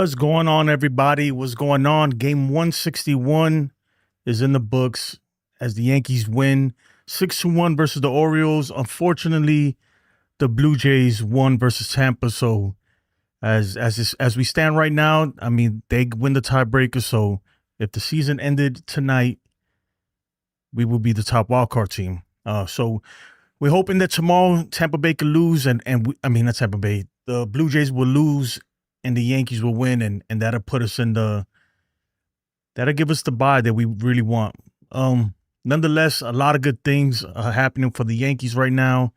What's going on, everybody? What's going on? Game 161 is in the books as the Yankees win 6-1 versus the Orioles. Unfortunately, the Blue Jays won versus Tampa. So as we stand right now, I mean, they win the tiebreaker. So if the season ended tonight, we will be the top wildcard team. So we're hoping that tomorrow Tampa Bay could lose, not Tampa Bay. The Blue Jays will lose, and the Yankees will win, and that'll put us that'll give us the bye that we really want. Nonetheless, a lot of good things are happening for the Yankees right now.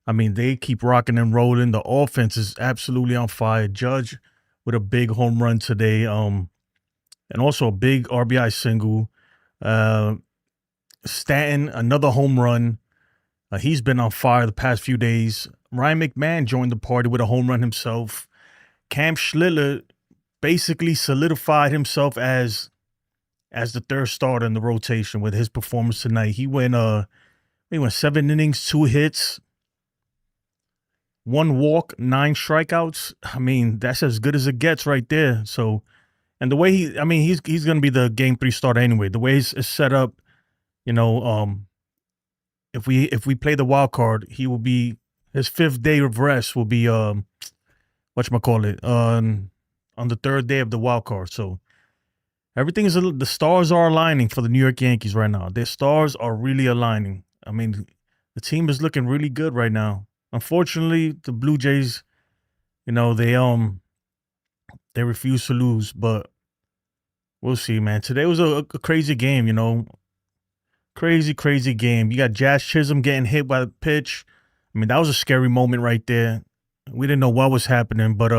I mean, they keep rocking and rolling. The offense is absolutely on fire. Judge with a big home run today, and also a big RBI single. Stanton, another home run. He's been on fire the past few days. Ryan McMahon joined the party with a home run himself. Cam Schlittler basically solidified himself as the third starter in the rotation with his performance tonight. He went 7 innings, 2 hits, 1 walk, 9 strikeouts. I mean, that's as good as it gets right there. So, and the way he's going to be the game 3 starter anyway. The way it's set up, if we play the wild card, he will be, his 5th day of rest will be whatchamacallit, on the 3rd day of the wild card. So the stars are aligning for the New York Yankees right now. Their stars are really aligning. I mean, the team is looking really good right now. Unfortunately, the Blue Jays, they refuse to lose, but we'll see, man. Today was a crazy game, Crazy game. You got Jazz Chisholm getting hit by the pitch. I mean, that was a scary moment right there. We didn't know what was happening, but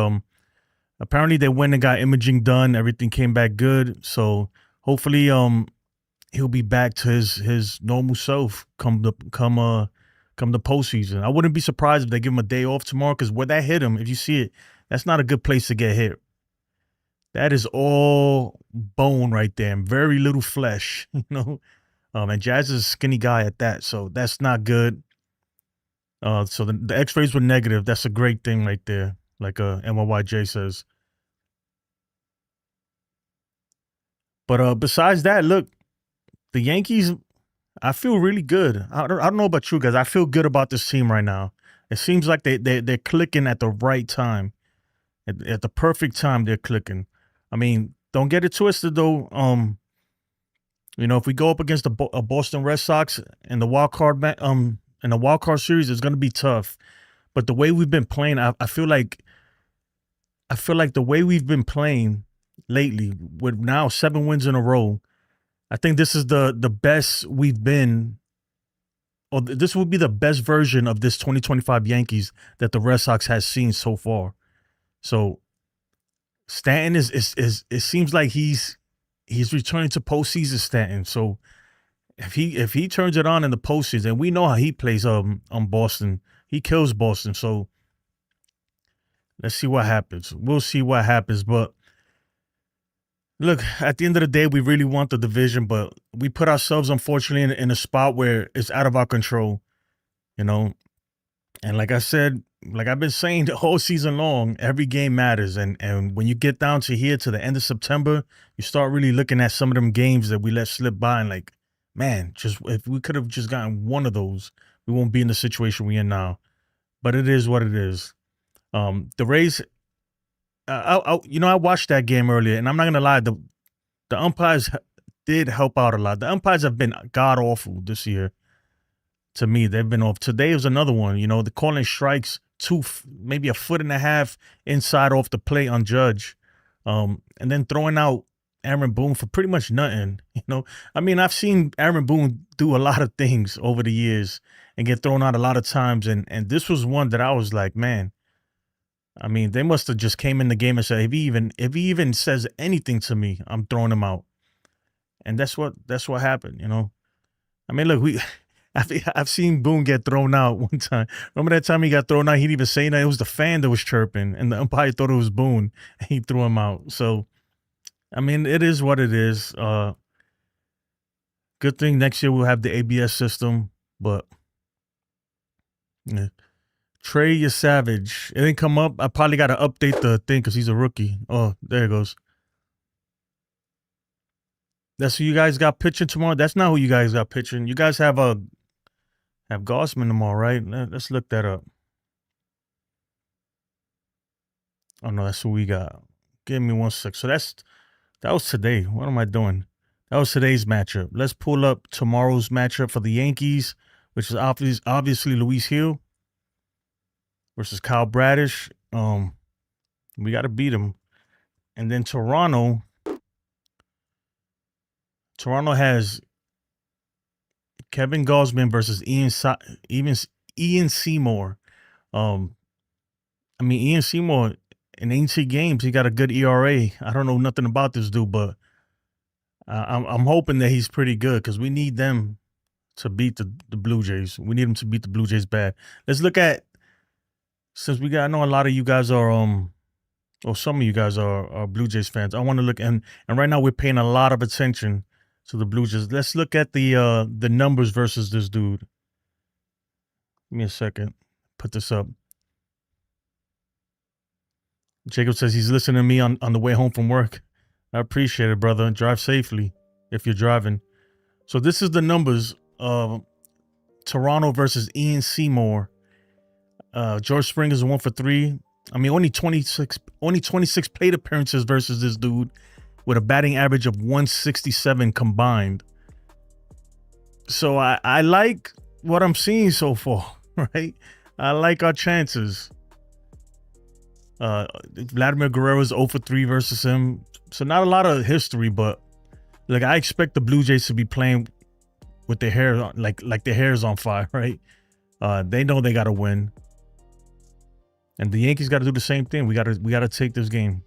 apparently they went and got imaging done. Everything came back good. So hopefully he'll be back to his normal self come the postseason. I wouldn't be surprised if they give him a day off tomorrow, because where that hit him, if you see it, that's not a good place to get hit. That is all bone right there and very little flesh, and Jazz is a skinny guy at that, so that's not good. So the X-rays were negative. That's a great thing right there, like NYJ says. But besides that, look, the Yankees, I feel really good. I don't know about you guys. I feel good about this team right now. It seems like they're clicking at the right time, at the perfect time. They're clicking. I mean, don't get it twisted though. If we go up against a Boston Red Sox in the wild card series, it's going to be tough. But the way we've been playing, I feel like the way we've been playing lately, with now 7 wins in a row, I think this is the best we've been, or this will be the best version of this 2025 Yankees that the Red Sox has seen so far. So Stanton is it seems like he's returning to postseason Stanton. So if he turns it on in the postseason, we know how he plays on Boston. He kills Boston. So let's see what happens. We'll see what happens. But look, at the end of the day, we really want the division, but we put ourselves, unfortunately, in a spot where it's out of our control, And like I said, like I've been saying the whole season long, every game matters. And when you get down to here to the end of September, you start really looking at some of them games that we let slip by and like, man, just if we could have just gotten one of those, we won't be in the situation we're in now. But it is what it is. The Rays, I watched that game earlier, and I'm not gonna lie, the umpires did help out a lot. The umpires have been god awful this year. To me, they've been off. Today was another one. The calling strikes maybe a foot and a half inside off the plate on Judge, and then throwing out Aaron Boone for pretty much nothing. I mean, I've seen Aaron Boone do a lot of things over the years and get thrown out a lot of times, and this was one that I was like, man. I mean, they must have just came in the game and said, if he even says anything to me, I'm throwing him out. And that's what happened, I mean, look, I've seen Boone get thrown out one time. Remember that time he got thrown out? He didn't even say that. It was the fan that was chirping, and the umpire thought it was Boone, and he threw him out. So, I mean, it is what it is. Good thing next year we'll have the ABS system, but yeah. Trey is Savage. It didn't come up. I probably got to update the thing because he's a rookie. Oh, there it goes. That's who you guys got pitching tomorrow. That's not who you guys got pitching. You guys have Gossman tomorrow, right? Let's look that up. Oh no, that's who we got. Give me 1 sec. So that was today. What am I doing? That was today's matchup. Let's pull up tomorrow's matchup for the Yankees, which is obviously Luis Hill versus Kyle Bradish. We got to beat him. And then Toronto has Kevin Gausman versus Ian Seymour. Ian Seymour in 18 games, he got a good ERA. I don't know nothing about this dude, but I'm hoping that he's pretty good because we need them to beat the Blue Jays. We need them to beat the Blue Jays bad. Let's look at, I know a lot of you guys are or some of you guys are Blue Jays fans. I want to look and right now we're paying a lot of attention to the Blue Jays. Let's look at the numbers versus this dude. Give me a second. Put this up. Jacob says he's listening to me on the way home from work. I appreciate it, brother. Drive safely if you're driving. So this is the numbers of Toronto versus Ian Seymour. George Springer is 1 for 3. Only 26 plate appearances versus this dude with a batting average of 167 combined. So I like what I'm seeing so far, right? I like our chances. Vladimir Guerrero's 0 for 3 versus him. So not a lot of history, but like I expect the Blue Jays to be playing with their hair on, like their hair is on fire, right? They know they got to win. And the Yankees got to do the same thing. We got to take this game.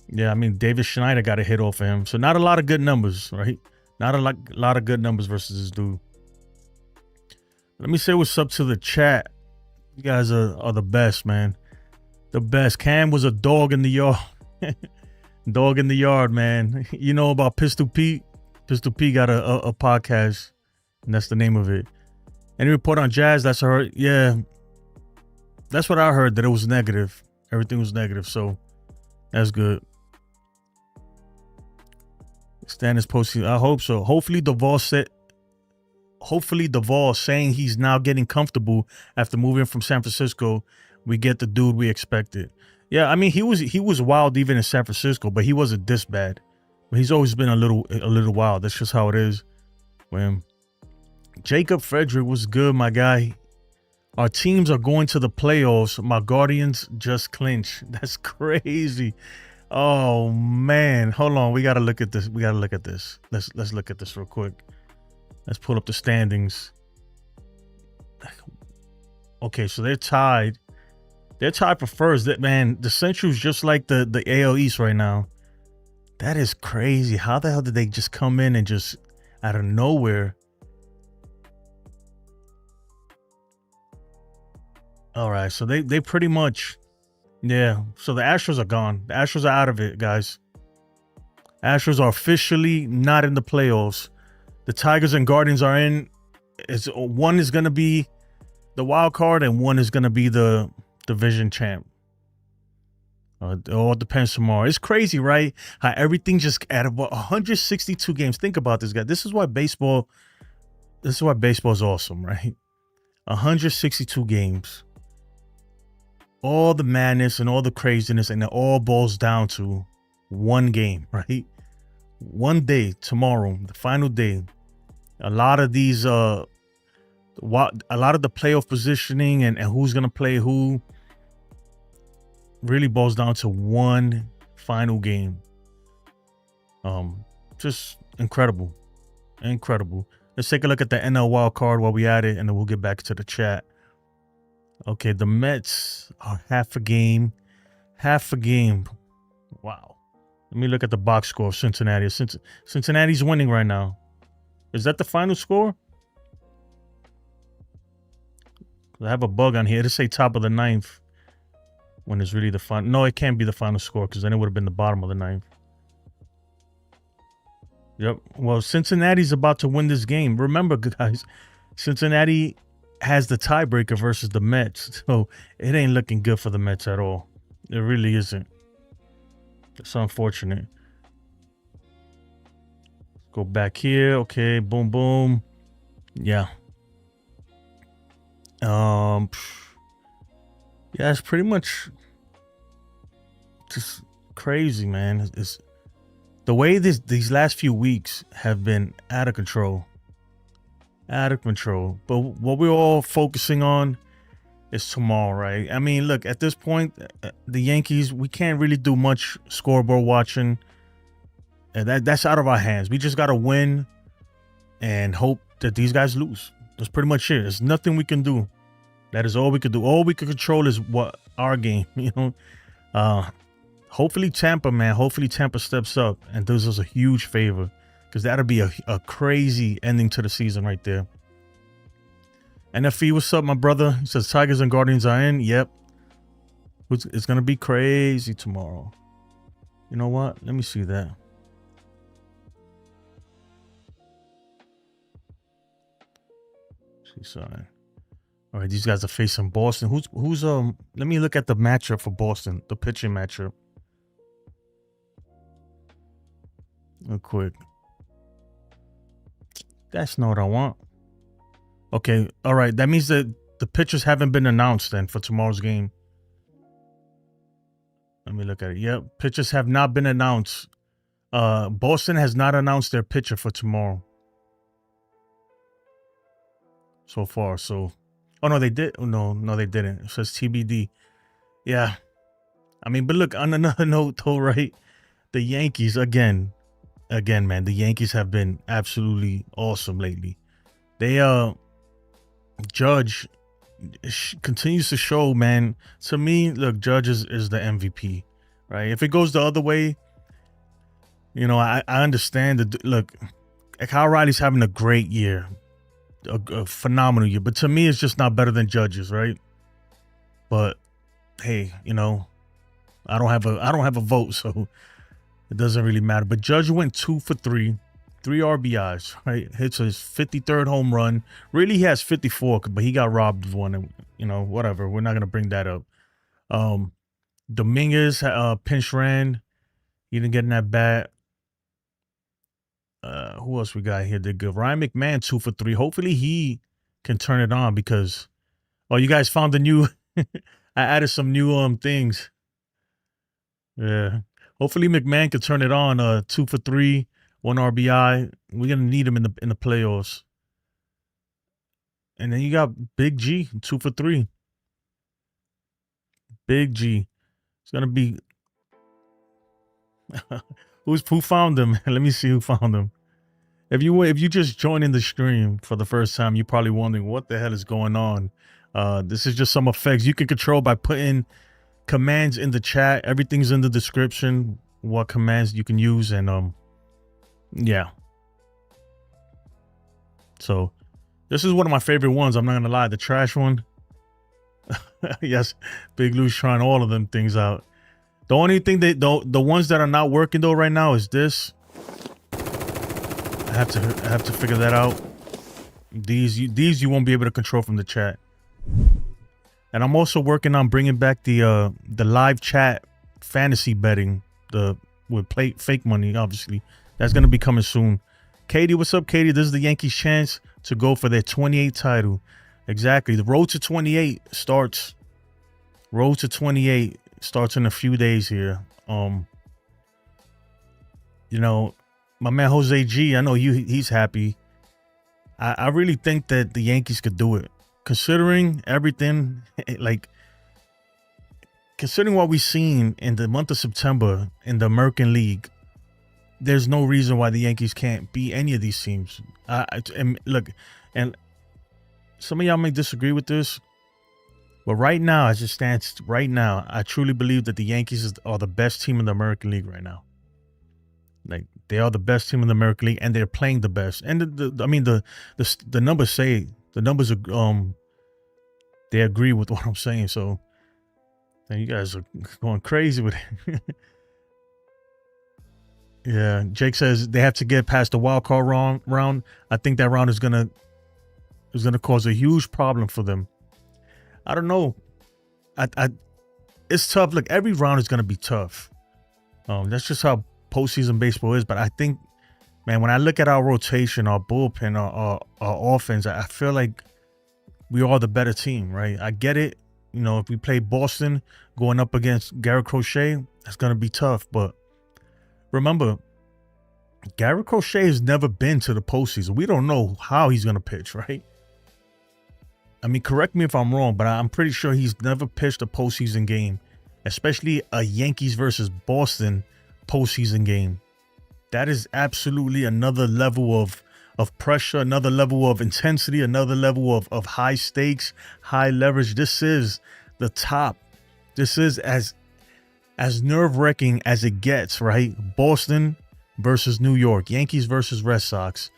Yeah, David Schneider got a hit off of him. So not a lot of good numbers, right? Not a lot of good numbers versus this dude. Let me say what's up to the chat. You guys are the best, man. The best. Cam was a dog in the yard. Dog in the yard, man. You know about Pistol Pete? Pistol Pete got a podcast, and that's the name of it. Any report on Jazz? That's her. Yeah. That's what I heard, that it was negative. Everything was negative, so that's good. Stan is posting. I hope so. Hopefully Duvall saying he's now getting comfortable after moving from San Francisco. We get the dude we expected. Yeah, he was wild even in San Francisco, but he wasn't this bad. But he's always been a little wild. That's just how it is. When Jacob Frederick was good, my guy. Our teams are going to the playoffs. My Guardians just clinched. That's crazy. Oh man, hold on. We gotta look at this. Let's look at this real quick. Let's pull up the standings. Okay, so they're tied. They're tied for first. The Central's just like the AL East right now. That is crazy. How the hell did they just come in and just out of nowhere? All right, so they pretty much, yeah. So the Astros are gone. The Astros are out of it, guys. Astros are officially not in the playoffs. The Tigers and Guardians are in. One is going to be the wild card and one is going to be the division champ. It all depends tomorrow. It's crazy, right? How everything just at about 162 games. Think about this, guy. This is why baseball is awesome, right? 162 games. All the madness and all the craziness, and it all boils down to one game, right? One day, tomorrow, the final day. A lot of these, a lot of the playoff positioning and who's gonna play who really boils down to one final game. Just incredible. Let's take a look at the NL wild card while we at it, and then we'll get back to the chat. Okay, the Mets are half a game. Wow. Let me look at the box score of Cincinnati. Cincinnati's winning right now. Is that the final score? I have a bug on here. It'll say top of the ninth when it's really the final. No, it can't be the final score because then it would have been the bottom of the ninth. Yep. Well, Cincinnati's about to win this game. Remember, guys, Cincinnati has the tiebreaker versus the Mets. So it ain't looking good for the Mets at all. It really isn't. It's unfortunate. Go back here. Okay, boom, boom. Yeah. Yeah, it's pretty much just crazy, man. It's the way these last few weeks have been out of control. Out of control. But what we're all focusing on is tomorrow, right? I mean, look, at this point, the Yankees, we can't really do much scoreboard watching. And that's out of our hands. We just got to win and hope that these guys lose. That's pretty much it. There's nothing we can do. That is all we can do. All we can control is what our game, you know. Hopefully Tampa, man. Hopefully Tampa steps up and does us a huge favor, because that'll be a crazy ending to the season right there. NFE, what's up, my brother? He says Tigers and Guardians are in. Yep. It's going to be crazy tomorrow. You know what? Let me see that. See something. All right, these guys are facing Boston. Who's let me look at the matchup for Boston, the pitching matchup. Real quick. That's not what I want. Okay, all right. That means that the pitchers haven't been announced then for tomorrow's game. Let me look at it. Yep, pitchers have not been announced. Boston has not announced their pitcher for tomorrow so far. So, oh no, they did. Oh, no, they didn't. It says TBD. Yeah, I mean, but look, on another note, though, right? The Yankees again, man. The Yankees have been absolutely awesome lately. They Judge continues to show, man. To me, look, Judge is the MVP, right? If it goes the other way, you know, I understand that. Look, Cal Riley's having a great year, a phenomenal year, but to me, it's just not better than Judge's, right? But hey, you know, I don't have a vote, so it doesn't really matter. But Judge went 2 for 3. 3 RBIs, right? Hits his 53rd home run. Really, he has 54, but he got robbed of one. And, you know, whatever. We're not going to bring that up. Dominguez pinch ran. He didn't get in that bat. Who else we got here? Did good. Ryan McMahon 2 for 3. Hopefully he can turn it on, because you guys found the new I added some new things. Yeah. Hopefully McMahon can turn it on. 2 for 3. 1 RBI. We're gonna need him in the playoffs. And then you got Big G, 2 for 3. Big G. It's gonna be who found him? Let me see who found him. If you just joined in the stream for the first time, you're probably wondering what the hell is going on. This is just some effects you can control by putting commands in the chat. Everything's in the description. What commands you can use, and yeah. So this is one of my favorite ones. I'm not gonna lie. The trash one. Yes, Big Lou's trying all of them things out. The only thing the ones that are not working though right now is this. I have to figure that out. These you won't be able to control from the chat. And I'm also working on bringing back the live chat fantasy betting with fake money, obviously. That's going to be coming soon. Katie, what's up, Katie? This is the Yankees' chance to go for their 28th title. Exactly. The road to 28 starts. Road to 28 starts in a few days here. You know, my man Jose G, I know he's happy. I really think that the Yankees could do it. Considering everything, like, considering what we've seen in the month of September in the American League, there's no reason why the Yankees can't beat any of these teams. And look, and some of y'all may disagree with this, but right now, as it stands right now, I truly believe that the Yankees are the best team in the American League right now. Like, they are the best team in the American League, and they're playing the best. And the numbers say, the numbers are they agree with what I'm saying. So, and you guys are going crazy with it. Yeah, Jake says they have to get past the wild card round. I think that round is gonna It's going to cause a huge problem for them. I don't know. It's tough. Look, every round is going to be tough. That's just how postseason baseball is. But I think, man, when I look at our rotation, our bullpen, our offense, I feel like we are the better team, right? I get it. You know, if we play Boston going up against Garrett Crochet, that's going to be tough. But remember, Garrett Crochet has never been to the postseason. We don't know how he's going to pitch, right? I mean, correct me if I'm wrong, but I'm pretty sure he's never pitched a postseason game, especially a Yankees versus Boston postseason game. That is absolutely another level of pressure, another level of intensity, another level of high stakes, high leverage. This is the top. This is as nerve-wracking as it gets, right? Boston versus New York, Yankees versus Red Sox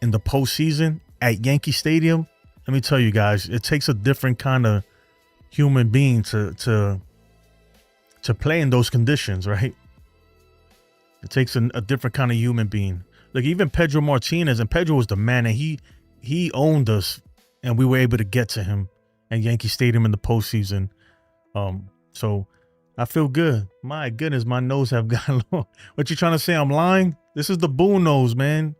in the postseason at Yankee Stadium. Let me tell you guys, it takes a different kind of human being to play in those conditions, right? It takes a different kind of human being. Like even Pedro Martinez, and Pedro was the man, and he owned us, and we were able to get to him at Yankee Stadium in the postseason. So I feel good. My goodness, my nose have gotten low. What you trying to say? I'm lying? This is the Boone nose, man.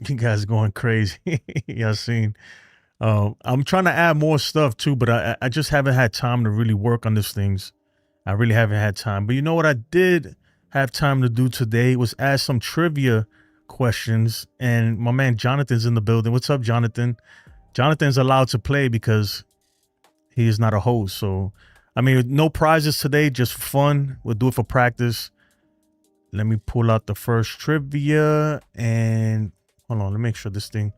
You guys going crazy. Y'all seen. I'm trying to add more stuff too, but I just haven't had time to really work on these things. I really haven't had time. But you know what I did have time to do today was ask some trivia questions. And my man Jonathan's in the building. What's up, Jonathan? Jonathan's allowed to play because he is not a host. So, I mean, no prizes today, just for fun. We'll do it for practice. Let me pull out the first trivia and hold on. Let me make sure this thing,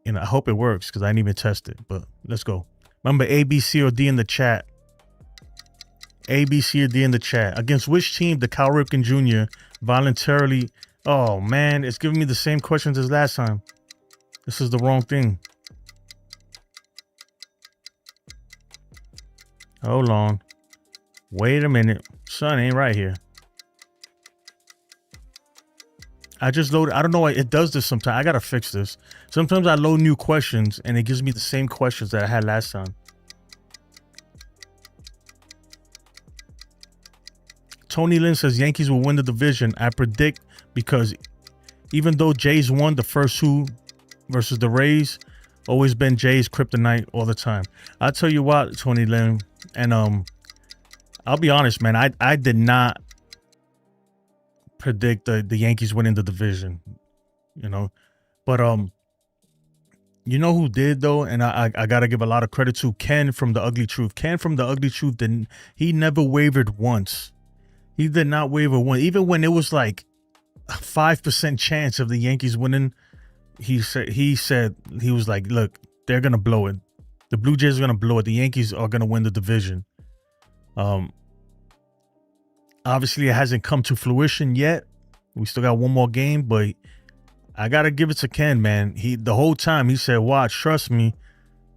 I hope it works because I didn't even test it, but let's go. Remember A, B, C, or D in the chat. A, B, C, or D in the chat. Against which team did Cal Ripken Jr. voluntarily? Oh, man, it's giving me the same questions as last time. This is the wrong thing. Hold on. Wait a minute. Son ain't right here. I just loaded. I don't know why it does this sometimes. I got to fix this. Sometimes I load new questions and it gives me the same questions that I had last time. Tony Lynn says Yankees will win the division. I predict because even though Jays won the first two versus the Rays, always been Jays kryptonite all the time. I'll tell you what, Tony Lynn, and I'll be honest, man. I did not predict the Yankees winning the division, but you know who did though, and I gotta give a lot of credit to Ken from the Ugly Truth. Ken from the Ugly Truth he never wavered once. He did not waver once, even when it was like a 5% chance of the Yankees winning. He said he was like, look, they're gonna blow it. The Blue Jays are gonna blow it. The Yankees are gonna win the division. Obviously, it hasn't come to fruition yet. We still got one more game, but I gotta give it to Ken, man. The whole time he said, "Watch, trust me."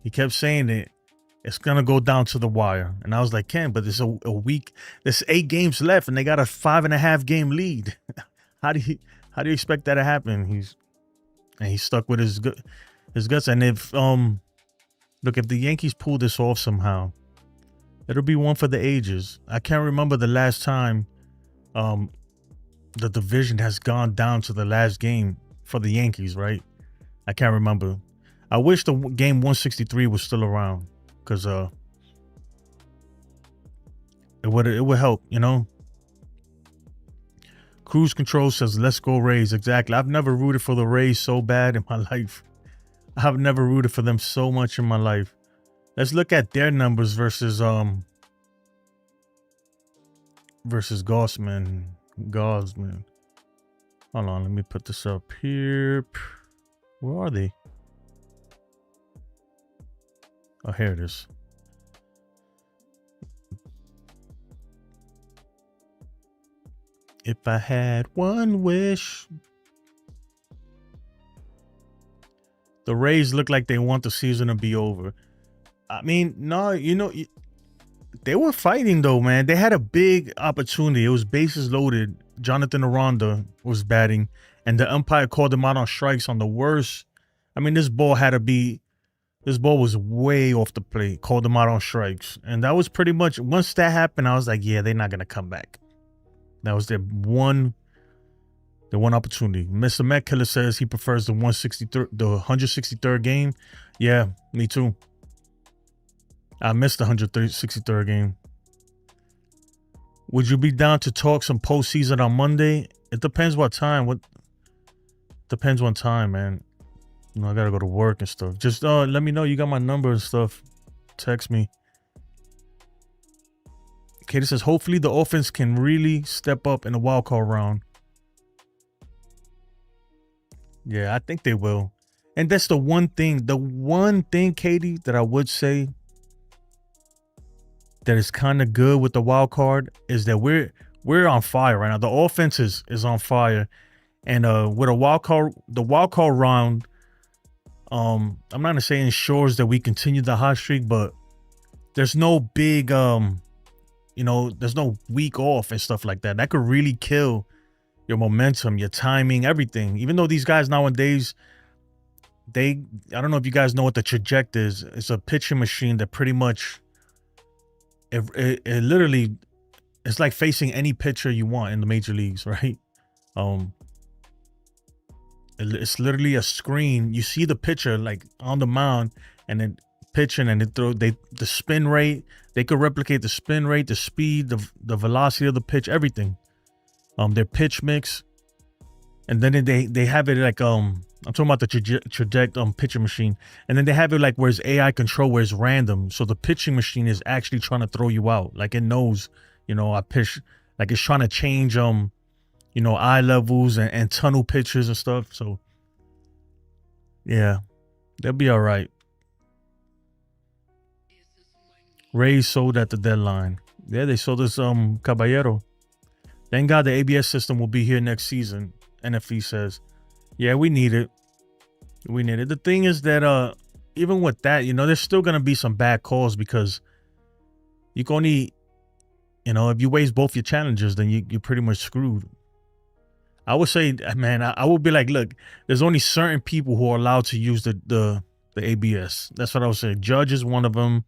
He kept saying it. It's gonna go down to the wire, and I was like, Ken, but there's a week. There's 8 games left, and they got a 5.5 game lead. How do you expect that to happen? He's stuck with his guts. And if if the Yankees pull this off somehow, it'll be one for the ages. I can't remember the last time the division has gone down to the last game for the Yankees, right? I can't remember. I wish the game 163 was still around because it would help, Cruise Control says, let's go Rays. Exactly. I've never rooted for the Rays so bad in my life. I've never rooted for them so much in my life. Let's look at their numbers versus Gaussman. Hold on, let me put this up here. Where are they? Oh, here it is. If I had one wish. The Rays look like they want the season to be over. I mean, no, they were fighting though, man. They had a big opportunity. It was bases loaded Jonathan Aranda was batting, and the umpire called him out on strikes on the worst. I mean, this ball was way off the plate. Called him out on strikes, and that was pretty much, once that happened, I was like, yeah, they're not gonna come back. That was their one opportunity. Mr. Met Killer says he prefers the 163rd game. Yeah, me too. I missed the 163rd game. Would you be down to talk some postseason on Monday? It depends what time. Depends on time, man. You know, I gotta go to work and stuff. Just let me know. You got my number and stuff. Text me. Katie says, hopefully the offense can really step up in the wild card round. Yeah, I think they will. And that's the one thing, Katie, that I would say that is kind of good with the wild card is that we're on fire right now. The offense is on fire. And with the wild card round, I'm not gonna say ensures that we continue the hot streak, but there's no big there's no week off and stuff like that. That could really kill your momentum, your timing, everything. Even though these guys nowadays, I don't know if you guys know what the trajectory is. It's a pitching machine that pretty much, it literally, it's like facing any pitcher you want in the major leagues, right? It's literally a screen. You see the pitcher like on the mound and then pitching, and the spin rate. They could replicate the spin rate, the speed, the velocity of the pitch, everything. Their pitch mix, and then they have it like I'm talking about the trajectory pitching machine, and then they have it like where it's AI control, where it's random. So the pitching machine is actually trying to throw you out. Like it knows, I pitch, like it's trying to change eye levels and tunnel pitches and stuff. So yeah, they'll be all right. Rays sold at the deadline. Yeah, they sold this Caballero. Thank God the ABS system will be here next season. NFE says. Yeah, we need it. We need it. The thing is that even with that, there's still gonna be some bad calls because you can only, if you waste both your challenges, then you're pretty much screwed. I would say, man, I would be like, look, there's only certain people who are allowed to use the ABS. That's what I would say. Judge is one of them.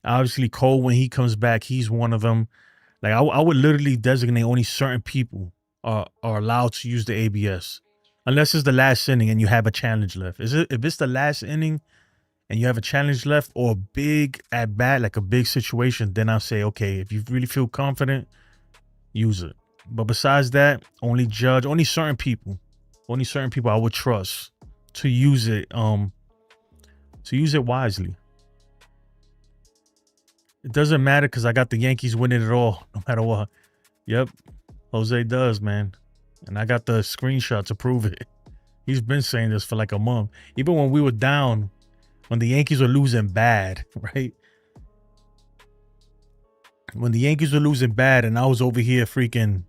Obviously Cole, when he comes back, he's one of them. Like I would literally designate only certain people are allowed to use the ABS, unless it's the last inning and you have a challenge left. If it's the last inning and you have a challenge left or a big at bat, like a big situation, then I'll say, okay, if you really feel confident, use it. But besides that, only certain people I would trust to use it wisely. It doesn't matter because I got the Yankees winning it all, no matter what. Yep, Jose does, man. And I got the screenshot to prove it. He's been saying this for like a month. Even when we were down, when the Yankees were losing bad, right? When the Yankees were losing bad and I was over here freaking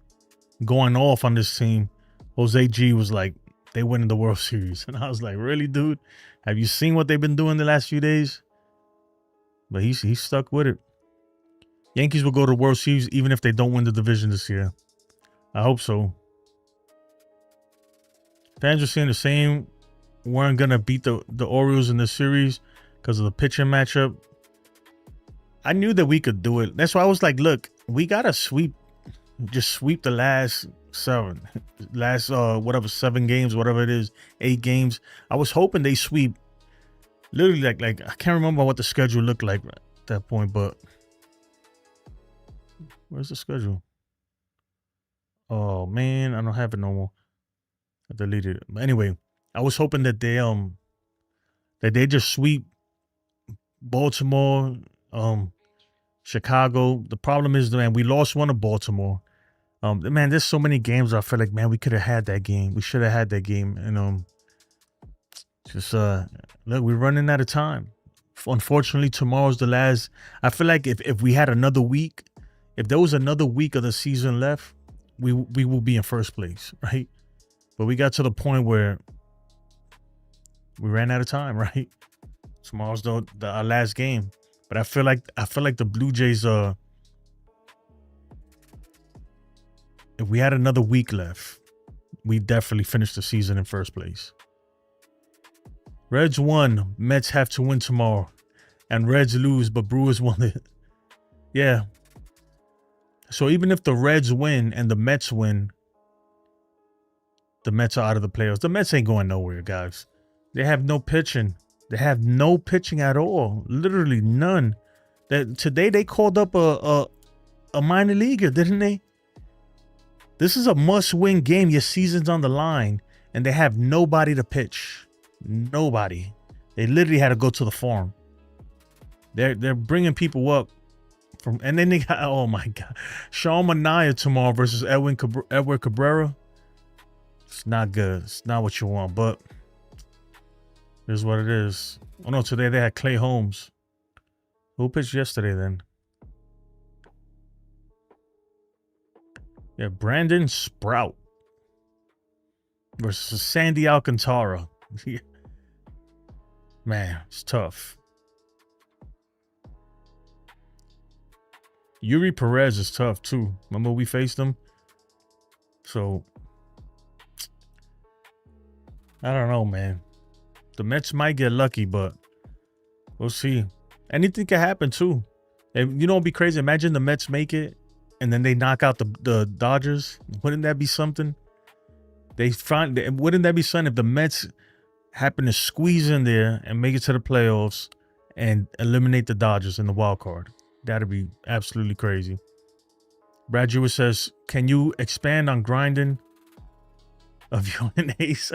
going off on this team, Jose G was like, they winning the World Series. And I was like, really, dude? Have you seen what they've been doing the last few days? But he's stuck with it. Yankees will go to the World Series even if they don't win the division this year. I hope so. Fans are saying the same. Weren't going to beat the Orioles in this series because of the pitching matchup. I knew that we could do it. That's why I was like, look, we got to sweep the last 7 games, whatever it is, 8 games. I was hoping they sweep. Literally, like I can't remember what the schedule looked like at that point, but where's the schedule? Oh man, I don't have it no more. I deleted it. But anyway, I was hoping that they just sweep Baltimore, Chicago. The problem is, man, we lost one of Baltimore. Man, there's so many games where I feel like, man, we could have had that game. We should have had that game, and look, we're running out of time. Unfortunately, tomorrow's the last. I feel like if we had another week, if there was another week of the season left, we will be in first place, right? But we got to the point where we ran out of time, right? Tomorrow's our last game. But I feel like the Blue Jays if we had another week left, we definitely finished the season in first place. Reds won. Mets have to win tomorrow. And Reds lose, but Brewers won it. Yeah. So even if the Reds win and the Mets win, the Mets are out of the playoffs. The Mets ain't going nowhere, guys. They have no pitching. They have no pitching at all. Literally none. Today they called up a minor leaguer, didn't they? This is a must-win game. Your season's on the line, and they have nobody to pitch. Nobody. They literally had to go to the farm. They're bringing people up from, and then they got, oh my God, Sean Manaea tomorrow versus Edwin Cabrera. It's not good. It's not what you want, but here's what it is. Oh no, today they had Clay Holmes. Who pitched yesterday then? Yeah, Brandon Sprout versus Sandy Alcantara. Man, it's tough. Yuri Perez is tough too. Remember we faced him? So, I don't know, man. The Mets might get lucky, but we'll see. Anything can happen too. And you know what'd be crazy? Imagine the Mets make it and then they knock out the Dodgers. Wouldn't that be something? Wouldn't that be something if the Mets happen to squeeze in there and make it to the playoffs and eliminate the Dodgers in the wild card? That'd be absolutely crazy. Brad Jewett says, can you expand on grinding of you and Ace?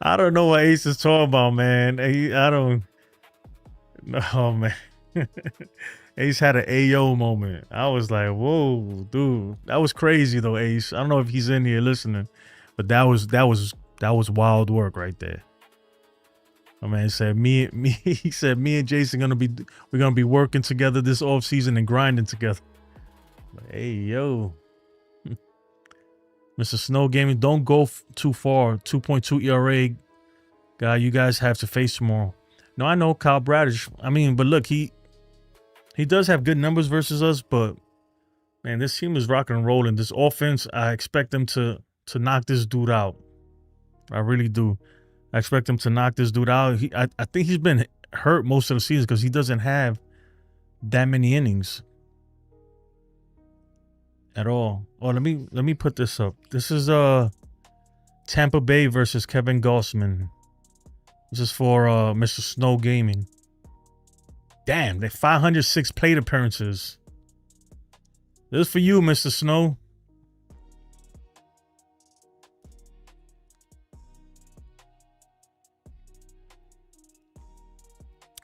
I don't know what Ace is talking about, man. I don't know, man. Ace had an AO moment. I was like, whoa, dude. That was crazy though, Ace. I don't know if he's in here listening, but that was wild work right there. My man said he said me and Jason we're gonna be working together this off season and grinding together. But, hey yo, Mr. Snow Gaming, don't go too far. 2.2 ERA guy, you guys have to face tomorrow. No, I know Kyle Bradish. I mean, but look, he does have good numbers versus us, but man, this team is rocking and rolling. This offense, I expect them to knock this dude out. I really do. I expect him to knock this dude out. I think he's been hurt most of the season because he doesn't have that many innings at all. Oh, let me put this up. This is Tampa Bay versus Kevin Gossman. This is for Mr. Snow Gaming. Damn, they 506 plate appearances. This is for you, Mr. Snow.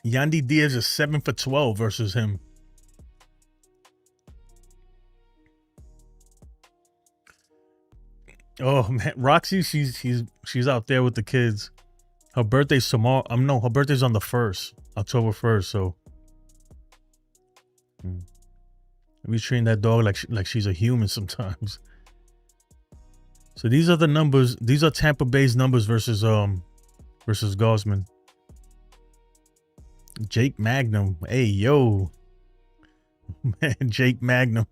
Yandy Diaz is 7 for 12 versus him. Oh man, Roxy, she's out there with the kids. Her birthday's tomorrow. No, her birthday's on the 1st, October 1st. So we train that dog like she's a human sometimes. So these are the numbers. These are Tampa Bay's numbers versus Gosman. Jake Magnum. Hey, yo. Man, Jake Magnum.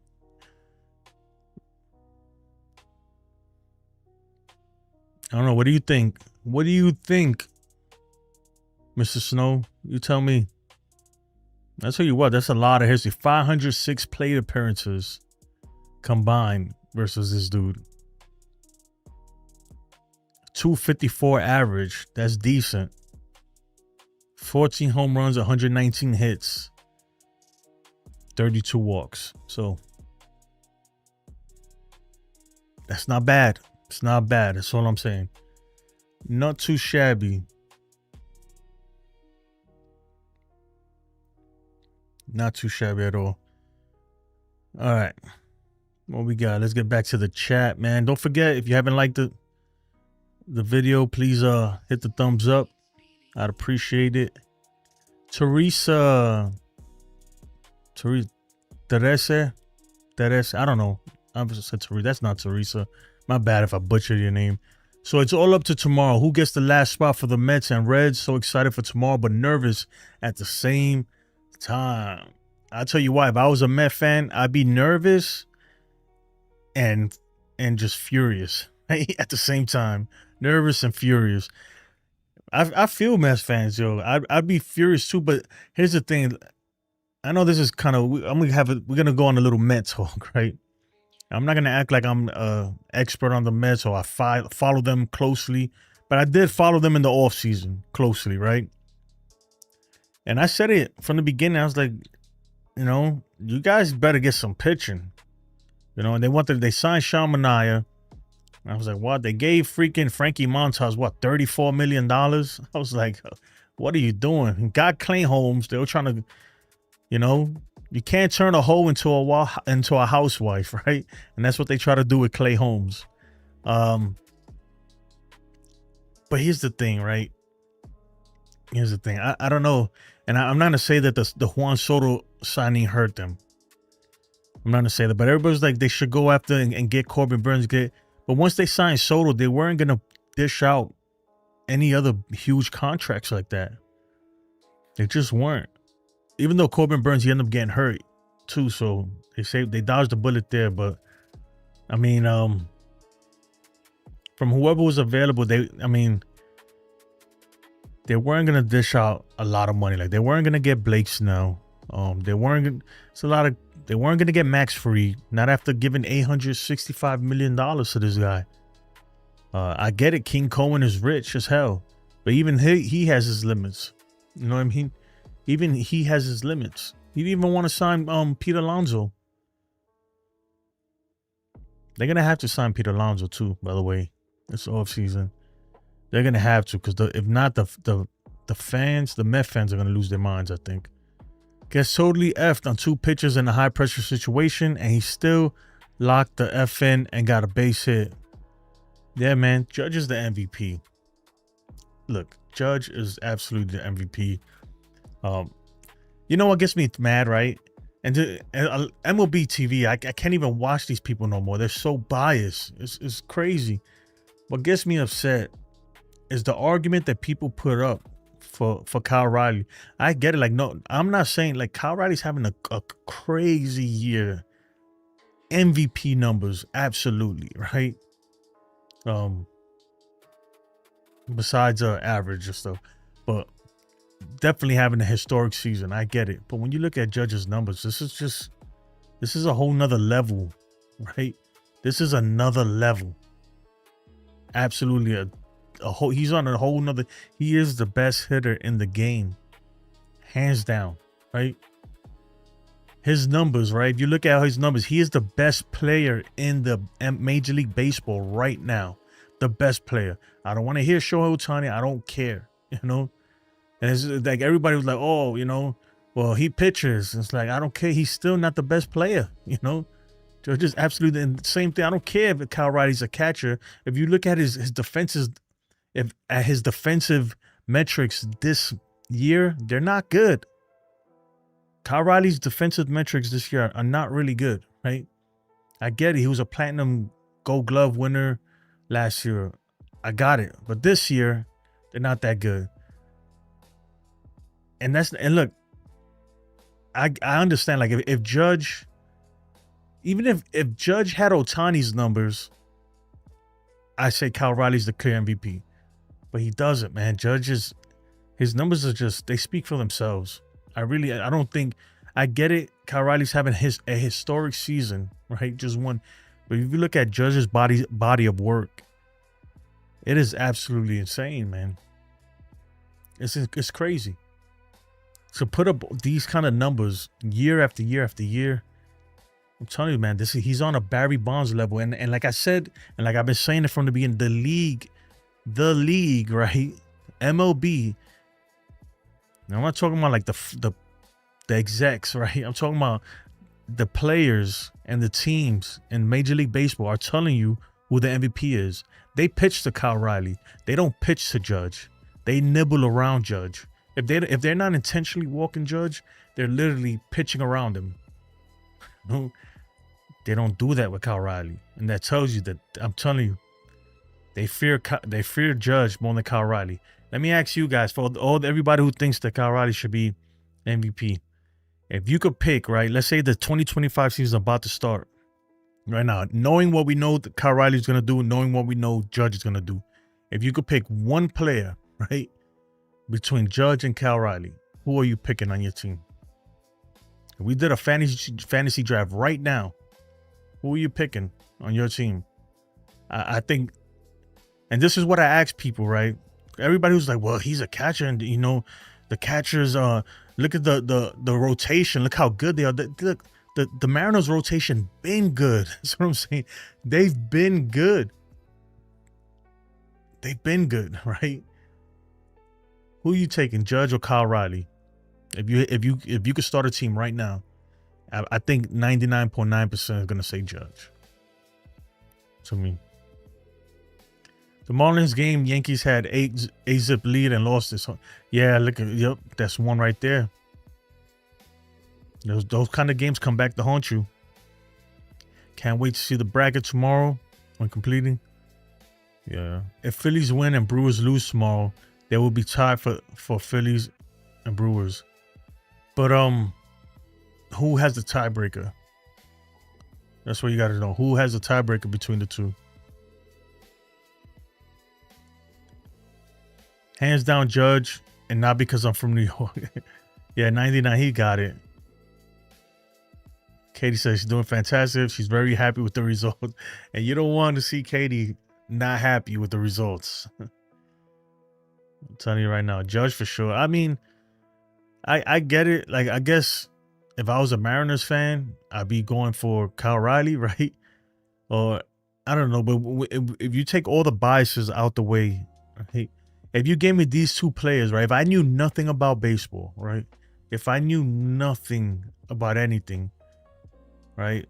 I don't know. What do you think? What do you think, Mr. Snow? You tell me. I'll tell you what, that's a lot of history. 506 plate appearances combined versus this dude. 254 average. That's decent. 14 home runs, 119 hits, 32 walks. So that's not bad. It's not bad. That's all I'm saying. Not too shabby. Not too shabby at all. All right. What we got? Let's get back to the chat, man. Don't forget, if you haven't liked the video, please hit the thumbs up. I'd appreciate it. Teresa, I don't know. I just said Teresa. That's not Teresa. My bad if I butchered your name. So it's all up to tomorrow. Who gets the last spot for the Mets and Reds? So excited for tomorrow, but nervous at the same time. I'll tell you why. If I was a Met fan, I'd be nervous and and just furious at the same time. Nervous and furious. I feel Mets fans, yo. I'd be furious too. But here's the thing. I know this is kind of. We're gonna go on a little Mets talk, right? I'm not gonna act like I'm expert on the Mets or I follow them closely, but I did follow them in the off season closely, right? And I said it from the beginning. I was like, you guys better get some pitching, and they signed Sean Manaea. I was like, what? They gave freaking Frankie Montas, what, $34 million? I was like, what are you doing? Got Clay Holmes. They were trying to, you can't turn a hoe into a housewife, right? And that's what they try to do with Clay Holmes. But here's the thing, right? Here's the thing. I don't know. And I'm not going to say that the Juan Soto signing hurt them. I'm not going to say that. But everybody's like, they should go after and get Corbin Burns. But once they signed Soto, they weren't going to dish out any other huge contracts like that. They just weren't. Even though Corbin Burns, he ended up getting hurt too. So they dodged the bullet there. But I mean, from whoever was available, they weren't going to dish out a lot of money. Like they weren't going to get Blake Snell. They weren't going to get Max Fried, not after giving $865 million to this guy. I get it. King Cohen is rich as hell, but even he has his limits. You know what I mean? Even he has his limits. He didn't even want to sign Pete Alonso. They're going to have to sign Pete Alonso too, by the way. It's off season. They're going to have to, because if not, the fans, the Met fans are going to lose their minds, I think. Gets totally effed on 2 pitchers in a high pressure situation, and he still locked the F in and got a base hit. Yeah, man. Judge is the MVP. Look, Judge is absolutely the MVP. You know what gets me mad, right? And MLB TV, I can't even watch these people no more. They're so biased. It's crazy. What gets me upset is the argument that people put up for Cal Raleigh. I get it. Like, no, I'm not saying like Cal Raleigh's having a crazy year. MVP numbers, absolutely, right? Besides average and stuff, but definitely having a historic season. I get it. But when you look at Judge's numbers, this is a whole nother level, right? This is another level. Absolutely he's on a whole nother. He is the best hitter in the game, hands down, right? His numbers, right? If you look at his numbers, he is the best player in the Major League Baseball right now. The best player. I don't want to hear Shohei Ohtani. I don't care, And it's like everybody was like, oh, well, he pitches. It's like, I don't care. He's still not the best player, Just absolutely the same thing. I don't care if Cal Raleigh's a catcher. If you look at his defensive metrics this year, they're not good. Cal Raleigh's defensive metrics this year are not really good, right? I get it. He was a platinum Gold Glove winner last year. I got it. But this year, they're not that good. And look, I understand, like if Judge, even if Judge had Ohtani's numbers, I say Cal Raleigh's the clear MVP. But he doesn't, man. His numbers are just, they speak for themselves. I don't think, I get it. Cal Raleigh's having a historic season, right? Just one. But if you look at Judge's body of work, it is absolutely insane, man. It's crazy. To put up these kind of numbers year after year after year, I'm telling you, man, he's on a Barry Bonds level. And like I said, and like I've been saying it from the beginning, the league, right? MLB. Now, I'm not talking about like the execs, right? I'm talking about the players and the teams in Major League Baseball are telling you who the MVP is. They pitch to Cal Raleigh. They don't pitch to Judge. They nibble around Judge. If they're not intentionally walking Judge, they're literally pitching around him. No, they don't do that with Cal Raleigh, and that tells you that, I'm telling you, they fear Judge more than Cal Raleigh. Let me ask you guys, for everybody who thinks that Cal Raleigh should be MVP, if you could pick, right? Let's say the 2025 season is about to start. right now, knowing what we know that Cal Riley's gonna do, knowing what we know Judge is gonna do. If you could pick one player, right, between Judge and Cal Riley, who are you picking on your team? If we did a fantasy draft right now, who are you picking on your team? I think, and this is what I ask people, right? Everybody was like, well, he's a catcher, and you know, the catchers, look at the rotation, look how good they are. Look, the Mariners rotation been good. That's what I'm saying. They've been good. They've been good, right? Who are you taking, Judge or Kyle Riley? If you could start a team right now, I think 99.9% is gonna say Judge. To me. The Marlins game, Yankees had 8-zip lead and lost this. Yeah, look at, yep, that's one right there. Those kind of games come back to haunt you. Can't wait to see the bracket tomorrow when completing. Yeah. If Phillies win and Brewers lose tomorrow, they will be tied for Phillies and Brewers. But who has the tiebreaker? That's what you got to know. Who has the tiebreaker between the two? Hands down, Judge, and not because I'm from New York. Yeah, 99, he got it. Katie says she's doing fantastic. She's very happy with the results. And you don't want to see Katie not happy with the results. I'm telling you right now, Judge for sure. I mean, I get it. Like, I guess if I was a Mariners fan, I'd be going for Kyle Riley, right? Or, I don't know, but if you take all the biases out the way, right? If you gave me these two players, right? If I knew nothing about baseball, right? If I knew nothing about anything, right?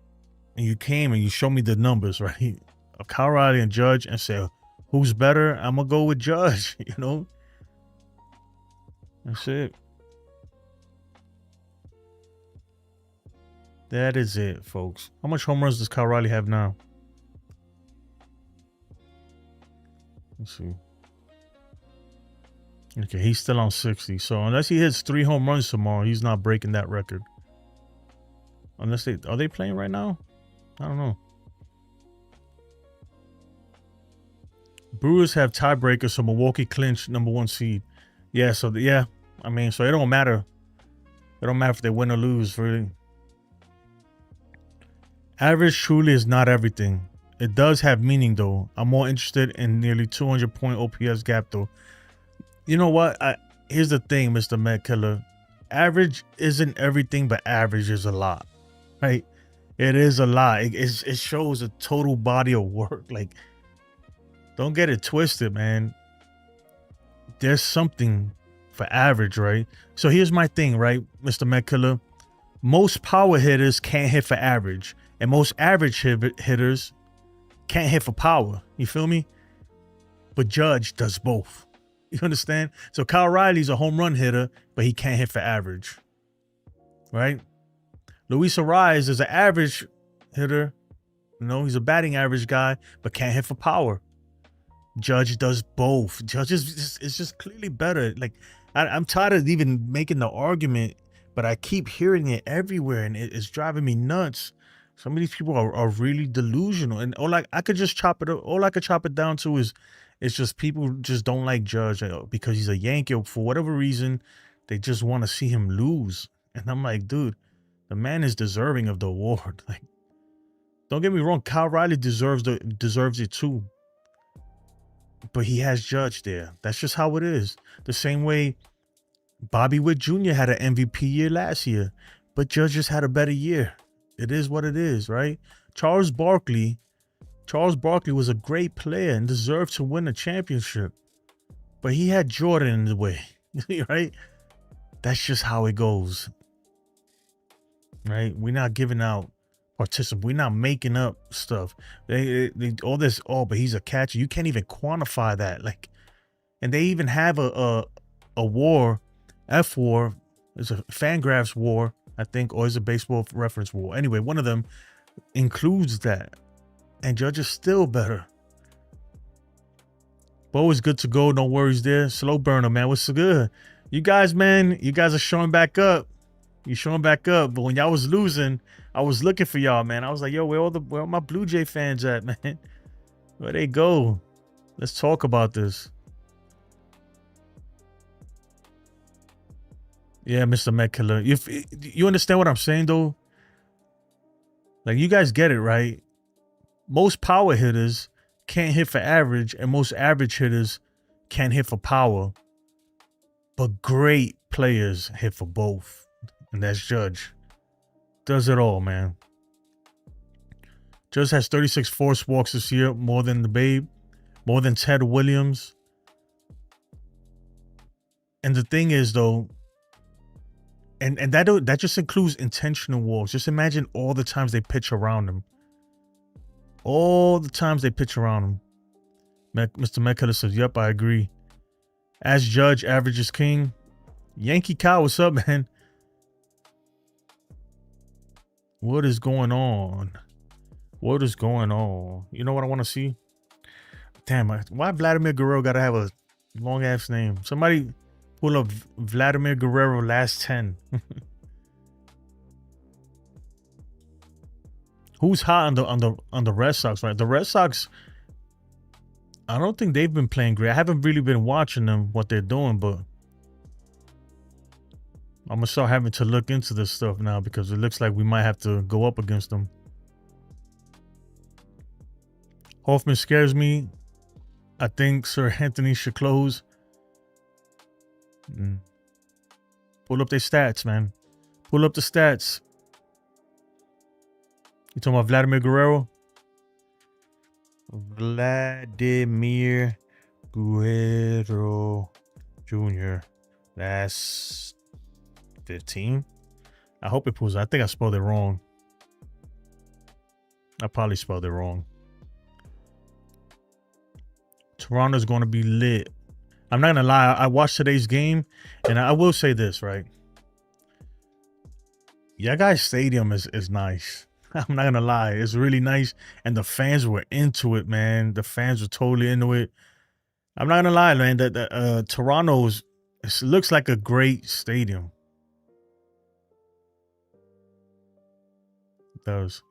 And you came and you showed me the numbers, right? Of Kyle Riley and Judge, and say, who's better? I'm going to go with Judge, you know? That's it. That is it, folks. How much home runs does Kyle Riley have now? Let's see. Okay, he's still on 60. So unless he hits 3 home runs tomorrow, he's not breaking that record. Unless are they playing right now? I don't know. Brewers have tiebreakers, so Milwaukee clinched #1 seed. Yeah, so yeah, I mean, so it don't matter. It don't matter if they win or lose, really. Average truly is not everything. It does have meaning, though. I'm more interested in nearly 200-point OPS gap, though. You know what? Here's the thing, Mr. Met Killer. Average isn't everything, but average is a lot, right? It is a lot. It shows a total body of work. Like, don't get it twisted, man. There's something for average, right? So here's my thing, right, Mr. Met Killer. Most power hitters can't hit for average, and most average hitters can't hit for power. You feel me? But Judge does both. You understand? So Kyle Riley's a home run hitter, but he can't hit for average, right? Luis Ariz is an average hitter. You know, he's a batting average guy, but can't hit for power. Judge does both. Judge is just clearly better. Like, I'm tired of even making the argument, but I keep hearing it everywhere, and it's driving me nuts. Some of these people are really delusional, and all I could chop it down to is it's just people just don't like Judge because he's a Yankee, or for whatever reason, they just want to see him lose. And I'm like, dude, the man is deserving of the award. Like, don't get me wrong, Kyle Riley deserves it too. But he has Judge there. That's just how it is. The same way Bobby Witt Jr. had an MVP year last year, but Judge just had a better year. It is what it is, right? Charles Barkley was a great player and deserved to win a championship, but he had Jordan in the way, right? That's just how it goes, right? We're not giving out participants. We're not making up stuff. They all this, but he's a catcher. You can't even quantify that. Like, and they even have a war, F war. It's a Fangraphs war, I think, or is a Baseball Reference war. Anyway, one of them includes that. And Judge is still better. Bo is good to go. No worries there. Slow burner, man. What's so good? You guys, man, you guys are showing back up. You're showing back up. But when y'all was losing, I was looking for y'all, man. I was like, yo, where all my Blue Jay fans at, man? Where they go? Let's talk about this. Yeah, Mr. Met Killer. If you understand what I'm saying, though, like you guys get it, right? Most power hitters can't hit for average, and most average hitters can't hit for power. But great players hit for both, and that's Judge. Does it all, man. Judge has 36 forced walks this year, more than the Babe, more than Ted Williams. And the thing is, though, and that just includes intentional walks. Just imagine all the times they pitch around him. All the times they pitch around him. Mr. Metcalf says, yep, I agree. As Judge, average is king. Yankee Cow, what's up, man? What is going on? What is going on? You know what I want to see? Damn, why Vladimir Guerrero got to have a long-ass name? Somebody pull up Vladimir Guerrero last 10. Who's hot on the Red Sox, right? The Red Sox, I don't think they've been playing great. I haven't really been watching them, what they're doing, but I'm going to start having to look into this stuff now because it looks like we might have to go up against them. Hoffman scares me. I think Sir Anthony should close. Pull up their stats, man. Pull up the stats. You talking about Vladimir Guerrero? Vladimir Guerrero Jr. That's 15. I hope it pulls. I think I spelled it wrong. I probably spelled it wrong. Toronto's going to be lit. I'm not going to lie. I watched today's game, and I will say this, right? Yeah, guys' stadium is nice. I'm not going to lie. It's really nice, and the fans were into it, man. The fans were totally into it. I'm not going to lie, man. That Toronto's, it looks like a great stadium. It does.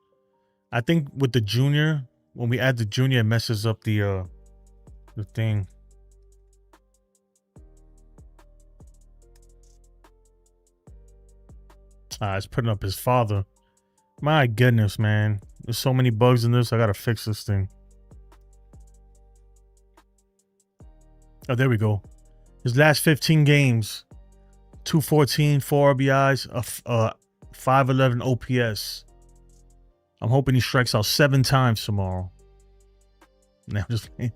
I think with the junior, when we add the junior, it messes up the thing. It's putting up his father. My goodness, man. There's so many bugs in this. I gotta fix this thing. Oh, there we go. His last 15 games. 214, 4 RBIs, 511 OPS. I'm hoping he strikes out 7 times tomorrow. Now I'm just playing.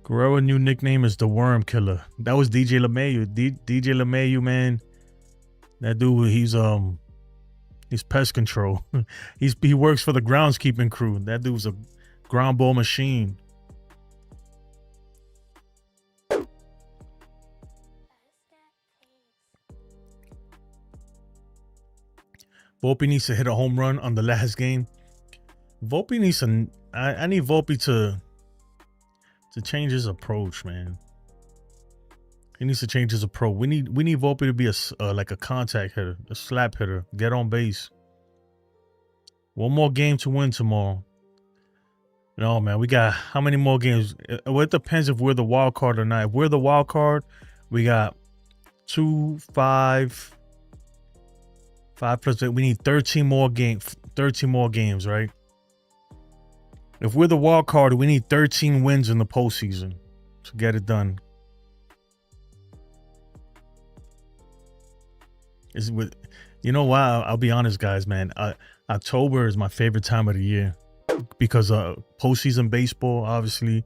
Guerrero new nickname is the Worm Killer. That was DJ LeMahieu. DJ LeMahieu, man. That dude, he's pest control. He works for the groundskeeping crew. That dude's a ground ball machine. Volpe needs to hit a home run on the last game. Volpe needs to. I need Volpe to change his approach, man. He needs to change his approach. We need Volpe to be like a contact hitter, a slap hitter, get on base. One more game to win tomorrow. No, man, we got how many more games? Well, it depends if we're the wild card or not. If we're the wild card, we got 2, 5 plus. We need 13 more games. 13 more games, right? If we're the wild card, we need 13 wins in the postseason to get it done. You know why? I'll be honest, guys, man. October is my favorite time of the year because postseason baseball, obviously.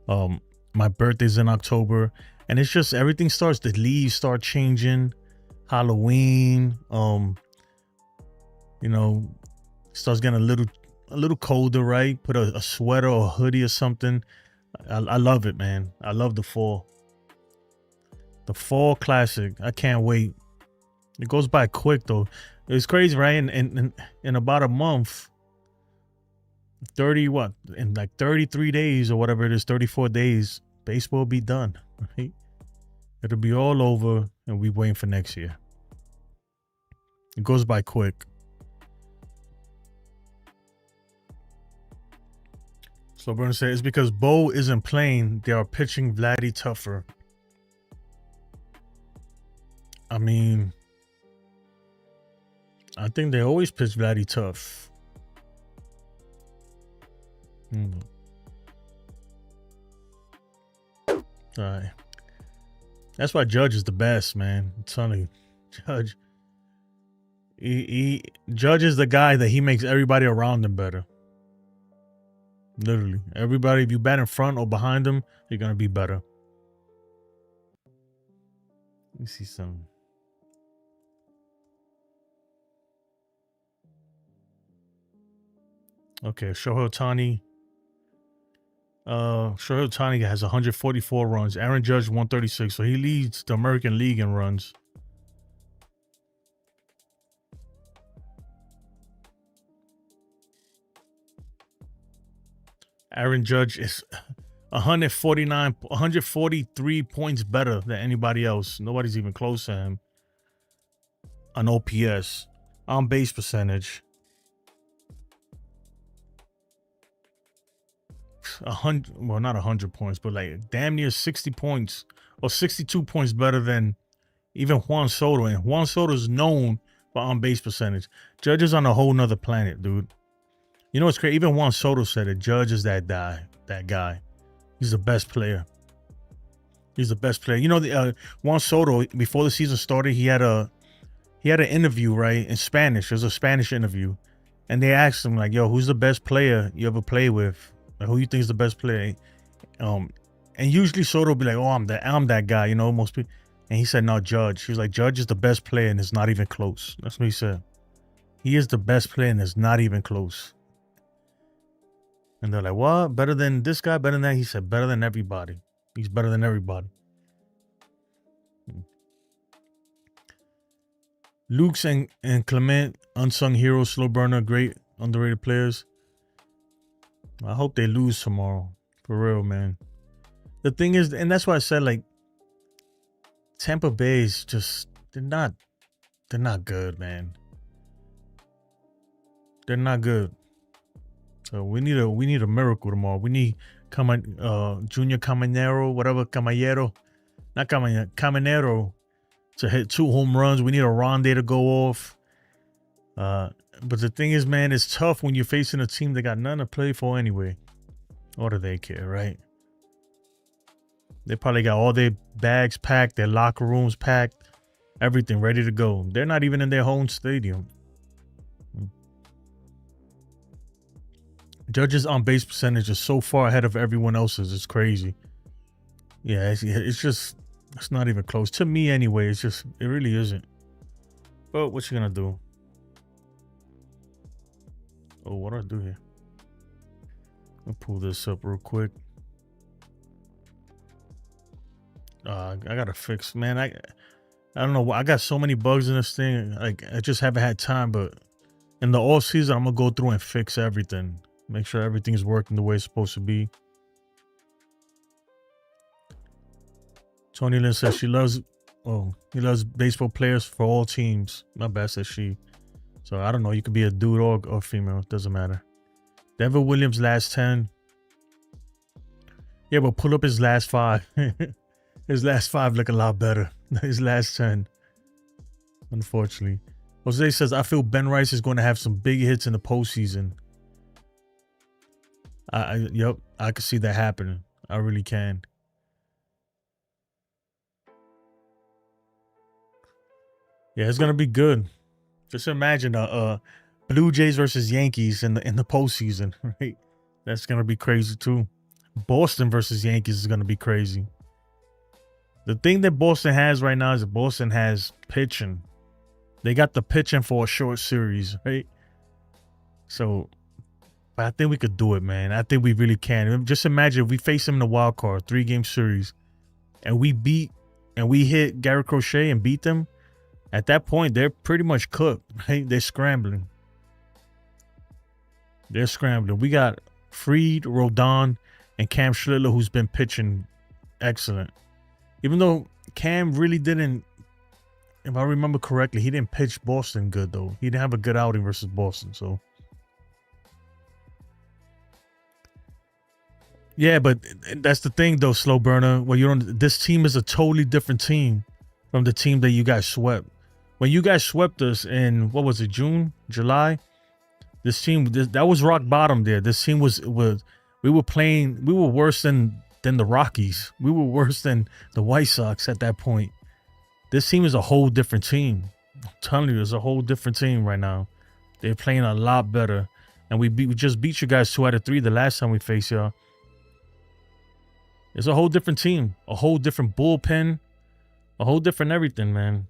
My birthday's in October, and it's just everything starts. The leaves start changing. Halloween, starts getting a little colder, right? Put a sweater or a hoodie or something. I love it, man. I love the fall. The fall classic. I can't wait. It goes by quick though. It's crazy, right? In about a month, 30 what? In like 33 days or whatever it is, 34 days, baseball will be done, right? It'll be all over and we waiting for next year. It goes by quick. So Burns said it's because Bo isn't playing. They are pitching Vladdy tougher. I mean, I think they always pitch Vladdy tough. All right. That's why Judge is the best, man. I'm telling you, Judge. Judge is the guy that he makes everybody around him better. Literally, everybody. If you bat in front or behind him, you're gonna be better. Let me see some. Okay, Shohei Ohtani. Shohei Ohtani has 144 runs. Aaron Judge 136, so he leads the American League in runs. Aaron Judge is 143 points better than anybody else. Nobody's even close to him. On OPS, on base percentage, 100. Well, not 100 points, but like damn near 60 points or 62 points better than even Juan Soto. And Juan Soto is known for on base percentage. Judge is on a whole nother planet, dude. You know what's crazy? Even Juan Soto said it. Judge is that guy. That guy. He's the best player. He's the best player. You know, Juan Soto, before the season started, he had an interview, right, in Spanish. It was a Spanish interview. And they asked him, like, yo, who's the best player you ever played with? Like, who you think is the best player? And usually Soto will be like, oh, I'm that guy, you know, most people. And he said, no, Judge. He was like, Judge is the best player and it's not even close. That's what he said. He is the best player and it's not even close. And they're like, what? Better than this guy? Better than that? He said, better than everybody. He's better than everybody. Luke's and Clement, unsung heroes, slow burner, great underrated players. I hope they lose tomorrow. For real, man. The thing is, and that's why I said, like, Tampa Bay is just, they're not good, man. They're not good. So we need a miracle tomorrow. We need Junior Caminero, whatever, Caballero, not Caminero, to hit 2 home runs. We need a Rondé to go off. But the thing is, man, it's tough when you're facing a team that got nothing to play for anyway. Or do they care, right? They probably got all their bags packed, their locker rooms packed, everything ready to go. They're not even in their home stadium. Judge's on base percentage is so far ahead of everyone else's. It's crazy. Yeah, it's not even close to me anyway. It really isn't. But what you gonna do? Oh, what do I do here? I'll pull this up real quick. I gotta fix, man. I don't know. I got so many bugs in this thing. Like, I just haven't had time. But in the off season, I'm gonna go through and fix everything. Make sure everything's working the way it's supposed to be. Tony Lynn says he loves baseball players for all teams. My bad, says she. So I don't know. You could be a dude or female. It doesn't matter. Denver Williams last 10. Yeah, but pull up his last 5. His last 5 look a lot better than his last 10. Unfortunately. Jose says, I feel Ben Rice is going to have some big hits in the postseason. Yep, I could see that happening. I really can. Yeah, it's gonna be good. Just imagine Blue Jays versus Yankees in the postseason, right? That's gonna be crazy too. Boston versus Yankees is gonna be crazy. The thing that Boston has right now is that Boston has pitching. They got the pitching for a short series, right? So, but I think we could do it, man. I think we really can. Just imagine if we face them in the wild card, 3-game series, and we hit Garrett Crochet and beat them. At that point, they're pretty much cooked, right? They're scrambling. We got Fried, Rodon, and Cam Schlittler, who's been pitching excellent. Even though Cam really didn't if I remember correctly, he didn't pitch Boston good though. He didn't have a good outing versus Boston. So yeah, but that's the thing though, slow burner. Well, this team is a totally different team from the team that you guys swept. When you guys swept us in what was it, June, July? This team that was rock bottom there. This team was we were worse than the Rockies. We were worse than the White Sox at that point. This team is a whole different team. I'm telling you, it's a whole different team right now. They're playing a lot better. And we just beat you guys 2 out of 3 the last time we faced y'all. It's a whole different team, a whole different bullpen, a whole different everything, man.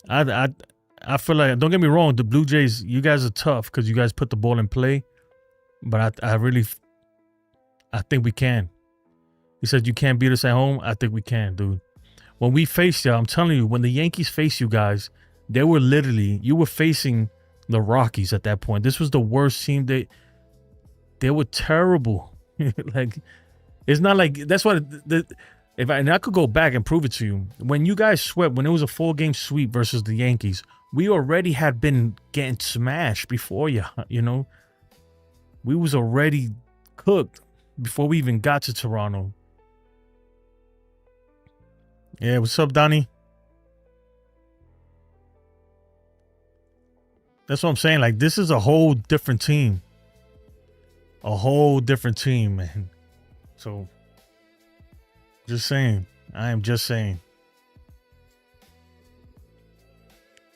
I feel like, don't get me wrong, the Blue Jays, you guys are tough because you guys put the ball in play. But I think we can. He said you can't beat us at home. I think we can, dude. When we faced y'all, I'm telling you, when the Yankees faced you guys, you were facing the Rockies at that point. This was the worst team. They were terrible. Like, it's not like, that's what, I could go back and prove it to you. When you guys swept, when it was a 4-game sweep versus the Yankees, we already had been getting smashed before you know. We was already cooked before we even got to Toronto. Yeah, what's up, Donnie? That's what I'm saying. Like, this is a whole different team. A whole different team, man. So, just saying. I am just saying.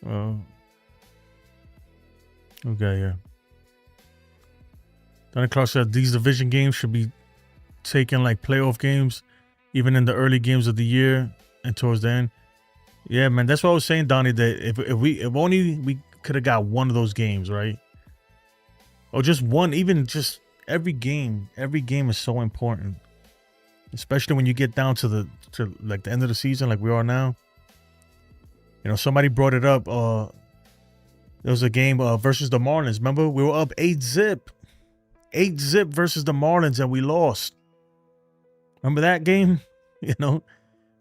Okay, yeah. Donnie Clark said these division games should be taken like playoff games, even in the early games of the year and towards the end. Yeah, man, that's what I was saying, Donnie, that if only we could have got one of those games, right? Or just one, even just every game is so important. Especially when you get down to like the end of the season like we are now. You know, somebody brought it up. There was a game versus the Marlins. Remember, we were up 8-0. 8-0 versus the Marlins and we lost. Remember that game? You know,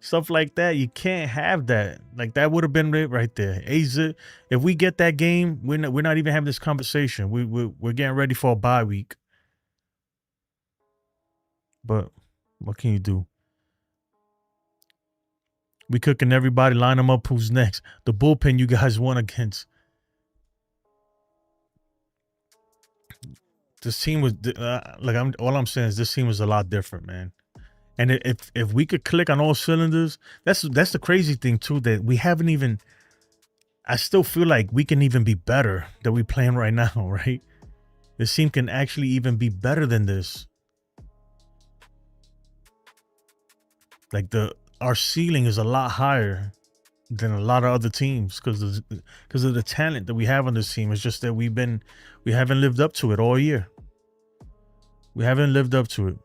stuff like that. You can't have that. Like, that would have been it right there. 8-0. If we get that game, we're not even having this conversation. We're getting ready for a bye week. But what can you do? We cooking everybody. Line them up. Who's next? The bullpen you guys won against. This team was all I'm saying is this team was a lot different, man. And if we could click on all cylinders, that's the crazy thing too, that we haven't even. I still feel like we can even be better than we playing right now, right? This team can actually even be better than this. Like, our ceiling is a lot higher than a lot of other teams because of the talent that we have on this team. It's just that we haven't lived up to it all year. We haven't lived up to it.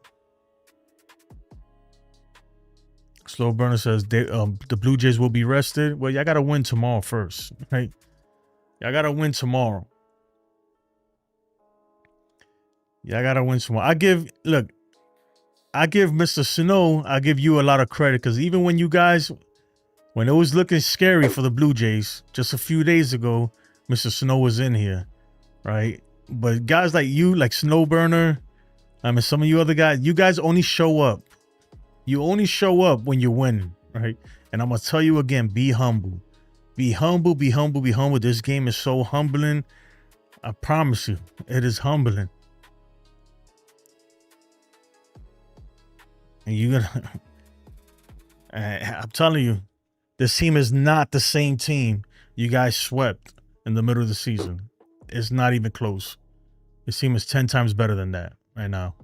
Slow Burner says the Blue Jays will be rested. Well, y'all got to win tomorrow first, right? Y'all got to win tomorrow. I give Mr. Snow, I give you a lot of credit because even when it was looking scary for the Blue Jays just a few days ago, Mr. Snow was in here, right? But guys like you, like Snowburner, I mean, some of you other guys, you guys only show up. You only show up when you're winning, right? And I'm going to tell you again, be humble. Be humble, be humble, be humble. This game is so humbling. I promise you, it is humbling. And you're going to... I'm telling you, this team is not the same team you guys swept in the middle of the season. It's not even close. This team is 10 times better than that right now.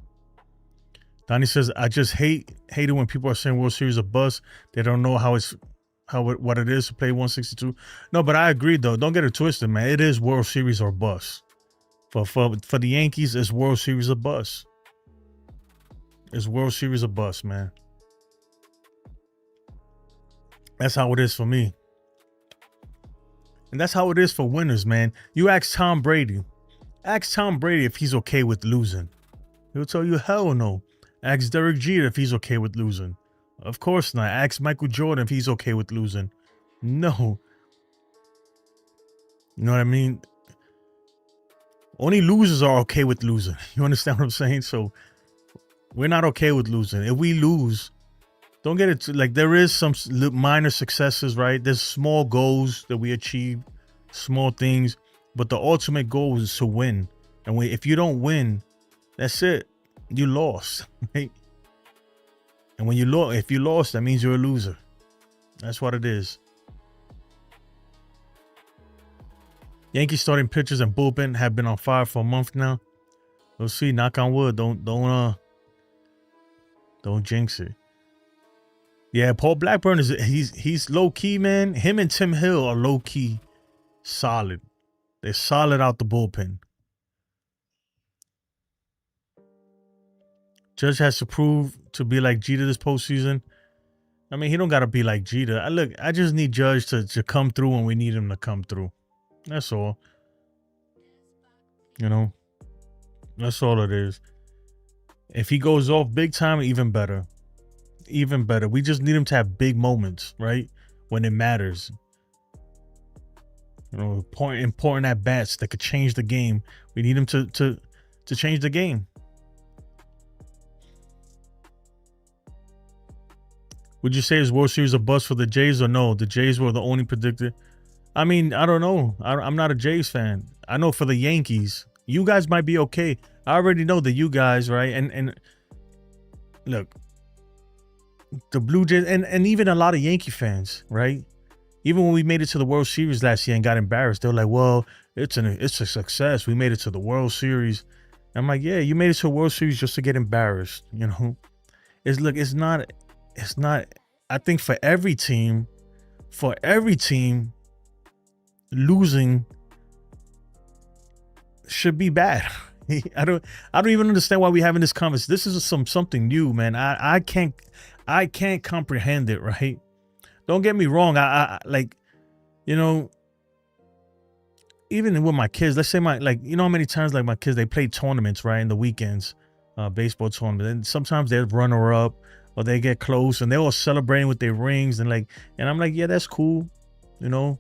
Donnie says, I just hate it when people are saying World Series a bust. They don't know what it is to play 162. No, but I agree though. Don't get it twisted, man. It is World Series or bust. For the Yankees, it's World Series or bust. It's World Series or bust, man. That's how it is for me. And that's how it is for winners, man. You ask Tom Brady. Ask Tom Brady if he's okay with losing. He'll tell you hell no. Ask Derek Jeter if he's okay with losing. Of course not. Ask Michael Jordan if he's okay with losing. No. You know what I mean? Only losers are okay with losing. You understand what I'm saying? So we're not okay with losing. If we lose, don't get it like there is some minor successes, right? There's small goals that we achieve, small things, but the ultimate goal is to win. And if you don't win, that's it. You lost, right? And when if you lost, that means you're a loser. That's what it is. Yankees starting pitchers and bullpen have been on fire for a month now. We'll see. Knock on wood. Don't jinx it. Yeah, Paul Blackburn he's low key, man. Him and Tim Hill are low key solid. They're solid out the bullpen. Judge has to prove to be like Jeter this postseason. I mean, he don't gotta be like Jeter. I just need Judge to come through when we need him to come through. That's all. You know, that's all it is. If he goes off big time, even better. Even better. We just need him to have big moments, right? When it matters. You know, important at bats that could change the game. We need him to change the game. Would you say is World Series a bust for the Jays or no? The Jays were the only predicted. I mean, I don't know. I'm not a Jays fan. I know for the Yankees, you guys might be okay. I already know that you guys, right? And look, the Blue Jays and even a lot of Yankee fans, right? Even when we made it to the World Series last year and got embarrassed, they're like, well, it's a success. We made it to the World Series. I'm like, yeah, you made it to a World Series just to get embarrassed, you know? It's not, I think for every team, losing should be bad. I don't even understand why we're having this conversation. This is something new, man. I can't comprehend it, right? Don't get me wrong. I like, you know, even with my kids, let's say you know how many times like my kids, they play tournaments, right? In the weekends, baseball tournaments. And sometimes they're runner up or they get close and they're all celebrating with their rings and I'm like, yeah, that's cool. You know,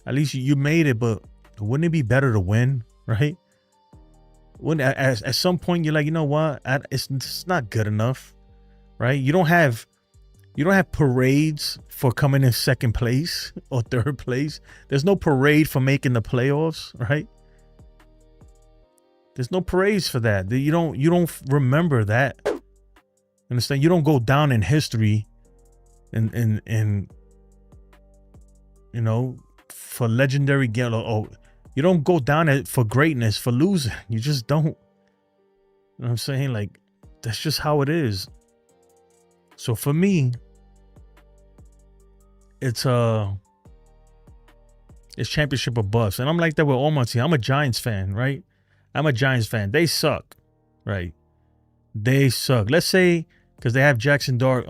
at least you made it, but wouldn't it be better to win, right? When at some point you're like, you know what? It's not good enough, right? You don't have parades for coming in second place or third place. There's no parade for making the playoffs, right? There's no parades for that. You don't remember that. Understand? You don't go down in history and you know, for legendary game or you don't go down for greatness for losing. You just don't. You know what I'm saying? Like, that's just how it is. So for me, it's championship or bust. And I'm like that with all my team. I'm a Giants fan, right? I'm a Giants fan. They suck, right? They suck. Let's say, because they have Jackson Dart,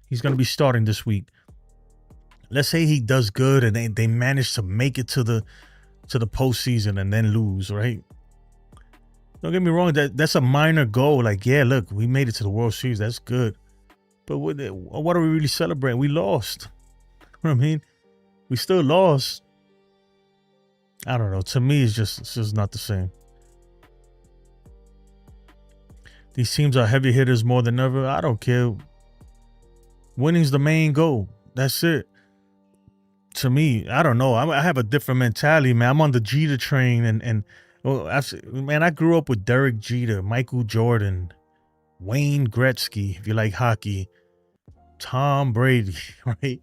he's gonna be starting this week. Let's say he does good and they manage to make it to the postseason and then lose, right? Don't get me wrong, that's a minor goal. Like, yeah, look, we made it to the World Series. That's good. But what are we really celebrating? We lost. You know what I mean? We still lost. I don't know. To me, it's just not the same. These teams are heavy hitters more than ever. I don't care. Winning's the main goal. That's it. To me, I don't know. I have a different mentality, man. I'm on the Jeter train, and well, man, I grew up with Derek Jeter, Michael Jordan, Wayne Gretzky, if you like hockey, Tom Brady, right?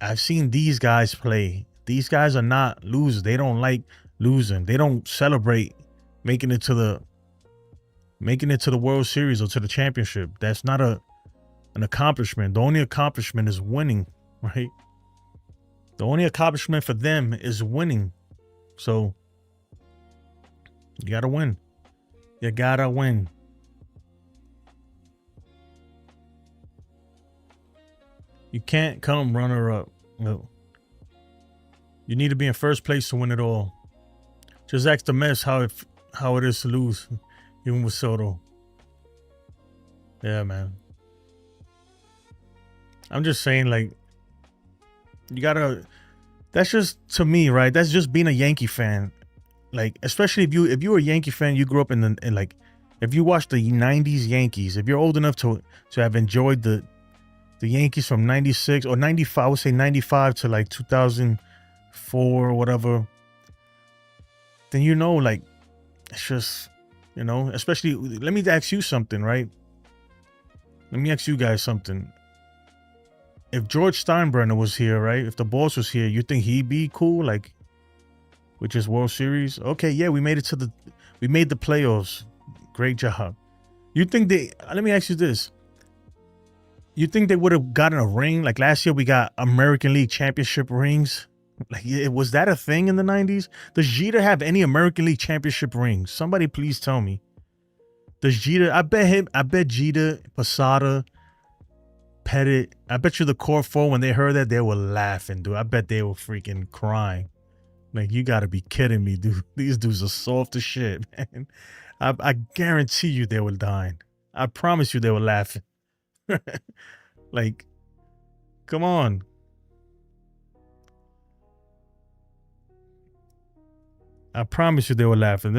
I've seen these guys play. These guys are not losers. They don't like losing. They don't celebrate making it to the World Series or to the championship. That's not an accomplishment. The only accomplishment is winning, right? The only accomplishment for them is winning. So you gotta win. You gotta win. You can't come runner up. No. You need to be in first place to win it all. Just ask the Mets how it is to lose, even with Soto. Yeah, man. I'm just saying, like, you gotta. That's just to me, right? That's just being a Yankee fan. Like, especially if you were a Yankee fan, you grew up in like, if you watched the '90s Yankees, if you're old enough to have enjoyed the Yankees from '96 or '95, I would say '95 to like 2004 or whatever, then you know, like, it's just, you know, especially. Let me ask you something, right? Let me ask you guys something. If George Steinbrenner was here, right? If the boss was here, you think he'd be cool, like, with his World Series? Okay, yeah, we made the playoffs. Great job. You think let me ask you this. You think they would have gotten a ring? Like last year we got American League Championship rings. Like, was that a thing in the 90s? Does Jeter have any American League Championship rings? Somebody please tell me. Does Jeter, I bet Jeter, Posada, Pettit, I bet you the core four, when they heard that, they were laughing, dude. I bet they were freaking crying. Like, you gotta be kidding me, dude. These dudes are soft as shit, man. I guarantee you they were dying. I promise you they were laughing. Like, come on. I promise you they were laughing.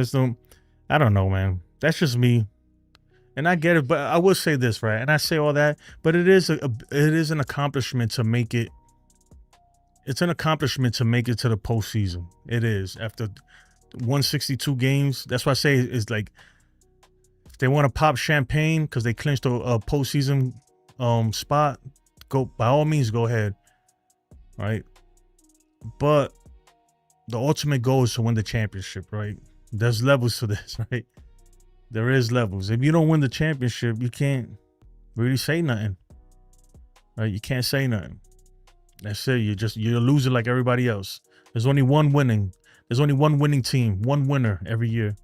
I don't know, man. That's just me. And I get it, but I will say this, right? And I say all that, but it is an accomplishment to make it. It's an accomplishment to make it to the postseason. It is, after 162 games. That's why I say it's like, if they want to pop champagne because they clinched a postseason spot, go, by all means, go ahead. Right? But the ultimate goal is to win the championship, right? There's levels to this, right? There is levels. If you don't win the championship, you can't really say nothing. Right? You can't say nothing. That's it. You're a loser like everybody else. There's only one winning team, one winner every year.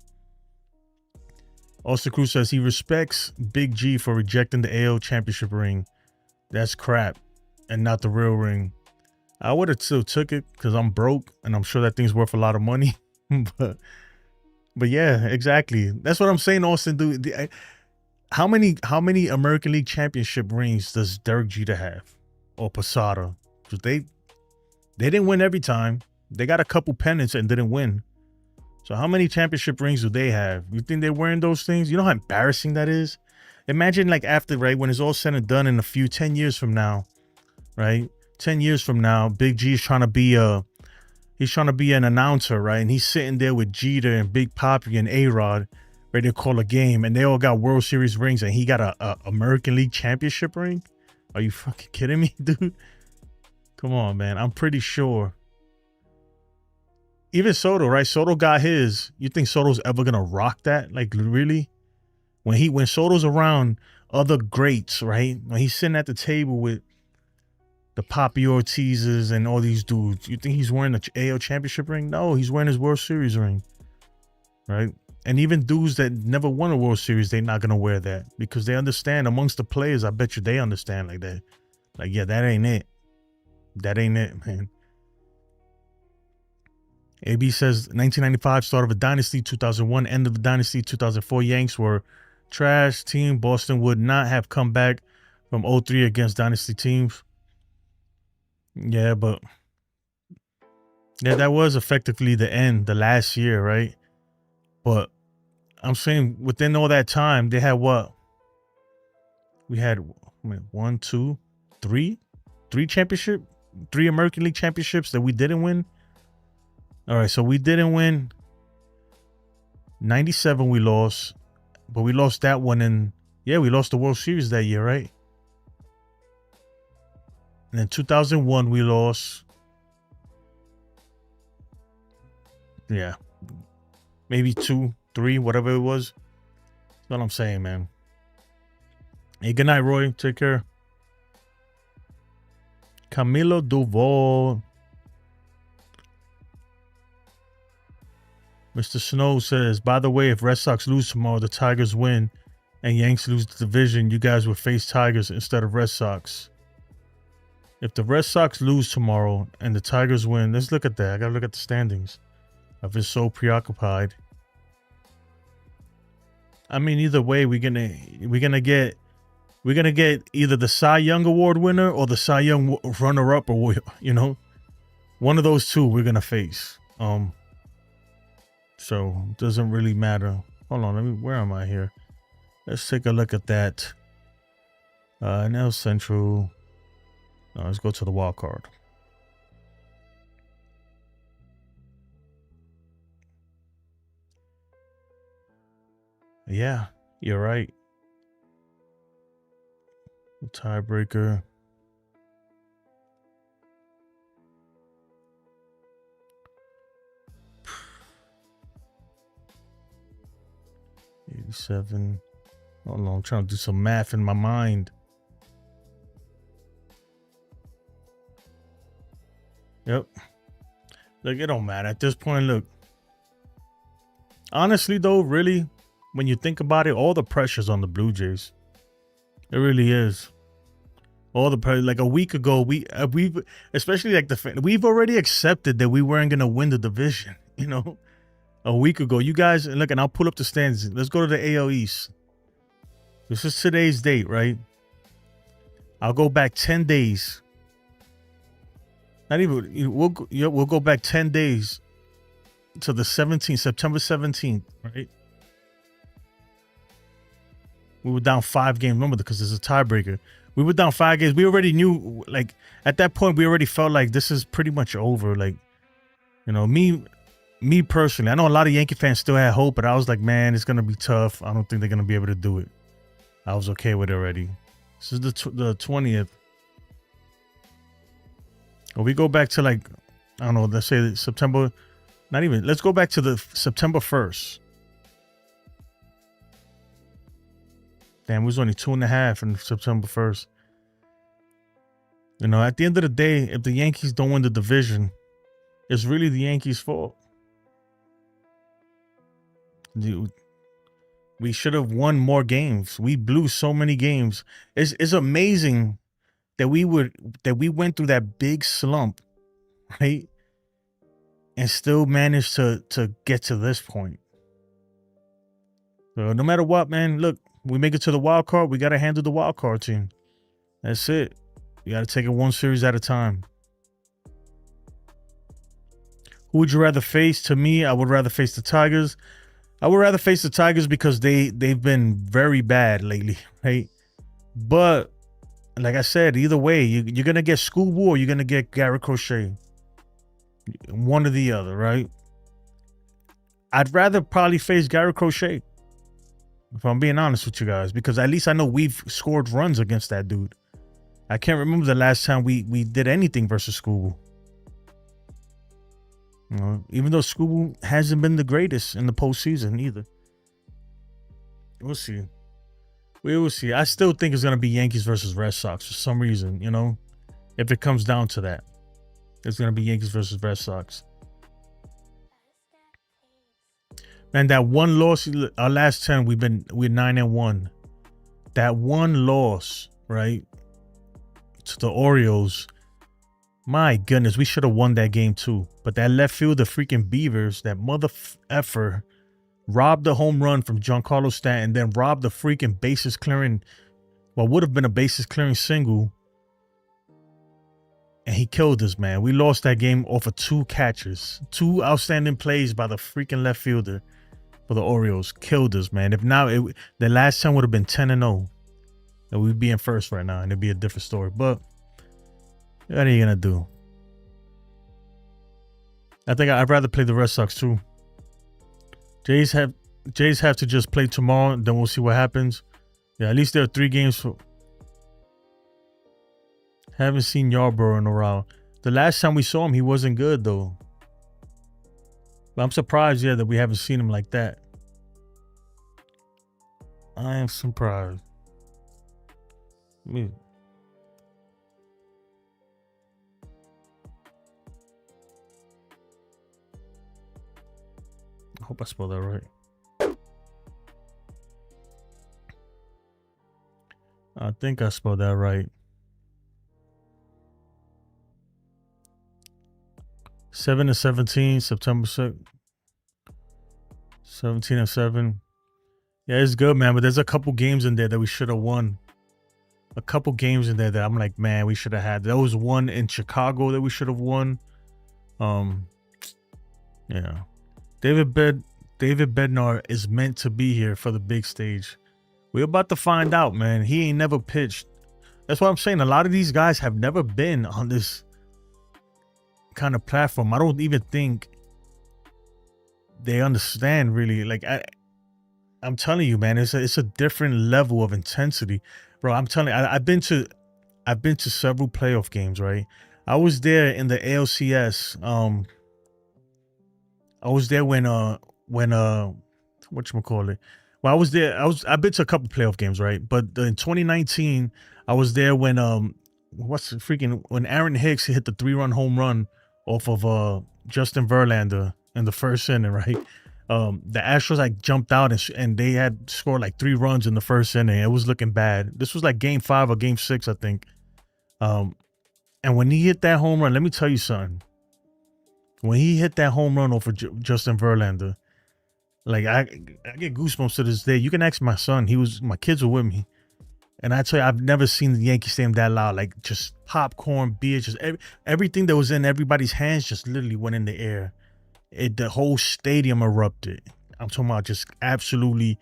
Austin Cruz says he respects Big G for rejecting the AL championship ring. That's crap and not the real ring. I would have still took it because I'm broke and I'm sure that thing's worth a lot of money. but yeah, exactly. That's what I'm saying, Austin. Dude, how many American League championship rings does Derek Jeter have, or Posada? Because they didn't win every time. They got a couple pennants and didn't win. So how many championship rings do they have? You think they're wearing those things? You know how embarrassing that is? Imagine, like, after, right, when it's all said and done in 10 years from now, right? 10 years from now, Big G is trying to be an announcer, right? And he's sitting there with Jeter and Big Papi and A-Rod ready to call a game, and they all got World Series rings, and he got a American League championship ring? Are you fucking kidding me, dude? Come on, man. I'm pretty sure. Even Soto, right? Soto got his. You think Soto's ever gonna rock that? Like, really? When Soto's around other greats, right? When he's sitting at the table with the Papi Ortizes and all these dudes, you think he's wearing the AL championship ring? No, he's wearing his World Series ring, right? And even dudes that never won a World Series, they're not gonna wear that because they understand. Amongst the players, I bet you they understand like that. Like, yeah, that ain't it. That ain't it, man. AB says 1995 start of a dynasty, 2001 end of the dynasty, 2004 Yanks were trash team. Boston would not have come back from 03 against dynasty teams. Yeah, but yeah, that was effectively the last year, right? But I'm saying within all that time, they had what? We had one, two, three championship, 3 American League championships that we didn't win. All right, so we didn't win. 97 we lost, but we lost that one, we lost the World Series that year, right? And then 2001 we lost. Yeah, maybe 2, 3, whatever it was. That's what I'm saying, man. Hey, good night, Roy. Take care. Camilo Duval. Mr. Snow says, by the way, if Red Sox lose tomorrow, the Tigers win, and Yanks lose the division, you guys would face Tigers instead of Red Sox. If the Red Sox lose tomorrow and the Tigers win, let's look at that. I gotta look at the standings. I've been so preoccupied. I mean, either way, we're gonna get we're gonna get either the Cy Young Award winner or the Cy Young runner-up, or one of those two we're gonna face. So it doesn't really matter. Hold on, where am I here? Let's take a look at that. NL Central. Let's go to the wild card. Yeah, you're right. The tiebreaker. $87. Hold on, I'm trying to do some math in my mind. Yep. Look, it don't matter at this point. Look, honestly though, really, when you think about it, all the pressure's on the Blue Jays. It really is. All the pressure. Like a week ago, we've especially like we've already accepted that we weren't gonna win the division. A week ago, you guys look, and I'll pull up the standings. Let's go to the AL East. This is today's date, right? I'll go back 10 days. Not even, we'll go back 10 days to the 17th, September 17th, right? We were down 5 games. Remember, because there's a tiebreaker. We were down 5 games. We already knew, like, at that point, we already felt like this is pretty much over. Like, me personally, I know a lot of Yankee fans still had hope, but I was like, man, it's going to be tough. I don't think they're going to be able to do it. I was okay with it already. This is the 20th. Or we go back to, like, I don't know, let's say September, not even, let's go back to the September 1st. Damn, it was only 2.5 in September 1st. At the end of the day, if the Yankees don't win the division, it's really the Yankees' fault. We should have won more games. We blew so many games. It's amazing that we went through that big slump, right? And still managed to get to this point. So no matter what, man, look, we make it to the wild card. We got to handle the wild card team. That's it. You got to take it one series at a time. Who would you rather face? To me, I would rather face the Tigers. I would rather face the Tigers because they've been very bad lately, right? But like I said, either way, you're gonna get Scooby or you're gonna get Garrett Crochet. One or the other, right? I'd rather probably face Garrett Crochet, if I'm being honest with you guys, because at least I know we've scored runs against that dude. I can't remember the last time we did anything versus Scooby. Even though Scooby hasn't been the greatest in the postseason either. We'll see. We will see. I still think it's going to be Yankees versus Red Sox for some reason, if it comes down to that. It's going to be Yankees versus Red Sox. Man, that one loss, our last 10, we're 9-1. That one loss, right, to the Orioles, my goodness, we should have won that game too. But that left field, the freaking Beavers, that mother effer, robbed the home run from Giancarlo Stanton, then robbed the freaking bases clearing, what would have been a bases clearing single. And he killed us, man. We lost that game off of 2 catches. 2 outstanding plays by the freaking left fielder for the Orioles. Killed us, man. If not, the last time would have been 10-0. And we'd be in first right now, and it'd be a different story. But what are you going to do? I think I'd rather play the Red Sox too. Jays have to just play tomorrow, then we'll see what happens. Yeah, at least there are 3 games. Haven't seen Yarbrough in a while. The last time we saw him, he wasn't good though. But I'm surprised, yeah, that we haven't seen him like that. I am surprised. I hope I spelled that right. I think I spelled that right. 7-17, September 6th. 17-7. Yeah, it's good, man. But there's a couple games in there that we should have won. a couple games in there that I'm like, man, we should have had. There was one in Chicago that we should have won. Yeah. David Bednar is meant to be here for the big stage. We're about to find out, man. He ain't never pitched. That's what I'm saying. A lot of these guys have never been on this kind of platform. I don't even think they understand really. Like I'm telling you, man, it's a different level of intensity, bro. I'm telling you, I've been to several playoff games, right? I was there in the ALCS. I was there when whatchamacallit. Well, I was there. I've been to a couple playoff games, right? But in 2019, I was there when when Aaron Hicks hit the 3-run home run off of Justin Verlander in the first inning, right? The Astros like jumped out and they had scored like 3 runs in the first inning. It was looking bad. This was like game 5 or game 6, I think. And when he hit that home run, let me tell you something. When he hit that home run off of Justin Verlander, like I get goosebumps to this day. You can ask my son. My kids were with me. And I tell you, I've never seen the Yankee Stadium that loud. Like just popcorn, beer, just everything that was in everybody's hands just literally went in the air. The whole stadium erupted. I'm talking about just absolutely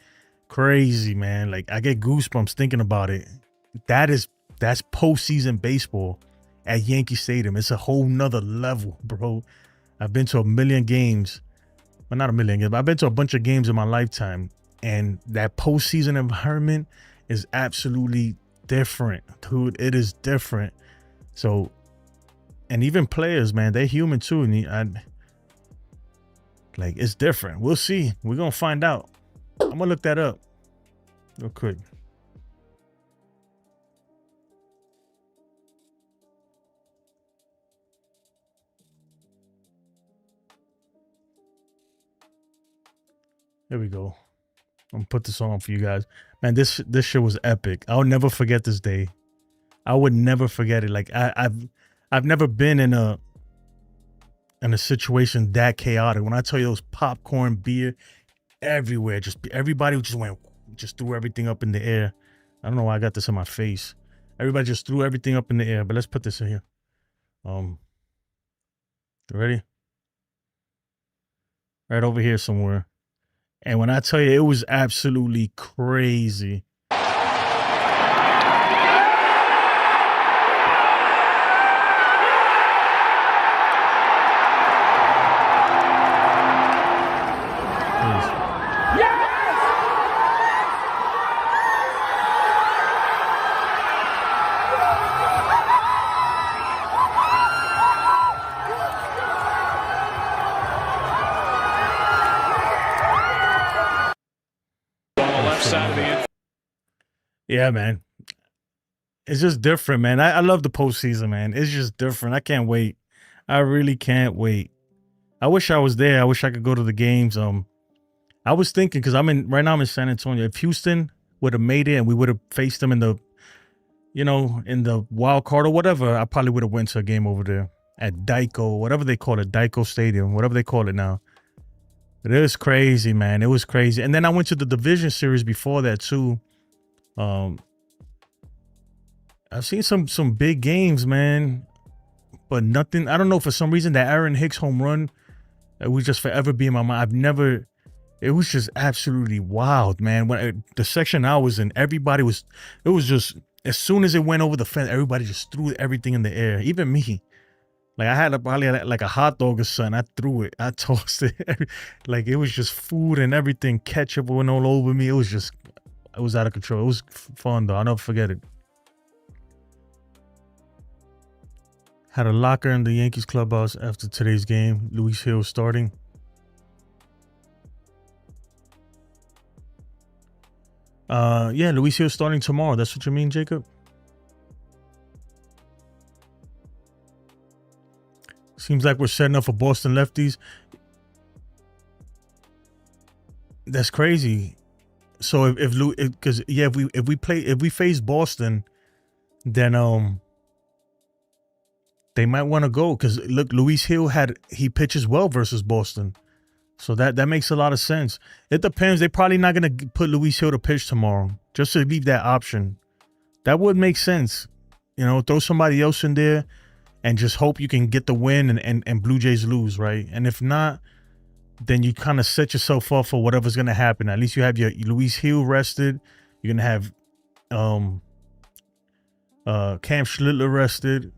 crazy, man. Like I get goosebumps thinking about it. That's postseason baseball at Yankee Stadium. It's a whole nother level, bro. I've been to a million games. Well, not a million games, but I've been to a bunch of games in my lifetime. And that postseason environment is absolutely different, dude. It is different. So, and even players, man, they're human too. And like, it's different. We'll see. We're going to find out. I'm going to look that up real quick. There we go. I'm gonna put this on for you guys. Man, this shit was epic. I'll never forget this day. I would never forget it. Like I've never been in a situation that chaotic. When I tell you, those popcorn, beer everywhere, everybody just threw everything up in the air. I don't know why I got this in my face. Everybody just threw everything up in the air. But let's put this in here. You ready? Right over here somewhere. And when I tell you, it was absolutely crazy. Yeah, man. It's just different, man. I love the postseason, man. It's just different. I can't wait. I really can't wait. I wish I was there. I wish I could go to the games. I was thinking, because right now I'm in San Antonio. If Houston would have made it and we would have faced them in the wild card or whatever, I probably would have went to a game over there at Dyco, whatever they call it, Dyco Stadium, whatever they call it now. But it was crazy, man. It was crazy. And then I went to the division series before that too. I've seen some big games, man, but nothing. I don't know, for some reason that Aaron Hicks home run, it would just forever be in my mind. It was just absolutely wild, man. When the section I was in, it was just, as soon as it went over the fence, everybody just threw everything in the air. Even me. Like I had probably like a hot dog or something. I threw it. I tossed it. Like it was just food and everything. Ketchup went all over me. It was out of control. It was fun though. I'll never forget it. Had a locker in the Yankees clubhouse after today's game. Luis Hill starting. Yeah, Luis Hill starting tomorrow. That's what you mean, Jacob? Seems like we're setting up for Boston lefties. That's crazy. So if we face Boston, then they might want to go, because look, Luis Hill he pitches well versus Boston, so that makes a lot of sense. It depends. They're probably not gonna put Luis Hill to pitch tomorrow, just to leave that option That would make sense. You know, throw somebody else in there and just hope you can get the win and Blue Jays lose, right? And if not, then you kind of set yourself up for whatever's gonna happen. At least you have your Luis Hill rested. You're gonna have Cam Schlittler rested.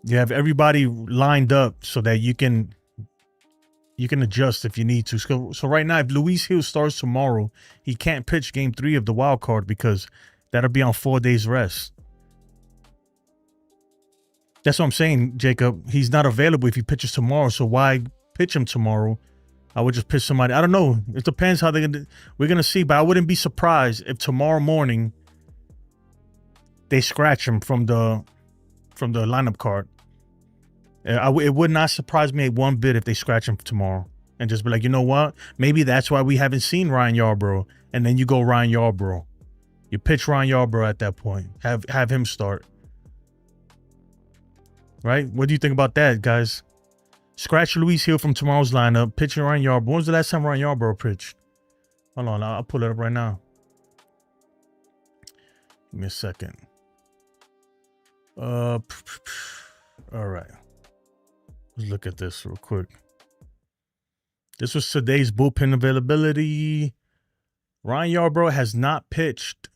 You have everybody lined up so that you can adjust if you need to. So right now, if Luis Hill starts tomorrow, he can't pitch game 3 of the wild card because that'll be on 4 days rest. That's what I'm saying, Jacob. He's not available if he pitches tomorrow. So why pitch him tomorrow? I would just pitch somebody. I don't know. It depends how we're gonna see. But I wouldn't be surprised if tomorrow morning they scratch him from the lineup card. It would not surprise me one bit if they scratch him tomorrow and just be like, you know what? Maybe that's why we haven't seen Ryan Yarbrough. And then you go Ryan Yarbrough. You pitch Ryan Yarbrough at that point. Have him start. Right? What do you think about that, guys? Scratch Luis Hill from tomorrow's lineup. Pitching Ryan Yarbrough. When was the last time Ryan Yarbrough pitched? Hold on, I'll pull it up right now. Give me a second. All right. Let's look at this real quick. This was today's bullpen availability. Ryan Yarbrough has not pitched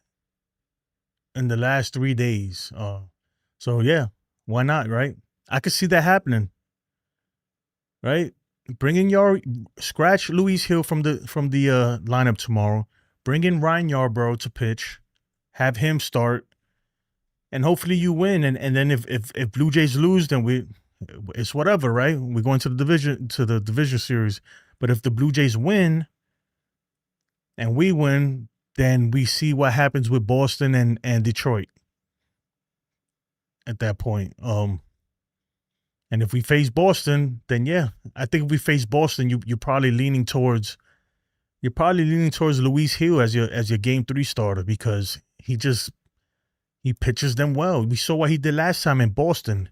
in the last 3 days. So yeah, why not, right? I could see that happening. Right? Scratch Luis Hill from the lineup tomorrow. Bring in Ryan Yarbrough to pitch. Have him start. And hopefully you win. And then if Blue Jays lose, then it's whatever, right? We're going to the division series. But if the Blue Jays win and we win, then we see what happens with Boston and Detroit at that point. And if we face Boston, then yeah, I think if we face Boston, you're probably leaning towards Luis Hill as your game 3 starter because he pitches them well. We saw what he did last time in Boston.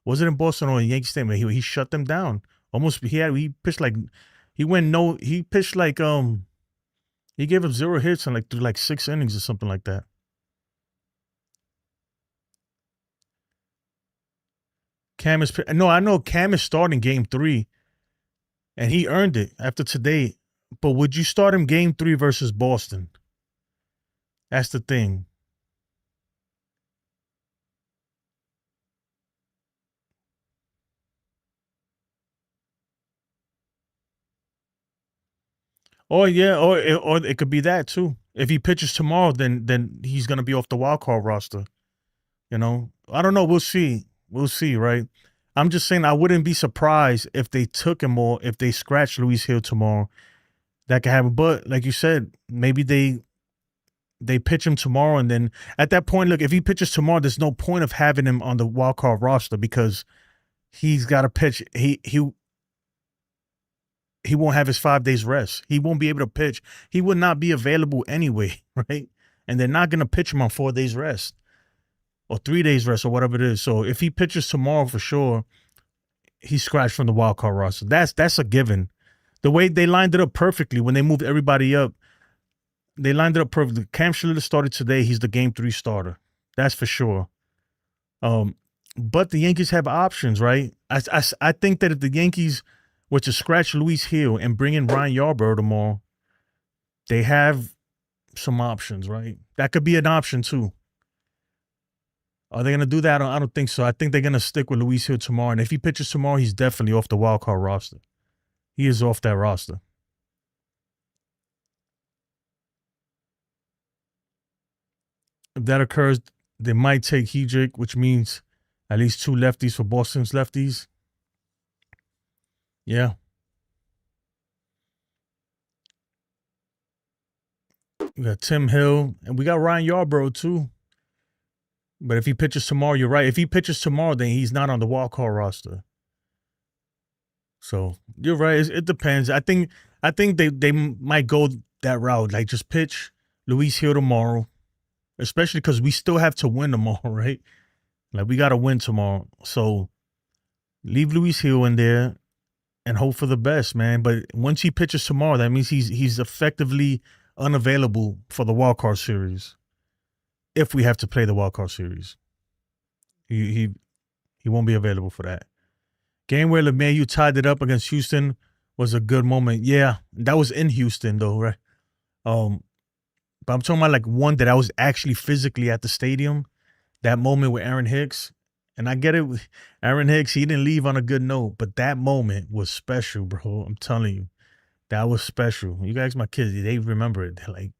Was it in Boston or in Yankee Stadium? He shut them down. Almost he pitched like he gave up 0 hits and through 6 innings or something like that. I know Cam is starting game 3 and he earned it after today. But would you start him game 3 versus Boston? That's the thing. Or yeah, or it could be that too. If he pitches tomorrow, then he's gonna be off the wild card roster. You know, I don't know. We'll see. We'll see, right? I'm just saying I wouldn't be surprised if they took him or if they scratched Luis Hill tomorrow. That could happen. But like you said, maybe they pitch him tomorrow, and then at that point, look, if he pitches tomorrow, there's no point of having him on the wild card roster because he's got to pitch. He won't have his 5 days rest. He won't be able to pitch. He would not be available anyway, right? And they're not going to pitch him on 4 days rest or 3 days rest or whatever it is. So if he pitches tomorrow for sure, he's scratched from the wild card roster. That's a given. The way they lined it up perfectly when they moved everybody up, they lined it up perfectly. Cam Schlittler started today. He's the game 3 starter. That's for sure. But the Yankees have options, right? I think that if the Yankees were to scratch Luis Hill and bring in Ryan Yarbrough tomorrow, they have some options, right? That could be an option too. Are they going to do that? I don't think so. I think they're going to stick with Luis Hill tomorrow. And if he pitches tomorrow, he's definitely off the wild card roster. He is off that roster. If that occurs, they might take Hedrick, which means at least 2 lefties for Boston's lefties. Yeah. We got Tim Hill, and we got Ryan Yarbrough too. But if he pitches tomorrow, you're right. If he pitches tomorrow, then he's not on the wild card roster. So you're right. It depends. I think they might go that route. Like just pitch Luis Hill tomorrow, especially because we still have to win tomorrow, right? Like we got to win tomorrow. So leave Luis Hill in there and hope for the best, man. But once he pitches tomorrow, that means he's effectively unavailable for the wild card series. if we have to play the wild card series. He won't be available for that. Game where LeMahieu tied it up against Houston was a good moment. Yeah, that was in Houston though, right? But I'm talking about like one that I was actually physically at the stadium. That moment with Aaron Hicks. And I get it. Aaron Hicks, he didn't leave on a good note, but that moment was special, bro. I'm telling you. That was special. You guys, my kids, they remember it. They're like,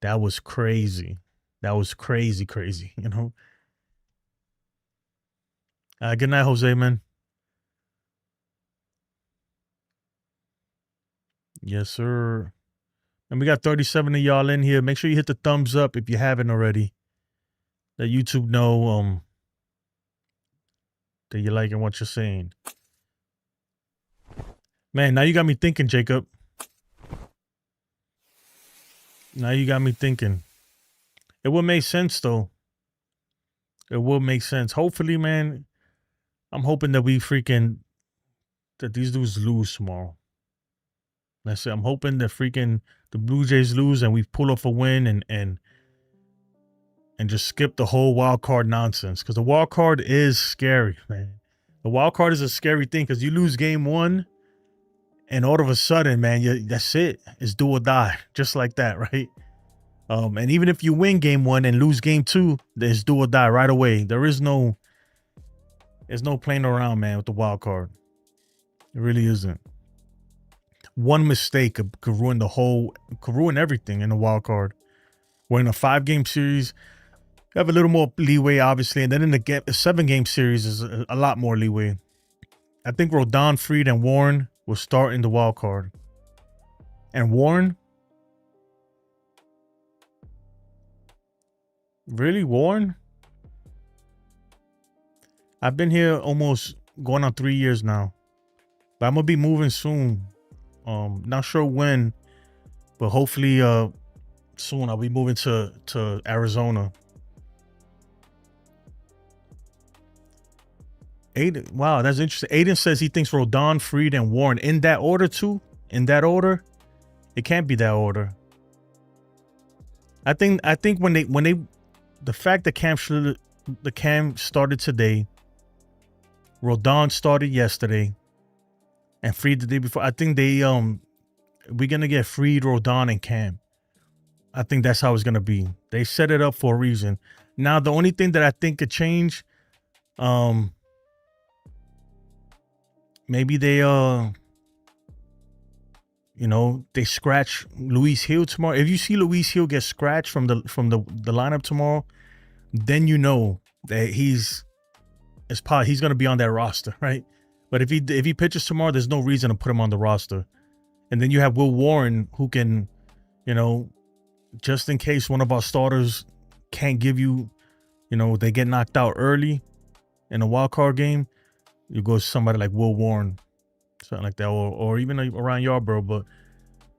that was crazy. That was crazy, crazy, you know? Good night, Jose, man. Yes, sir. And we got 37 of y'all in here. Make sure you hit the thumbs up if you haven't already. Let YouTube know that you're liking what you're saying. Man, now you got me thinking, Jacob. Now you got me thinking. It will make sense, though. It will make sense. Hopefully, man, I'm hoping that that these dudes lose tomorrow. That's it. I'm hoping that the Blue Jays lose and we pull off a win and just skip the whole wild card nonsense. Because the wild card is scary, man. The wild card is a scary thing because you lose game one and all of a sudden, man, that's it. It's do or die. Just like that, right? And even if you win game one and lose game two, there's do or die right away. There's no playing around, man, with the wild card. It really isn't. One mistake could ruin everything in the wild card. We're in a 5-game series. You have a little more leeway, obviously, and then in the 7-game series is a lot more leeway. I think Rodon, Fried, and Warren will start in the wild card. And Warren? Really, Warren? I've been here almost going on 3 years now. But I'm gonna be moving soon. Not sure when, but hopefully soon I'll be moving to Arizona. Aiden, wow, that's interesting. Aiden says he thinks Rodon, Fried, and Warren in that order too. In that order, it can't be that order. I think when they the fact that Cam started today, Rodon started yesterday, and Fried the day before. I think we're gonna get Fried, Rodon, and Cam. I think that's how it's gonna be. They set it up for a reason. Now the only thing that I think could change, maybe they they scratch Luis Hill tomorrow. If you see Luis Hill get scratched from the lineup tomorrow, then you know that he's gonna be on that roster, right? But if he pitches tomorrow, there's no reason to put him on the roster. And then you have Will Warren, who can, just in case one of our starters can't give you, they get knocked out early in a wild card game, you go to somebody like Will Warren, something like that, or even around Yarbrough. But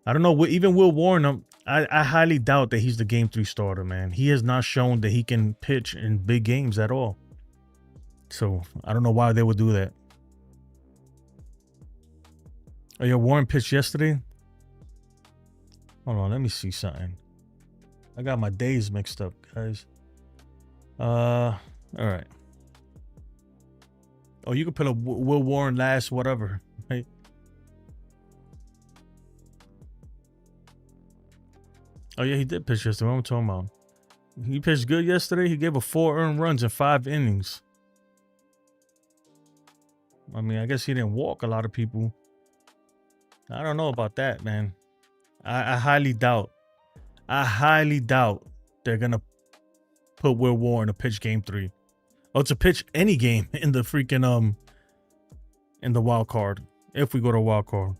I don't know. Even Will Warren, I highly doubt that he's the Game 3 starter, man. He has not shown that he can pitch in big games at all. So I don't know why they would do that. Oh, yeah, Warren pitched yesterday? Hold on, let me see something. I got my days mixed up, guys. All right. Oh, you can put a Will Warren last whatever, right? Oh, yeah, he did pitch yesterday. What am I talking about? He pitched good yesterday. He gave 4 earned runs in 5 innings. I mean, I guess he didn't walk a lot of people. I don't know about that, man. I highly doubt. They're going to put Will Warren to pitch game 3. Or to pitch any game in the freaking, in the wild card. If we go to wild card.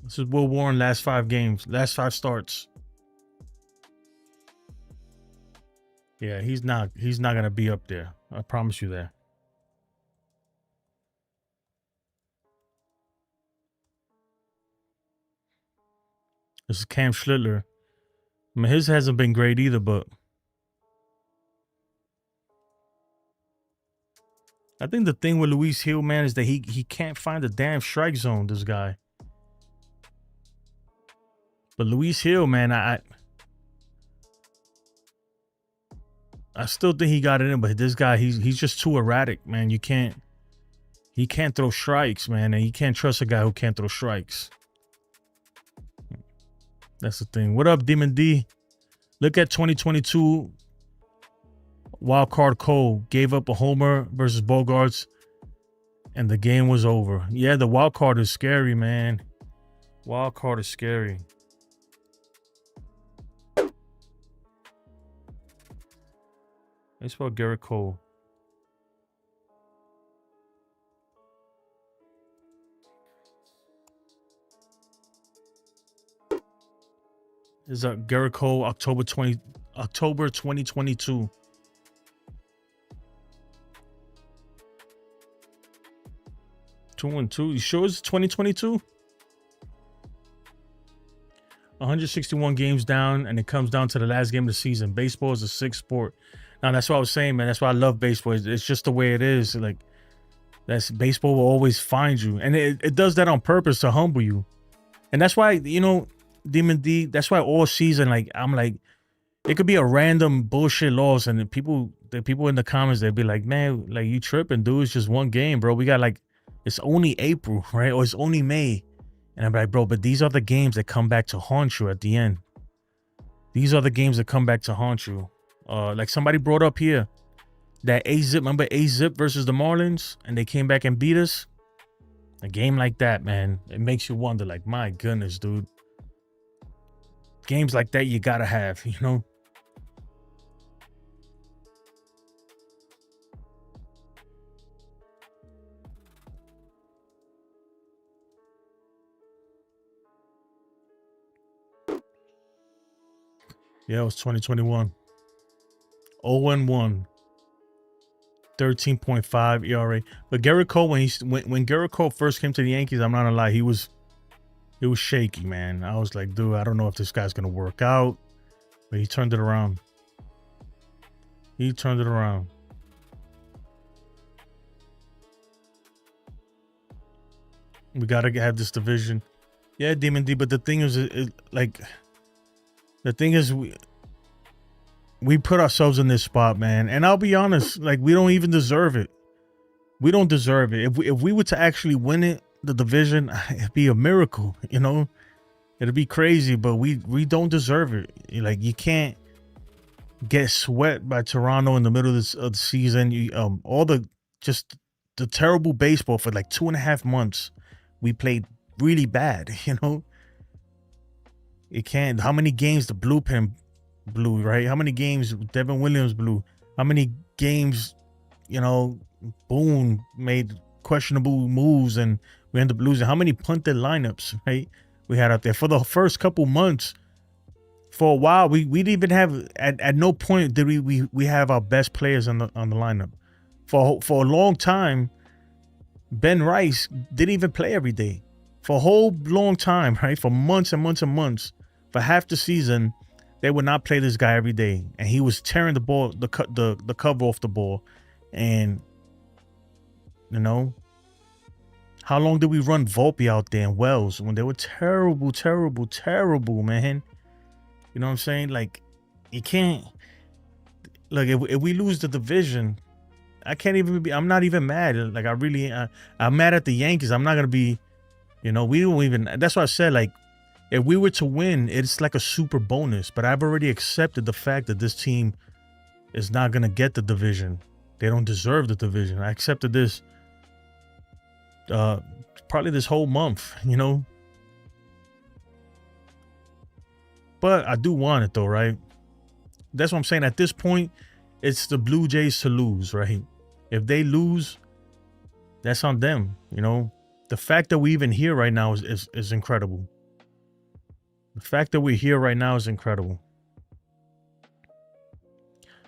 This is Will Warren last 5 games, last 5 starts. Yeah, he's not gonna be up there. I promise you that. This is Cam Schlittler. I mean, his hasn't been great either, but I think the thing with Luis Hill, man, is that he can't find the damn strike zone. This guy, but Luis Hill, man, I still think he got it in, but this guy, he's just too erratic, man. He can't throw strikes, man, and you can't trust a guy who can't throw strikes. That's the thing. What up, Demon D? Look at 2022 wild card Cole gave up a homer versus Bogarts, and the game was over. Yeah, the wild card is scary, man. Wild card is scary. Let's spell Garrett Cole. Is Garrett Cole, October 2022. Two and two. You sure it's 2022? 161 games down, and it comes down to the last game of the season. Baseball is a sick sport. Now that's what I was saying, man. That's why I love baseball. It's just the way it is. Like, that's baseball will always find you, and it does that on purpose to humble you. And that's why, you know, Demon D, that's why all season, like, I'm like, it could be a random bullshit loss, and the people in the comments, they'd be like, man, like, you tripping, dude. It's just one game, bro. We got, like, it's only April, right? Or it's only May. And I'm like, bro, but these are the games that come back to haunt you at the end. These are the games that come back to haunt you. Like somebody brought up here, that A-Zip, remember A-Zip versus the Marlins? And they came back and beat us? A game like that, man, it makes you wonder, like, my goodness, dude. Games like that you gotta have, you know? Yeah, it was 2021. 0-1, 13.5 ERA. But Garrett Cole, when Garrett Cole first came to the Yankees, I'm not gonna lie, it was shaky, man. I was like, dude, I don't know if this guy's gonna work out. But he turned it around. He turned it around. We gotta have this division. Yeah, Demon D. But the thing is, like, the thing is, we put ourselves in this spot, man. And I'll be honest, like, we don't even deserve it. We don't deserve it. If we were to actually win it, the division, it'd be a miracle, you know? It'd be crazy, but we don't deserve it. Like, you can't get swept by Toronto in the middle of the season. All the terrible baseball for like 2.5 months. We played really bad, you know? It can't. How many games the blue pen blew, right? How many games Devin Williams blew? How many games, you know, Boone made questionable moves and we ended up losing? How many punted lineups, right, we had out there for the first couple months? For a while, we didn't even have, at no point did we have our best players on the lineup. For a long time, Ben Rice didn't even play every day. For a whole long time, right? For months and months and months. For half the season, they would not play this guy every day. And he was tearing the ball, the cover off the ball. And, you know, how long did we run Volpe out there in Wells when they were terrible, terrible, terrible, man? You know what I'm saying? Like, you can't, like, if we lose the division, I can't even be, I'm not even mad. Like, I'm mad at the Yankees. I'm not going to be, you know, we don't even, that's why I said, like, if we were to win, it's like a super bonus. But I've already accepted the fact that this team is not going to get the division. They don't deserve the division. I accepted this probably this whole month, you know. But I do want it, though, right? That's what I'm saying. At this point, it's the Blue Jays to lose, right? If they lose, that's on them, you know. The fact that we're even here right now is incredible. The fact that we're here right now is incredible.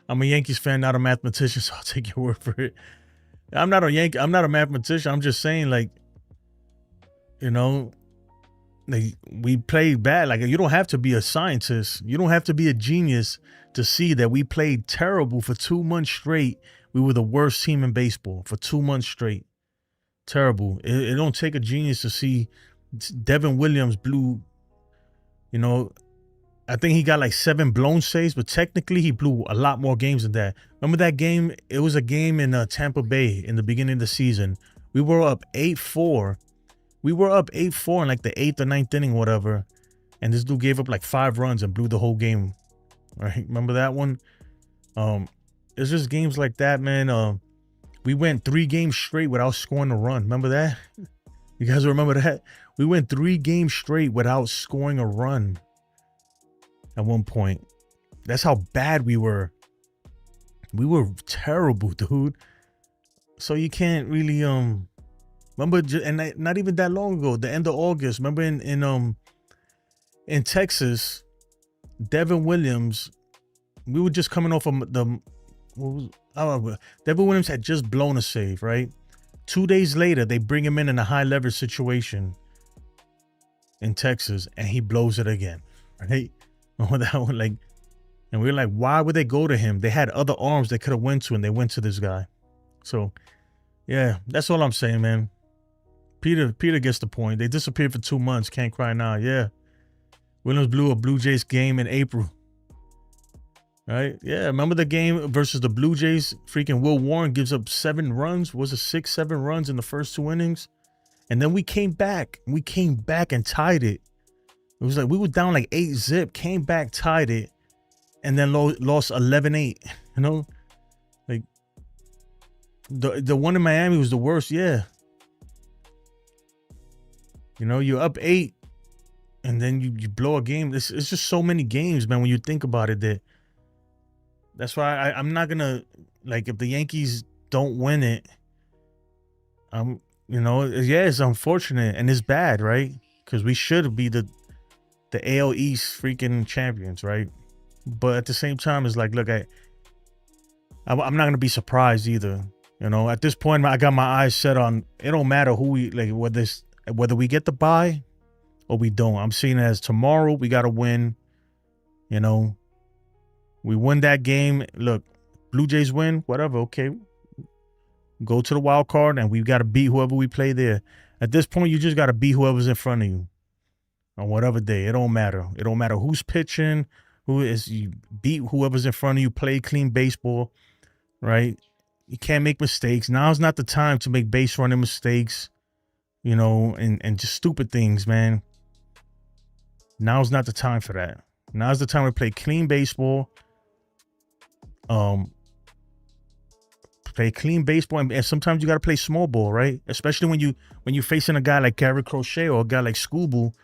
I'm a Yankees fan, not a mathematician, so I'll take your word for it. I'm not a mathematician. I'm just saying, like, you know, like, we played bad. Like, you don't have to be a scientist. You don't have to be a genius to see that we played terrible for 2 months straight. we were the worst team in baseball for 2 months straight. Terrible. It don't take a genius to see Devin Williams blew, you know, I think he got like 7 blown saves, but technically he blew a lot more games than that. Remember that game? It was a game in Tampa Bay in the beginning of the season. We were up 8-4. We were up 8-4 in like the 8th or 9th inning, whatever. And this dude gave up like 5 runs and blew the whole game. Right? Remember that one? It's just games like that, man. We went 3 games straight without scoring a run. Remember that? You guys remember that? We went 3 games straight without scoring a run at one point. That's how bad we were. We were terrible, dude. So you can't really remember, and not even that long ago, the end of August. Remember in Texas, Devin Williams. We were just coming off of Devin Williams had just blown a save, right? 2 days later, they bring him in a high leverage situation in Texas, and he blows it again, right? That one, like, and we were like, why would they go to him? They had other arms they could have went to, and they went to this guy. So, yeah, that's all I'm saying, man. Peter gets the point. They disappeared for 2 months. Can't cry now. Yeah, Williams blew a Blue Jays game in April. Right? Yeah, remember the game versus the Blue Jays? Freaking Will Warren gives up 7 runs. Was it 6, 7 runs in the first 2 innings? And then we came back. We came back and tied it. It was like we were down like 8-zip, came back, tied it, and then lost 11-8. You know, like the one in Miami was the worst. Yeah, you know, you're up 8, and then you blow a game. It's just so many games, man. When you think about it, that's why I'm not gonna, like, if the Yankees don't win it, you know, yeah, it's unfortunate and it's bad, right? Because we should be the AL East freaking champions, right? But at the same time, it's like, look, I'm not gonna be surprised either. You know, at this point, I got my eyes set on. It don't matter who we, like, whether we get the bye or we don't. I'm seeing it as tomorrow we gotta win. You know, we win that game. Look, Blue Jays win, whatever. Okay, go to the wild card, and we gotta beat whoever we play there. At this point, you just gotta beat whoever's in front of you. On whatever day, it don't matter. It don't matter who's pitching, you beat whoever's in front of you, play clean baseball, right? You can't make mistakes. Now's not the time to make base running mistakes, you know, and just stupid things, man. Now's not the time for that. Now's the time to play clean baseball. Play clean baseball, and sometimes you gotta play small ball, right? Especially when you're facing a guy like Gary Crochet or a guy like Scooble.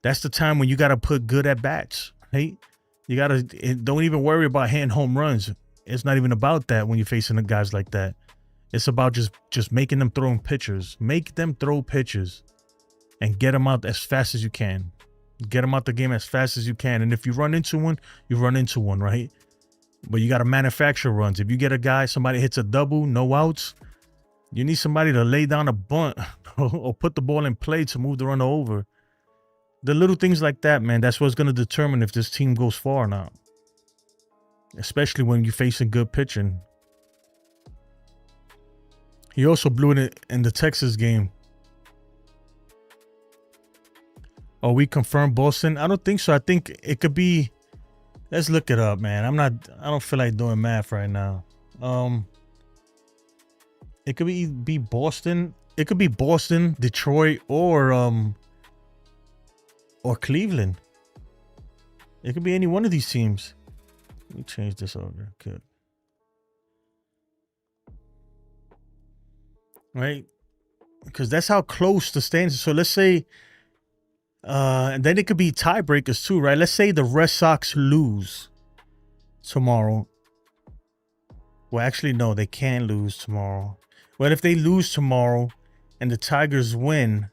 That's the time when you got to put good at bats, right? You got to, don't even worry about hitting home runs. It's not even about that when you're facing the guys like that. It's about just making them throwing pitchers. Make them throw pitches and get them out as fast as you can. Get them out the game as fast as you can. And if you run into one, you run into one, right? But you got to manufacture runs. If you get a guy, somebody hits a double, no outs, you need somebody to lay down a bunt or put the ball in play to move the runner over. The little things like that, man, that's what's going to determine if this team goes far or not. Especially when you're facing good pitching. He also blew it in the Texas game. Oh, we confirmed Boston? I don't think so. I think it could be... Let's look it up, man. I don't feel like doing math right now. It could be Boston. It could be Boston, Detroit, or Cleveland. It could be any one of these teams. Let me change this over. Good. Right? Because that's how close the standings. So let's say, and then it could be tiebreakers too, right? Let's say the Red Sox lose tomorrow. Well, actually, no, they can't lose tomorrow. Well, if they lose tomorrow and the Tigers win,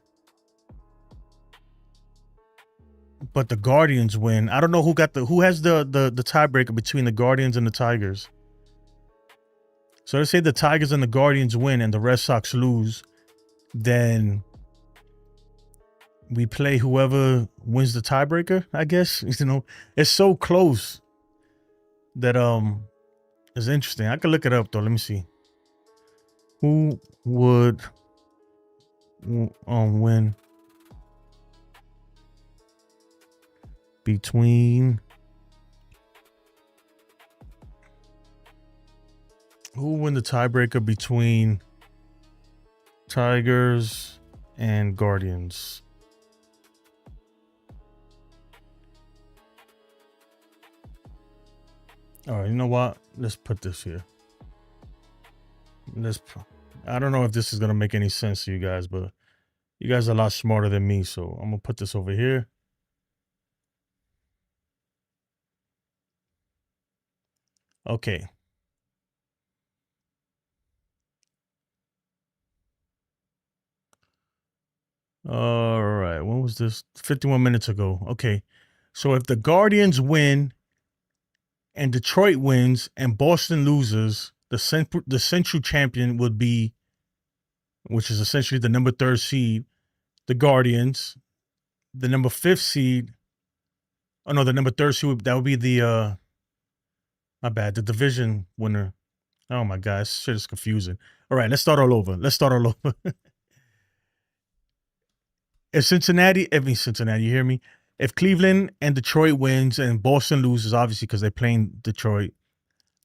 but the Guardians win. I don't know who has the tiebreaker between the Guardians and the Tigers. So let's say the Tigers and the Guardians win and the Red Sox lose, then we play whoever wins the tiebreaker, I guess. You know, it's so close that it's interesting. I could look it up though. Let me see. Who would win between who win the tiebreaker between Tigers and Guardians? All right, you know what? Let's put this here. I don't know if this is gonna make any sense to you guys, but you guys are a lot smarter than me, so I'm gonna put this over here. Okay. All right. When was this? 51 minutes ago. Okay. So if the Guardians win and Detroit wins and Boston loses, the central champion would be, which is essentially the number 3rd seed, the Guardians. The number 5th seed. Oh no, the number 3rd seed, that would be the my bad, the division winner. Oh my God, this shit is confusing. All right, let's start all over. If Cincinnati, you hear me? If Cleveland and Detroit wins and Boston loses, obviously because they're playing Detroit,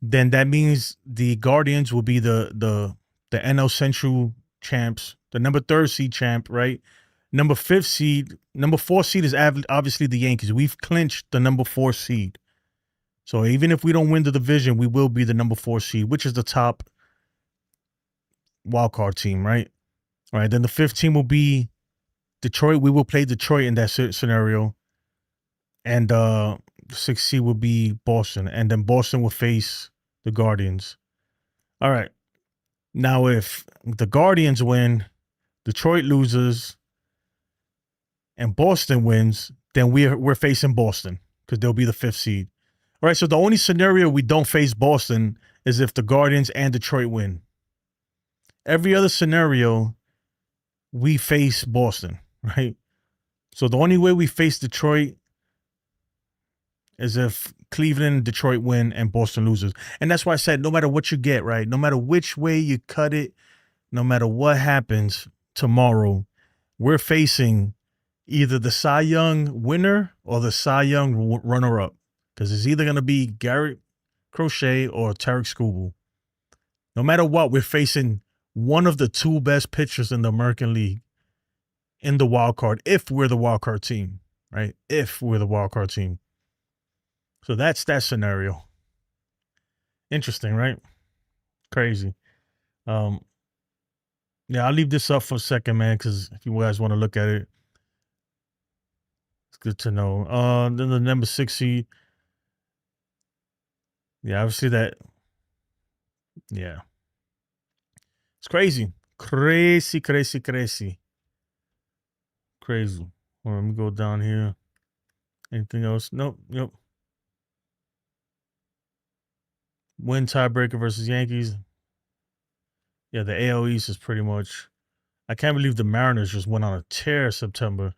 then that means the Guardians will be the NL Central champs, the number 3rd seed champ, right? Number 4th seed is obviously the Yankees. We've clinched the number 4 seed. So even if we don't win the division, we will be the number 4 seed, which is the top wildcard team, right? All right, then the 5th team will be Detroit. We will play Detroit in that scenario. And 6th seed will be Boston. And then Boston will face the Guardians. All right. Now, if the Guardians win, Detroit loses, and Boston wins, then we're facing Boston because they'll be the 5th seed. All right, so the only scenario we don't face Boston is if the Guardians and Detroit win. Every other scenario, we face Boston, right? So the only way we face Detroit is if Cleveland and Detroit win and Boston loses. And that's why I said no matter what you get, right? No matter which way you cut it, no matter what happens tomorrow, we're facing either the Cy Young winner or the Cy Young runner-up. Because it's either going to be Garrett Crochet or Tarek Skubal. No matter what, we're facing one of the 2 best pitchers in the American League in the wild card, if we're the wild card team, right? If we're the wild card team. So that's that scenario. Interesting, right? Crazy. Yeah, I'll leave this up for a second, man, because if you guys want to look at it, it's good to know. Then the number 6 seed. Yeah, obviously that. Yeah. It's crazy. Crazy. Crazy. Well, let me go down here. Anything else? Nope. Yep. Win tiebreaker versus Yankees. Yeah, the AL East is pretty much. I can't believe the Mariners just went on a tear September.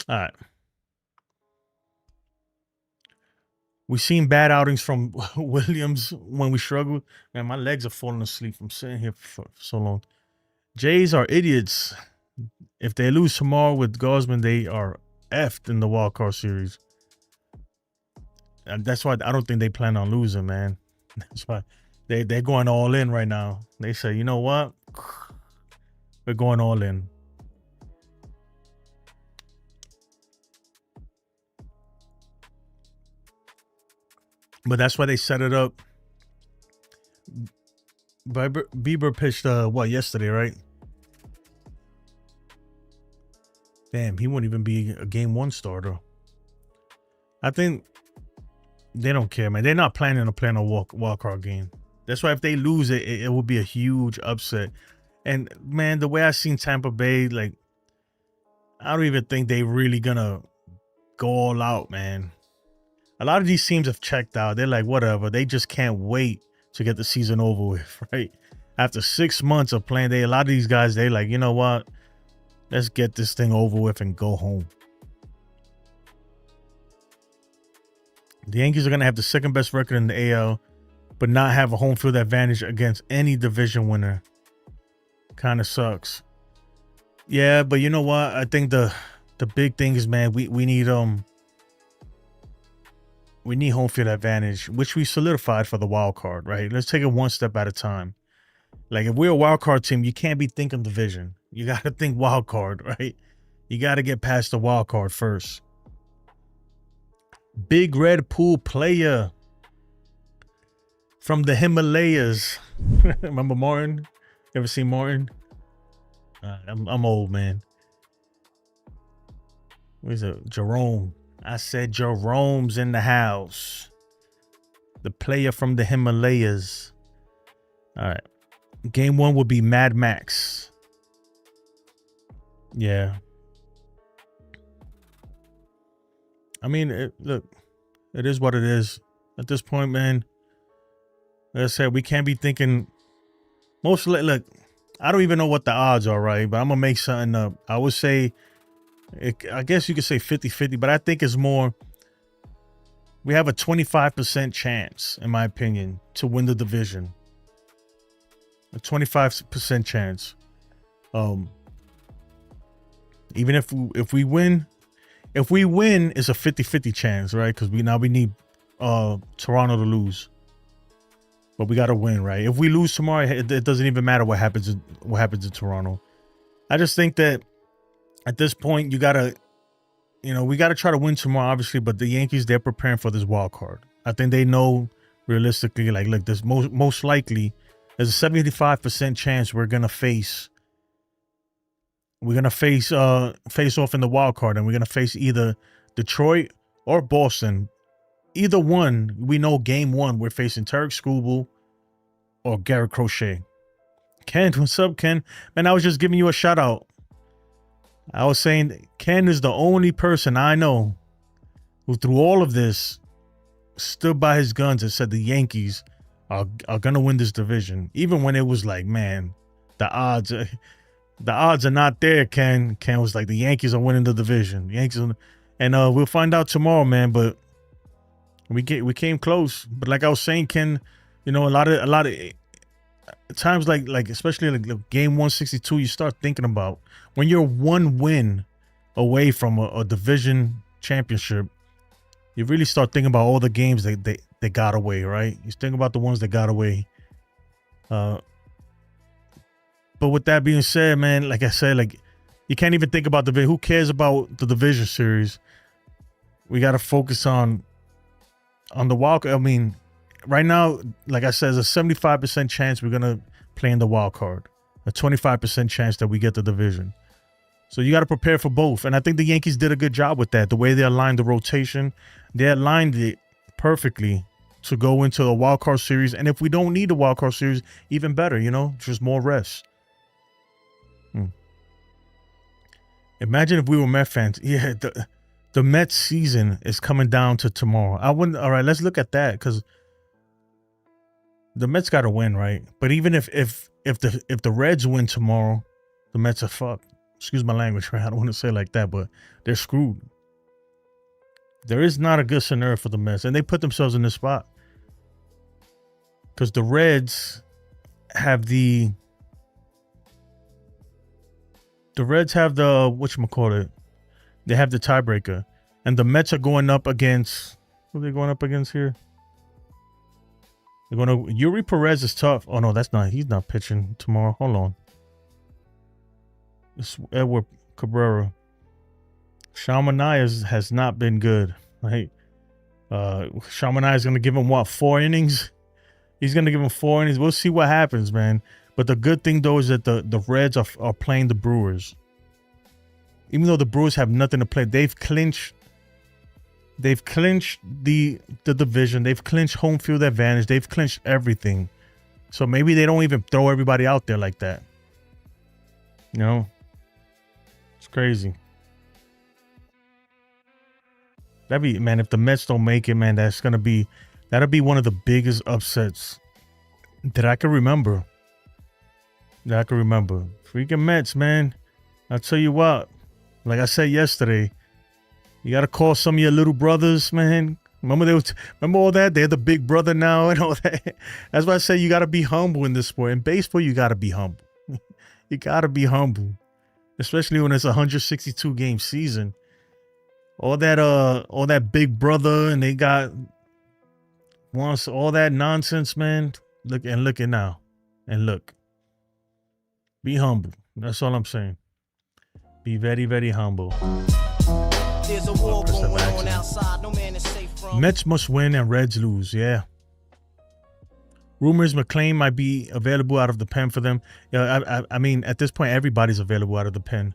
All right. We've seen bad outings from Williams when we struggled. Man, my legs are falling asleep from sitting here for so long. Jays are idiots. If they lose tomorrow with Gosman, they are effed in the wild card series. And that's why I don't think they plan on losing, man. That's why they're going all in right now. They say, you know what? We're going all in. But that's why they set it up. Bieber pitched yesterday, right? Damn, he won't even be a game 1 starter. I think they don't care, man. They're not planning to play a wild card game. That's why if they lose it will be a huge upset. And man, the way I seen Tampa Bay, like, I don't even think they really gonna go all out, man. A lot of these teams have checked out. They're like, whatever. They just can't wait to get the season over with, right? After 6 months of playing, a lot of these guys, they're like, you know what? Let's get this thing over with and go home. The Yankees are going to have the second best record in the AL, but not have a home field advantage against any division winner. Kind of sucks. Yeah, but you know what? I think the big thing is, man, we need home field advantage, which we solidified for the wild card, right? Let's take it one step at a time. Like, if we're a wild card team, you can't be thinking division. You got to think wild card, right? You got to get past the wild card first. Big Red Pool player from the Himalayas. Remember Martin? Ever seen Martin? I'm old, man. What is it? Jerome. I said Jerome's in the house. The player from the Himalayas. All right. Game 1 would be Mad Max. Yeah. I mean, look, it is what it is. At this point, man, like I said, we can't be thinking. Mostly, look, I don't even know what the odds are, right? But I'm going to make something up. I would say, I guess you could say 50-50, but I think it's more. We have a 25% chance, in my opinion, to win the division. A 25% chance. Even if we win, it's a 50-50 chance, right? Because we need Toronto to lose. But we got to win, right? If we lose tomorrow, it doesn't even matter what happens in Toronto. I just think that at this point, we got to try to win tomorrow, obviously, but the Yankees, they're preparing for this wild card. I think they know realistically, like, look, there's most likely there's a 75% chance we're going to face off in the wild card, and we're going to face either Detroit or Boston. Either one, we know game 1, we're facing Tarek Skubal or Garrett Crochet. Ken, what's up, Ken? Man, I was just giving you a shout out. I was saying Ken is the only person I know who, through all of this, stood by his guns and said the Yankees are going to win this division. Even when it was like, man, the odds are not there, Ken. Ken was like, the Yankees are winning the division. And we'll find out tomorrow, man, but we came close. But like I was saying, Ken, a lot of times, like especially like game 162, you start thinking about when you're one win away from a division championship, you really start thinking about all the games they got away, right? You think about the ones that got away. But with that being said, man, like I said, like, you can't even think about who cares about the division series? We got to focus on the wild. I mean, right now, like I said, there's a 75% chance we're going to play in the wild card. A 25% chance that we get the division. So you got to prepare for both. And I think the Yankees did a good job with that. The way they aligned the rotation, they aligned it perfectly to go into the wild card series. And if we don't need the wild card series, even better, just more rest. Imagine if we were Met fans. Yeah, the Mets season is coming down to tomorrow. All right, let's look at that, because the Mets got to win, right? But even if the Reds win tomorrow, the Mets are fucked. Excuse my language, right? I don't want to say it like that, but they're screwed. There is not a good scenario for the Mets, and they put themselves in this spot because the Reds have the whatchamacallit. They have the tiebreaker, and the Mets are going up against, who are they going up against here? They're going to, Yuri Perez is tough. Oh no, he's not pitching tomorrow. Hold on. It's Edward Cabrera. Shamanaya has not been good, right? Shamanaya is going to give him 4 innings? He's going to give him 4 innings. We'll see what happens, man. But the good thing, though, is that the Reds are playing the Brewers. Even though the Brewers have nothing to play, they've clinched the division. They've clinched home field advantage. They've clinched everything. So maybe they don't even throw everybody out there like that. It's crazy. Man, if the Mets don't make it, man, that'll be one of the biggest upsets that I can remember. Freaking Mets, man. I'll tell you what, like I said yesterday, you got to call some of your little brothers, man. Remember all that? They're the big brother now and all that. That's why I say you got to be humble in this sport. In baseball, you got to be humble. You got to be humble, especially when it's a 162 game season. All that big brother, and they got wants all that nonsense, man. Look at now, and look. Be humble. That's all I'm saying. Be very, very humble. There's a war going on outside. No man is safe from. Mets must win and Reds lose. Yeah. Rumors McClain might be available out of the pen for them. Yeah, I mean, at this point, everybody's available out of the pen.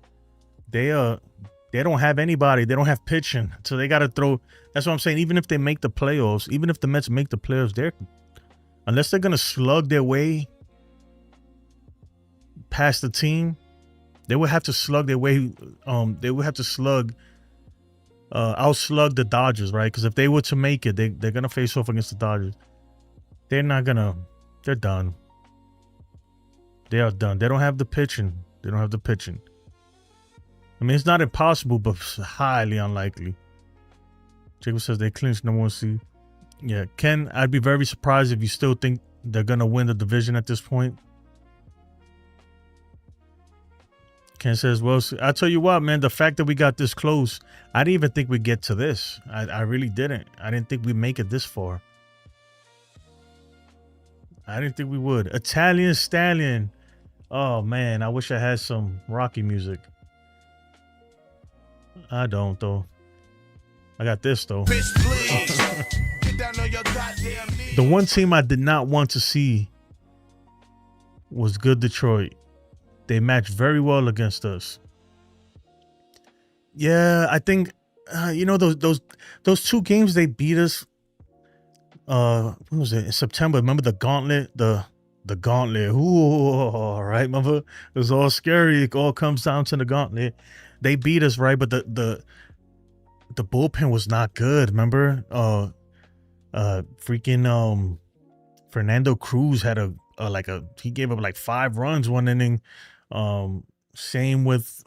They don't have anybody. They don't have pitching, so they got to throw. That's what I'm saying. Even if they make the playoffs, even if the Mets make the playoffs, unless they're gonna slug their way past the team, they would have to slug their way. They would have to outslug the Dodgers, right? Because if they were to make it, they're gonna face off against the Dodgers. They're not gonna. They're done. They are done. They don't have the pitching. They don't have the pitching. I mean, it's not impossible, but highly unlikely. Jacob says they clinched number 1 seed. Yeah, Ken, I'd be very surprised if you still think they're gonna win the division at this point. Ken says, well, I tell you what, man, the fact that we got this close, I didn't even think we'd get to this. I really didn't. I didn't think we'd make it this far. I didn't think we would. Italian Stallion. Oh, man, I wish I had some Rocky music. I don't, though. I got this, though. The one team I did not want to see was good Detroit. They matched very well against us. Yeah, I think those 2 games they beat us. When was it? In September. Remember the gauntlet? The gauntlet. Ooh, right? Remember? It was all scary. It all comes down to the gauntlet. They beat us, right? But the bullpen was not good. Remember? Freaking Fernando Cruz had he gave up like 5 runs 1 inning. Same with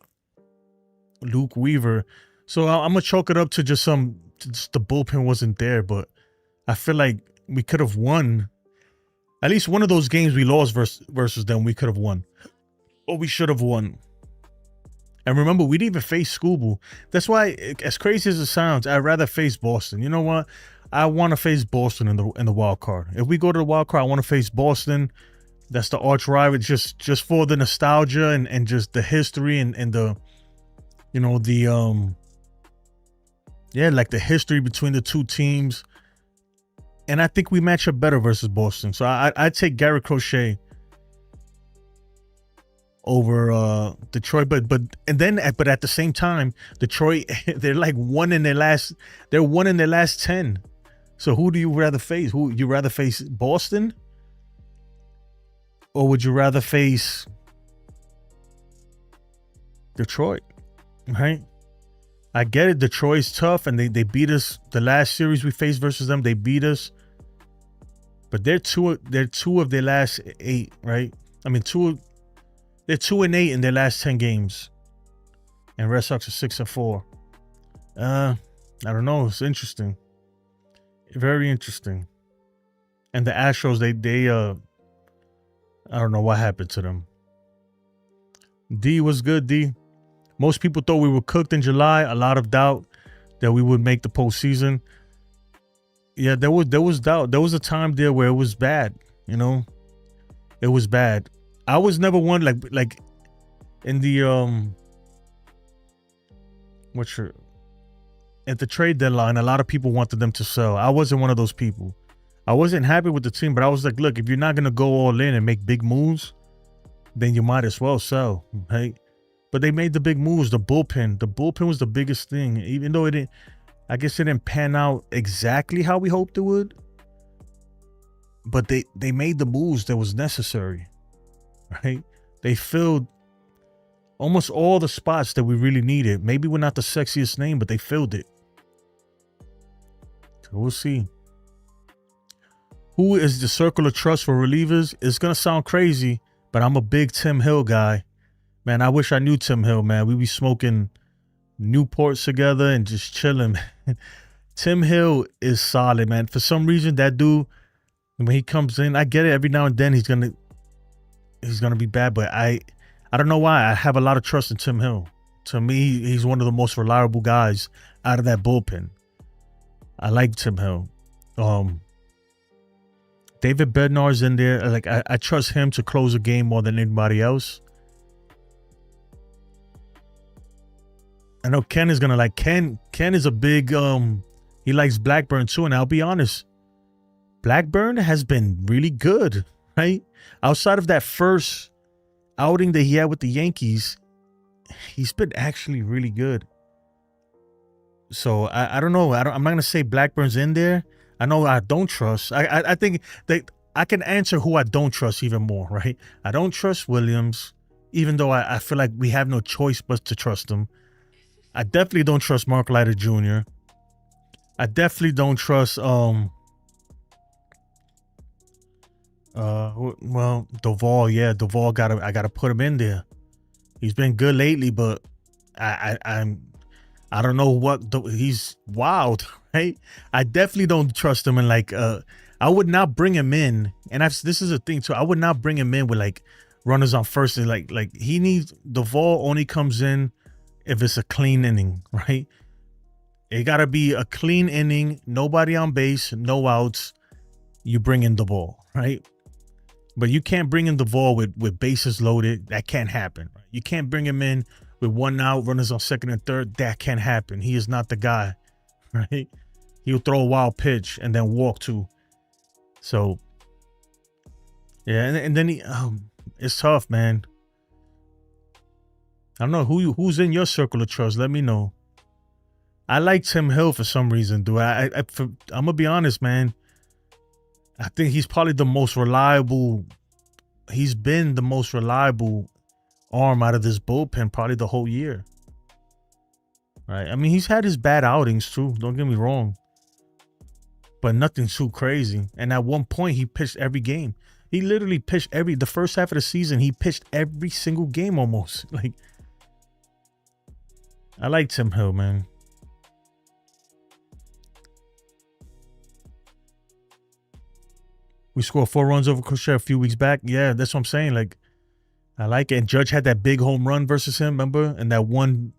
Luke Weaver. So I'm gonna chalk it up to just the bullpen wasn't there, but I feel like we could have won. At least one of those games we lost versus them, we could have won. Or we should have won. And remember, we didn't even face Scooble. That's why, as crazy as it sounds, I'd rather face Boston. You know what? I want to face Boston in the wild card. If we go to the wild card, I want to face Boston. That's the arch rival, just for the nostalgia and just the history and the, like the history between the 2 teams. And I think we match up better versus Boston. So I'd take Garrett Crochet over Detroit, but at the same time, Detroit, they're like 1 in their last 10. So who do you rather face? Who you rather face, Boston? Or would you rather face Detroit? Right? I get it. Detroit's tough, and they beat us. The last series we faced versus them, they beat us. But they're two of their last 8, right? I mean, they're 2-8 in their last 10 games, and Red Sox are 6-4. I don't know. It's interesting, very interesting. And the Astros, they I don't know what happened to them. D was good, D. Most people thought we were cooked in July. A lot of doubt that we would make the postseason. Yeah, there was doubt. There was a time there where it was bad. It was bad. I was never one like in the at the trade deadline. A lot of people wanted them to sell. I wasn't one of those people. I wasn't happy with the team, but I was like, look, if you're not gonna go all in and make big moves, then you might as well sell, right? But they made the big moves. The bullpen was the biggest thing, even though it didn't pan out exactly how we hoped it would. But they made the moves that was necessary, right? They filled almost all the spots that we really needed. Maybe we're not the sexiest name, but they filled it. So we'll see. Who is the circle of trust for relievers? It's going to sound crazy, but I'm a big Tim Hill guy. Man, I wish I knew Tim Hill, man. We be smoking Newports together and just chilling, man. Tim Hill is solid, man. For some reason, that dude, when he comes in, I get it. Every now and then he's gonna be bad, but I don't know why. I have a lot of trust in Tim Hill. To me, he's one of the most reliable guys out of that bullpen. I like Tim Hill. David Bednar's in there. Like I trust him to close a game more than anybody else. I know Ken is gonna like Ken. Ken is a big he likes Blackburn too, and I'll be honest, Blackburn has been really good, right? Outside of that first outing that he had with the Yankees, he's been actually really good. So I don't know. I'm not gonna say Blackburn's in there. I know I don't trust. I think that I can answer who I don't trust even more, right? I don't trust Williams, even though I feel like we have no choice but to trust him. I definitely don't trust Mark Leiter Jr. I definitely don't trust well, Duvall. Yeah, Duvall I gotta put him in there. He's been good lately, but I don't know what he's wild, right? I definitely don't trust him, and like I would not bring him in. And this is a thing too. I would not bring him in with like runners on first. And like he needs Duvall only comes in if it's a clean inning, right? It gotta be a clean inning, nobody on base, no outs. You bring in the ball, right? But you can't bring in the ball with bases loaded. That can't happen. Right? You can't bring him in with one out, runners on second and third. That can't happen. He is not the guy, right? He'll throw a wild pitch and then walk too. So, yeah, and then it's tough, man. I don't know who's in your circle of trust. Let me know. I like Tim Hill for some reason, dude. I'm gonna be honest, man. I think he's probably the most reliable. He's been the most reliable arm out of this bullpen probably the whole year. Right? I mean, he's had his bad outings too. Don't get me wrong. But nothing too crazy. And at one point, he pitched every game. He literally pitched the first half of the season. He pitched every single game almost. Like, I like Tim Hill, man. We scored 4 runs over Crochet a few weeks back. Yeah, that's what I'm saying. Like, I like it. And Judge had that big home run versus him, remember? And that one,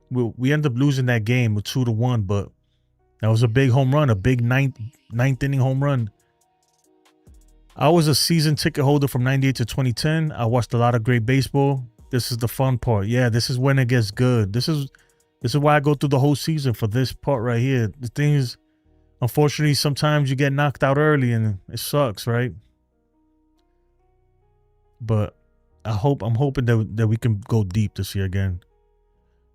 we ended up losing that game with 2-1, but that was a big home run, a big ninth inning home run. I was a season ticket holder from 98 to 2010. I watched a lot of great baseball. This is the fun part. Yeah, this is when it gets good. This is why I go through the whole season for this part right here. The thing is, unfortunately, sometimes you get knocked out early and it sucks, right? But I'm hoping that we can go deep this year again.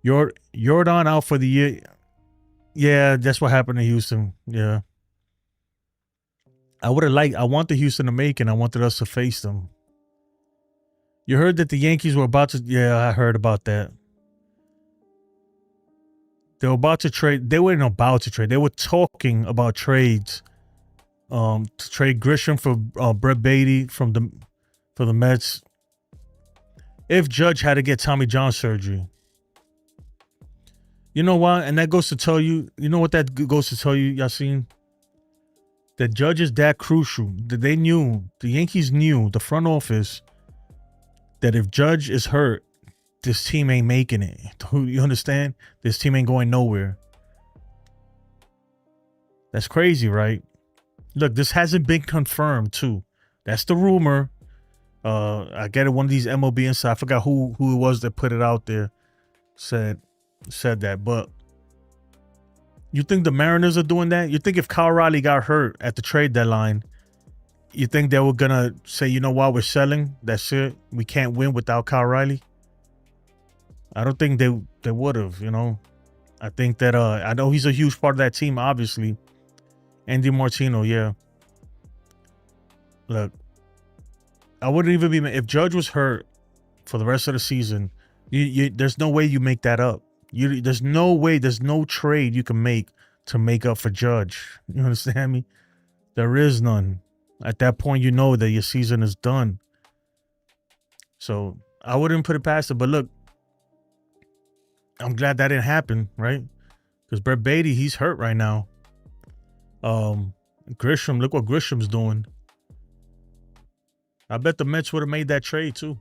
Jordan out for the year. Yeah, that's what happened to Houston. Yeah. I wanted Houston to make it. I wanted us to face them. You heard that the Yankees were about to, yeah, I heard about that. They were about to trade. They weren't about to trade. They were talking about trades. To trade Grisham for Brett Beatty for the Mets. If Judge had to get Tommy John surgery. You know what? And that goes to tell you, you know what that goes to tell you, Yasin? That Judge is that crucial. That the Yankees knew, the front office, that if Judge is hurt, this team ain't making it. You understand? This team ain't going nowhere. That's crazy, right? Look, this hasn't been confirmed, too. That's the rumor. I get it. One of these MLB inside, I forgot who it was that put it out there, said that. But you think the Mariners are doing that? You think if Cal Raleigh got hurt at the trade deadline, you think they were gonna say, you know what, we're selling? That's it. We can't win without Cal Raleigh. I don't think they would have. You know, I think that I know he's a huge part of that team. Obviously, Andy Martino. Yeah. Look, I wouldn't even be if Judge was hurt for the rest of the season. There's no way you make that up. There's no way. There's no trade you can make to make up for Judge. You understand me? There is none. At that point, you know that your season is done. So I wouldn't put it past it. But look, I'm glad that didn't happen, right? Because Brett Beatty, he's hurt right now. Grisham, look what Grisham's doing. I bet the Mets would have made that trade too.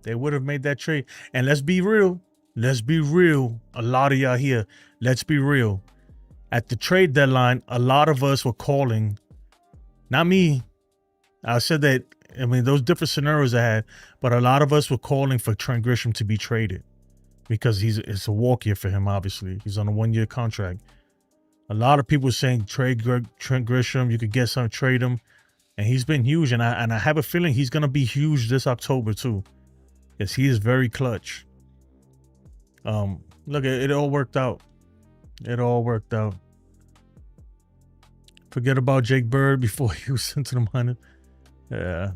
They would have made that trade. And let's be real. Let's be real. A lot of y'all here. Let's be real. At the trade deadline, a lot of us were calling. Not me. I said that, I mean, those different scenarios I had, but a lot of us were calling for Trent Grisham to be traded because it's a walk year for him, obviously. He's on a 1-year contract. A lot of people were saying trade Trent Grisham. You could get some, trade him. And he's been huge. And I have a feeling he's going to be huge this October too. Yes, he is very clutch. Look, it all worked out. It all worked out. Forget about Jake Bird before he was sent to the minors. Yeah.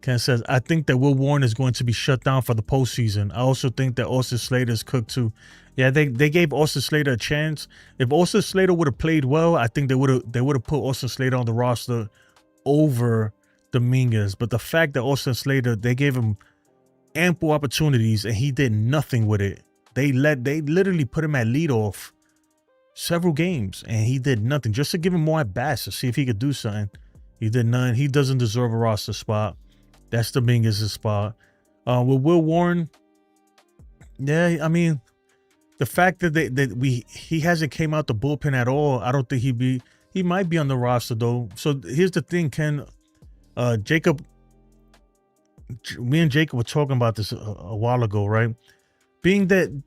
Ken says, I think that Will Warren is going to be shut down for the postseason. I also think that Austin Slater is cooked too. Yeah, they gave Austin Slater a chance. If Austin Slater would have played well, I think they would have put Austin Slater on the roster over Dominguez. But the fact that Austin Slater, they gave him ample opportunities and he did nothing with it. They literally put him at leadoff several games and he did nothing just to give him more at bats to see if he could do something. He did none. He doesn't deserve a roster spot. That's Dominguez's spot. With Will Warren, yeah, I mean, the fact that he hasn't came out the bullpen at all, I don't think he might be on the roster though. So here's the thing, Ken. Jacob, me and Jacob were talking about this a while ago, right? Being that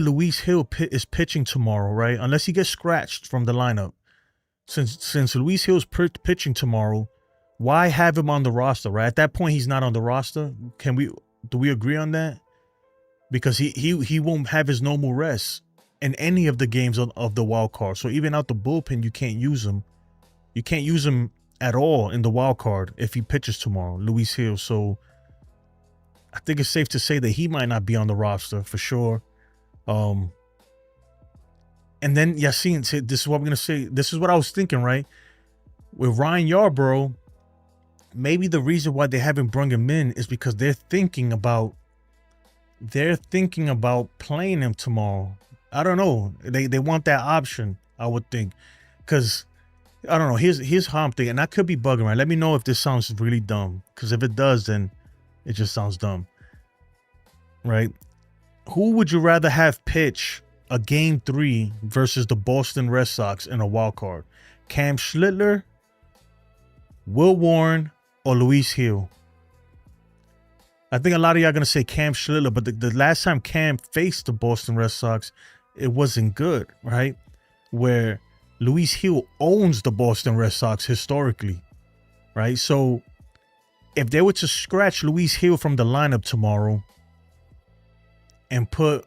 Luis Hill is pitching tomorrow, right? Unless he gets scratched from the lineup, since Luis Hill's pitching tomorrow, why have him on the roster, right? At that point, he's not on the roster. Do we agree on that? Because he won't have his normal rest in any of the games of the wild card. So even out the bullpen, you can't use him. You can't use him at all in the wild card if he pitches tomorrow, Luis Hill. So I think it's safe to say that he might not be on the roster for sure. And then Yacine said, this is what I'm going to say. This is what I was thinking, right? With Ryan Yarbrough, maybe the reason why they haven't brought him in is because they're thinking about playing him tomorrow. I don't know. They want that option, I would think. Because, I don't know. Here's how I'm thinking. And I could be bugging, right? Let me know if this sounds really dumb. Because if it does, then it just sounds dumb. Right? Who would you rather have pitch a game 3 versus the Boston Red Sox in a wild card? Cam Schlittler, Will Warren, or Luis Hill? I think a lot of y'all are going to say Cam Schlittler, but the last time Cam faced the Boston Red Sox, it wasn't good, right? Where Luis Hill owns the Boston Red Sox historically, right? So if they were to scratch Luis Hill from the lineup tomorrow and put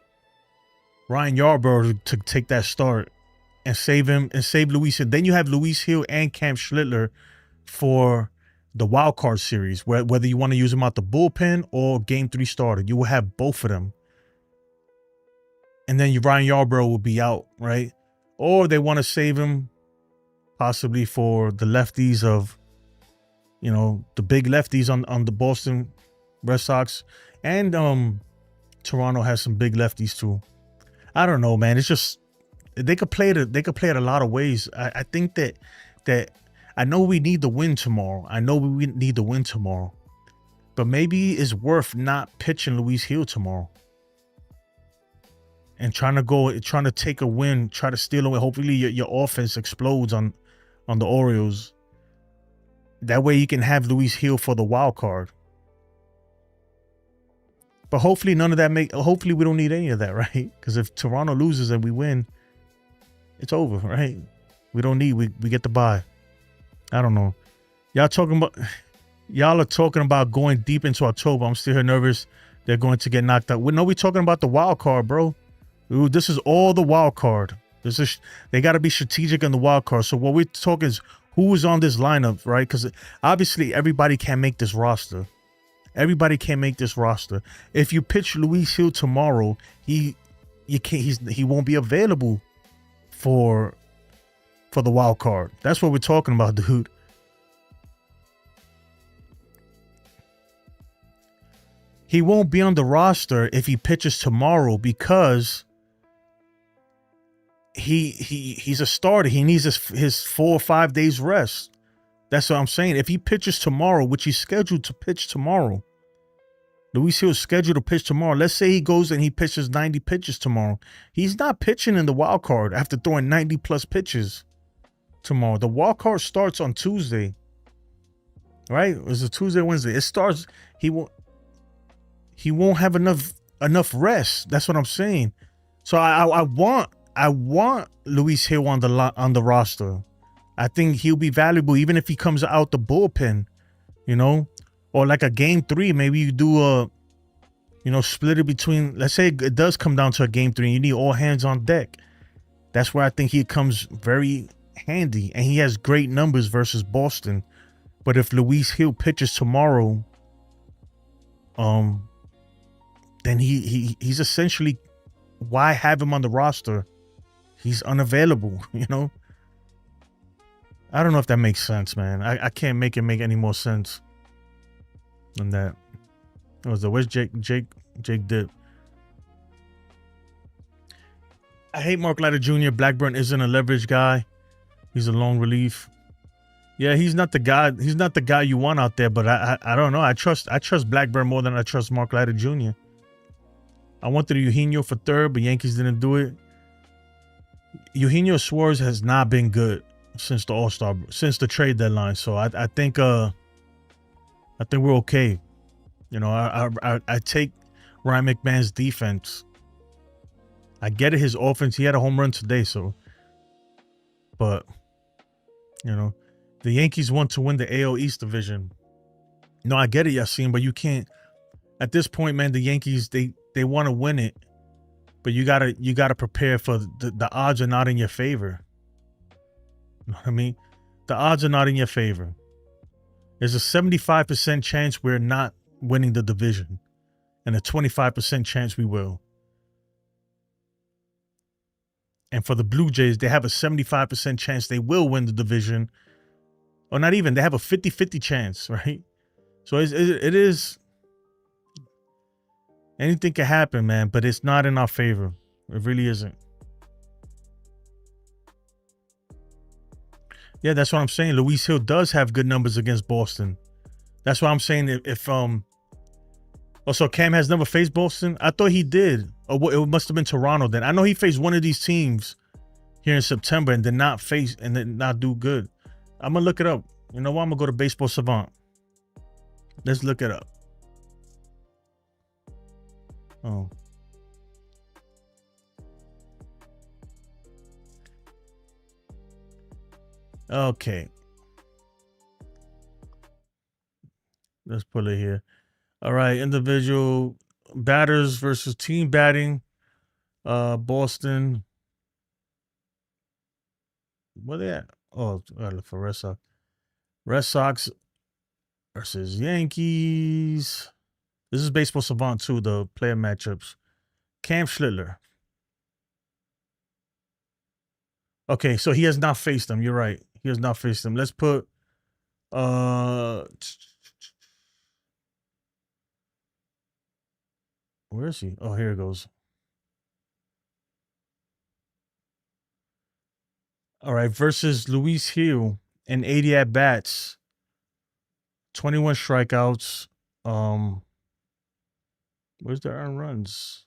Ryan Yarbrough to take that start and save him and save Luis Hill, then you have Luis Hill and Cam Schlittler for the wild card series, whether you want to use him out the bullpen or game 3 starter. You will have both of them. And then Ryan Yarbrough will be out, right? Or they want to save him possibly for the lefties of, the big lefties on the Boston Red Sox. And Toronto has some big lefties too. I don't know, man. It's just they could play it a lot of ways. I think that I know we need the win tomorrow. But maybe it's worth not pitching Luis Hill tomorrow. And trying to take a win, try to steal away. Hopefully your offense explodes on the Orioles. That way you can have Luis Hill for the wild card. But hopefully hopefully we don't need any of that, right? Because if Toronto loses and we win, it's over, right? We don't need, we get the bye. I don't know. Y'all are talking about going deep into October. I'm still here nervous. They're going to get knocked out. We're talking about the wild card, bro. Ooh, this is all the wild card. They got to be strategic in the wild card. So what we're talking is who is on this lineup, right? Because obviously everybody can't make this roster. Everybody can't make this roster. If you pitch Luis Hill tomorrow, he won't be available for the wild card. That's what we're talking about, dude. He won't be on the roster if he pitches tomorrow because he's a starter. He needs his 4 or 5 days rest. That's what I'm saying. If he pitches tomorrow, which he's scheduled to pitch tomorrow, Luis Hill's scheduled to pitch tomorrow. Let's say he goes and he pitches 90 pitches tomorrow. He's not pitching in the wild card after throwing 90 plus pitches tomorrow. The wild card starts on Tuesday, right? Is it Tuesday, Wednesday? It starts. He won't have enough rest. That's what I'm saying. So I want Luis Hill on the roster. I think he'll be valuable even if he comes out the bullpen, you know, or like a game 3. Maybe you do split it between. Let's say it does come down to a game 3. And you need all hands on deck. That's where I think he comes very handy, and he has great numbers versus Boston. But if Luis Hill pitches tomorrow, then he's essentially, why have him on the roster? He's unavailable, you know. I don't know if that makes sense, man. I can't make it make any more sense than that. Where's Jake Dip? I hate Mark Leiter Jr. Blackburn isn't a leverage guy. He's a long relief. Yeah, he's not the guy. He's not the guy you want out there. But I don't know. I trust Blackburn more than I trust Mark Leiter Jr. I wanted Eugenio for third, but Yankees didn't do it. Eugenio Suarez has not been good since the trade deadline. So I think we're okay. You know, I take Ryan McMahon's defense. I get it, his offense. He had a home run today, but you know, the Yankees want to win the AL East division. No, I get it, Yassine, but you can't. At this point, man, the Yankees they want to win it, but you gotta prepare for the odds are not in your favor. You know what I mean? The odds are not in your favor. There's a 75% chance we're not winning the division, and a 25% chance we will. And for the Blue Jays, they have a 75% chance they will win the division. Or not even, they have a 50-50 chance, right? So it is, anything can happen, man, but it's not in our favor. It really isn't. Yeah, that's what I'm saying. Luis Hill does have good numbers against Boston. That's why I'm saying if also Cam has never faced Boston. I thought he did. Or it must have been Toronto then. I know he faced one of these teams here in September and did not do good. I'm gonna look it up. You know what? I'm gonna go to Baseball Savant. Let's look it up. Oh. Okay. Let's put it here. All right, individual batters versus team batting. Boston. Where they at? Oh, I look for Red Sox. Red Sox versus Yankees. This is Baseball Savant too, the player matchups. Cam Schlittler. Okay, so he has not faced them. You're right. He has not faced them. Let's put where is he? Oh, here it goes. All right, versus Luis Hill and 80 at bats, 21 strikeouts. Where's the earned runs?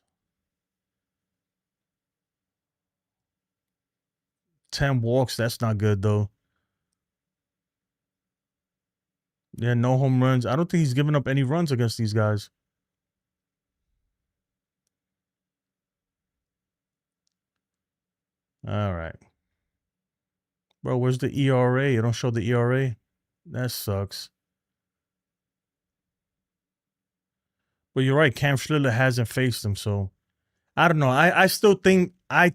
10 walks. That's not good though. Yeah, no home runs. I don't think he's given up any runs against these guys. All right. Bro, where's the ERA? You don't show the ERA? That sucks. But you're right. Cam Schlittler hasn't faced him, so I don't know. I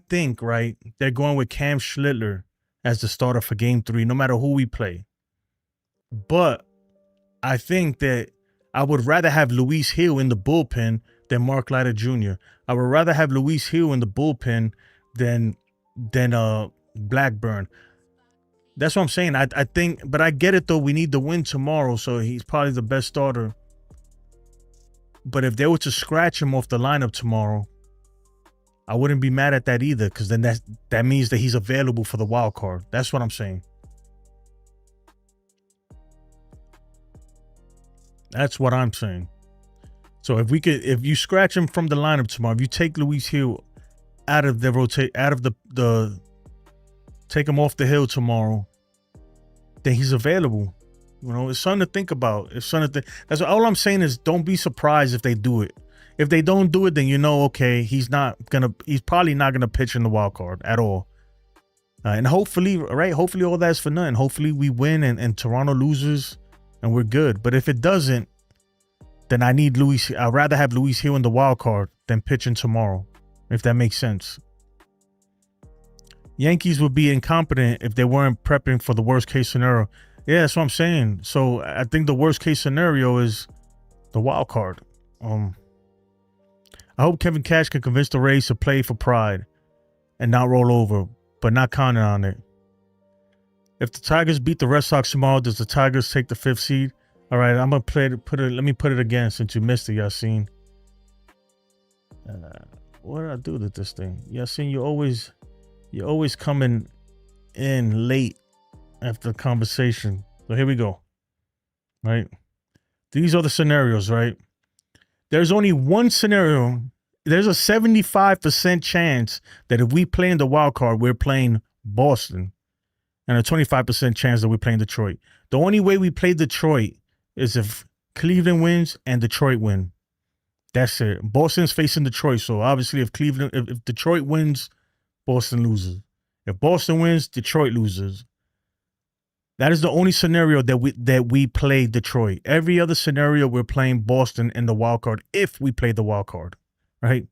think, right, they're going with Cam Schlittler as the starter for game 3, no matter who we play. But I think that I would rather have Luis Hill in the bullpen than Mark Leiter Jr. I would rather have Luis Hill in the bullpen than Blackburn. That's what I'm saying. I think, but I get it though. We need the win tomorrow, so he's probably the best starter. But if they were to scratch him off the lineup tomorrow, I wouldn't be mad at that either, because then that means that he's available for the wild card. That's what I'm saying. That's what I'm saying. So if you scratch him from the lineup tomorrow, if you take Luis Hill out of the take him off the hill tomorrow, then he's available. You know, it's something to think about. That's all I'm saying is, don't be surprised if they do it. If they don't do it, then you know, okay, he's probably not gonna pitch in the wild card at all. And hopefully all that's for nothing. Hopefully we win and Toronto loses and we're good. But if it doesn't, then I'd rather have Luis Hill in the wild card than pitching tomorrow, if that makes sense. Yankees would be incompetent if they weren't prepping for the worst case scenario. Yeah, that's what I'm saying. So I think the worst case scenario is the wild card. I hope Kevin Cash can convince the Rays to play for pride and not roll over, but not counting on it. If the Tigers beat the Red Sox tomorrow, does the Tigers take the 5th seed? All right, I'm gonna let me put it again since you missed it, Yasin. What did I do to this thing? Yasin, you're always coming in late after the conversation. So here we go. Right? These are the scenarios, right? There's only one scenario. There's a 75% chance that if we play in the wild card, we're playing Boston. And a 25% chance that we're playing Detroit. The only way we play Detroit is if Cleveland wins and Detroit win. That's it. Boston's facing Detroit. So obviously if Detroit wins, Boston loses. If Boston wins, Detroit loses. That is the only scenario that we play Detroit. Every other scenario, we're playing Boston in the wild card if we play the wild card, right?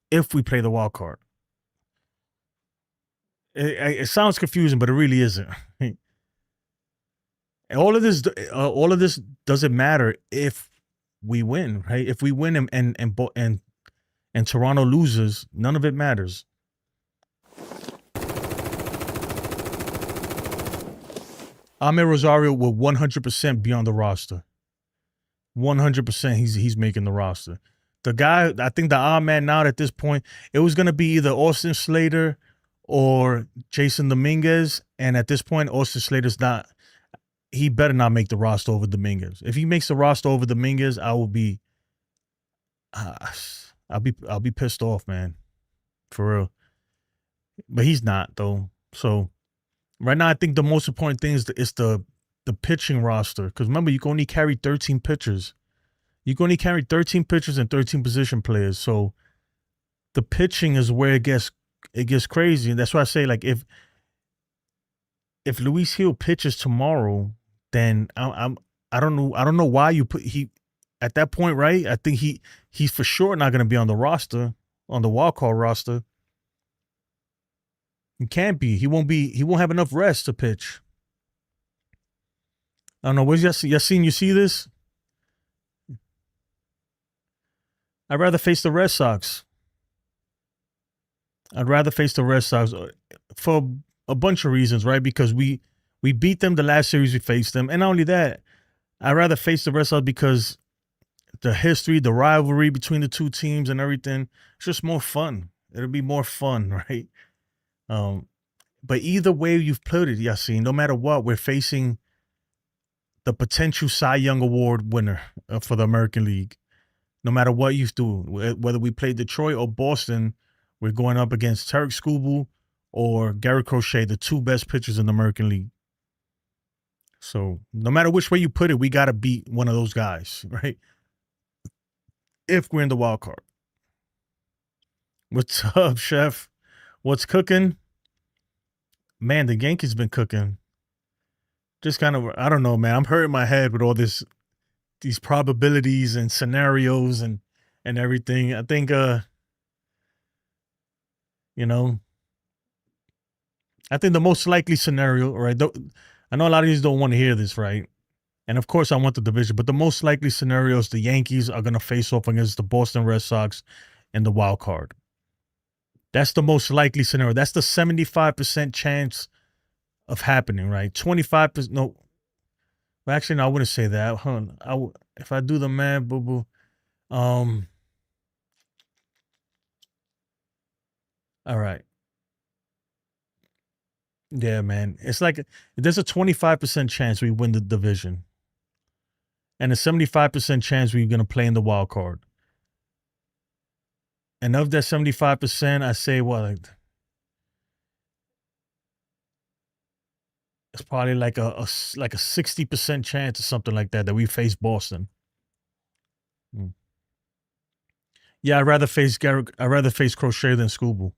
If we play the wild card. It sounds confusing, but it really isn't. All of this doesn't matter if we win, right? If we win and Toronto loses, none of it matters. Ahmed Rosario will 100% be on the roster. 100% he's making the roster. The guy, I think the odd man out at this point, it was going to be either Austin Slater or Jason Dominguez. And at this point, Austin Slater's not, he better not make the roster over Dominguez. If he makes the roster over Dominguez, I'll be pissed off, man. For real. But he's not, though. So right now, I think the most important thing is the pitching roster. Because remember, you can only carry 13 pitchers. You can only carry 13 pitchers and 13 position players. So the pitching is where it gets crazy. And that's why I say, like, if Luis Hill pitches tomorrow, then I don't know why you put at that point, right? I think he's for sure not going to be on the roster, on the wild card roster. He can't be. He won't have enough rest to pitch. I don't know. Where's Yasin? You see this? I'd rather face the Red Sox. I'd rather face the Red Sox for a bunch of reasons, right? Because we beat them the last series we faced them. And not only that, I'd rather face the Red Sox because the history, the rivalry between the two teams and everything, it's just more fun. It'll be more fun, right? But either way you've put it, Yasin, no matter what, we're facing the potential Cy Young Award winner for the American League. No matter what you do, whether we play Detroit or Boston, we're going up against Tarek Skubal or Garrett Crochet, the two best pitchers in the American League. So no matter which way you put it, we got to beat one of those guys, right? If we're in the wild card. What's up, Chef? What's cooking? Man, the Yankees been cooking. Just kind of, I don't know, man. I'm hurting my head with all these probabilities and scenarios and everything. I think, I think the most likely scenario, right? I know a lot of these don't want to hear this, right? And of course, I want the division, but the most likely scenario is the Yankees are going to face off against the Boston Red Sox in the wild card. That's the most likely scenario. That's the 75% chance of happening, right? 25%. No, well, actually, no, I wouldn't say that. Hold on. If I do the math, boo boo, All right. Yeah, man. It's like there's a 25% chance we win the division and a 75% chance we're going to play in the wild card. And of that 75%, I say, what? It's probably like a 60% chance or something like that we face Boston. Yeah, I'd rather face Crochet than Scooble.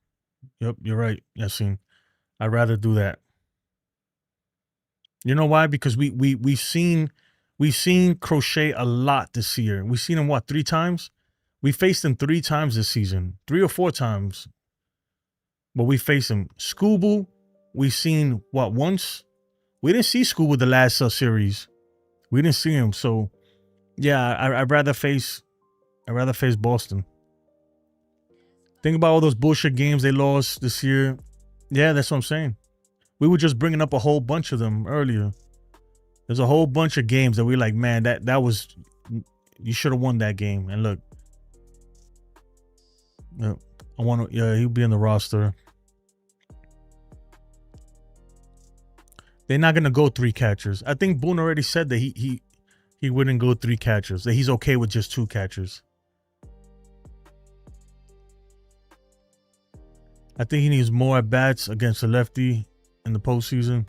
Yep, you're right, Yassine. I'd rather do that. You know why? Because we've seen Crochet a lot this year. We've seen him what, 3 times? We faced him 3 times this season, 3 or 4 times. But we faced him. Scooble, we've seen what, once? We didn't see Scooble the last series. We didn't see him. So yeah, I'd rather face Boston. Think about all those bullshit games they lost this year. Yeah, that's what I'm saying. We were just bringing up a whole bunch of them earlier. There's a whole bunch of games that we're like, man, that was, you should have won that game. And look, he'll be in the roster. They're not gonna go 3 catchers. I think Boone already said that he wouldn't go 3 catchers. That he's okay with just 2 catchers. I think he needs more at bats against a lefty in the postseason.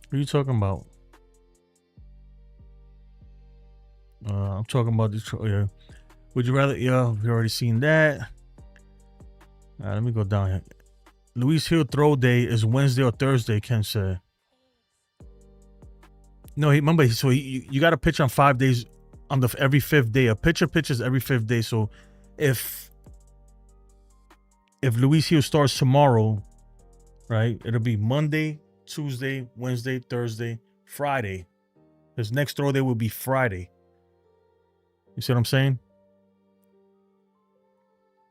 What are you talking about? I'm talking about Detroit. Yeah. Would you rather? Yeah, we've already seen that. All right, let me go down here. Luis Hill throw day is Wednesday or Thursday, Ken said. No, remember, so you got to pitch on 5 days, on every 5th day. A pitcher pitches every 5th day. So if Luis Hill starts tomorrow, right, it'll be Monday, Tuesday, Wednesday, Thursday, Friday. His next throw day will be Friday. You see what I'm saying?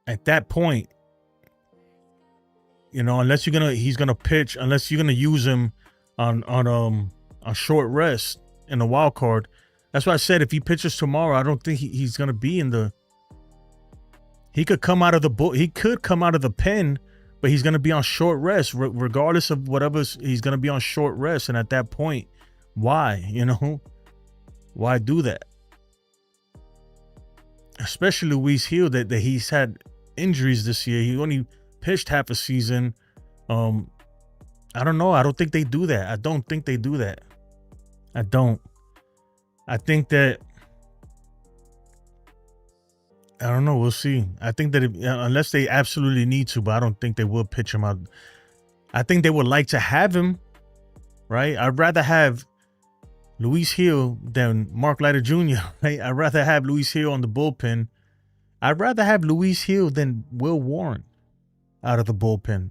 At that point, you know, unless he's gonna pitch, unless you're gonna use him on short rest in the wild card. That's why I said if he pitches tomorrow, I don't think he's gonna be in the. He could come out of the pen, but he's gonna be on short rest, regardless of whatever. He's gonna be on short rest, and at that point, why? You know, why do that? Especially Luis Hill, that he's had injuries this year. He only pitched half a season. I don't know. I don't think they do that. I don't think they do that. I don't. I think that. I don't know. We'll see. I think that unless they absolutely need to, but I don't think they will pitch him out. I think they would like to have him, right? I'd rather have Luis Hill than Mark Leiter Jr. Right? I'd rather have Luis Hill on the bullpen. I'd rather have Luis Hill than Will Warren out of the bullpen.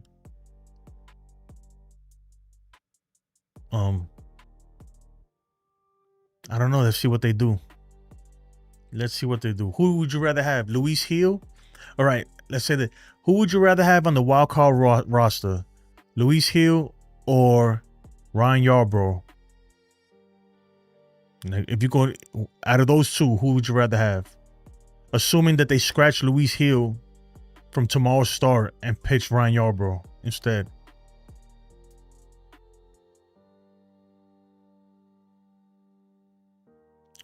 I don't know. Let's see what they do. Who would you rather have? Luis Hill? All right. Let's say that. Who would you rather have on the wild card roster? Luis Hill or Ryan Yarbrough? If you go out of those two, who would you rather have? Assuming that they scratch Luis Hill from tomorrow's start and pitch Ryan Yarbrough instead.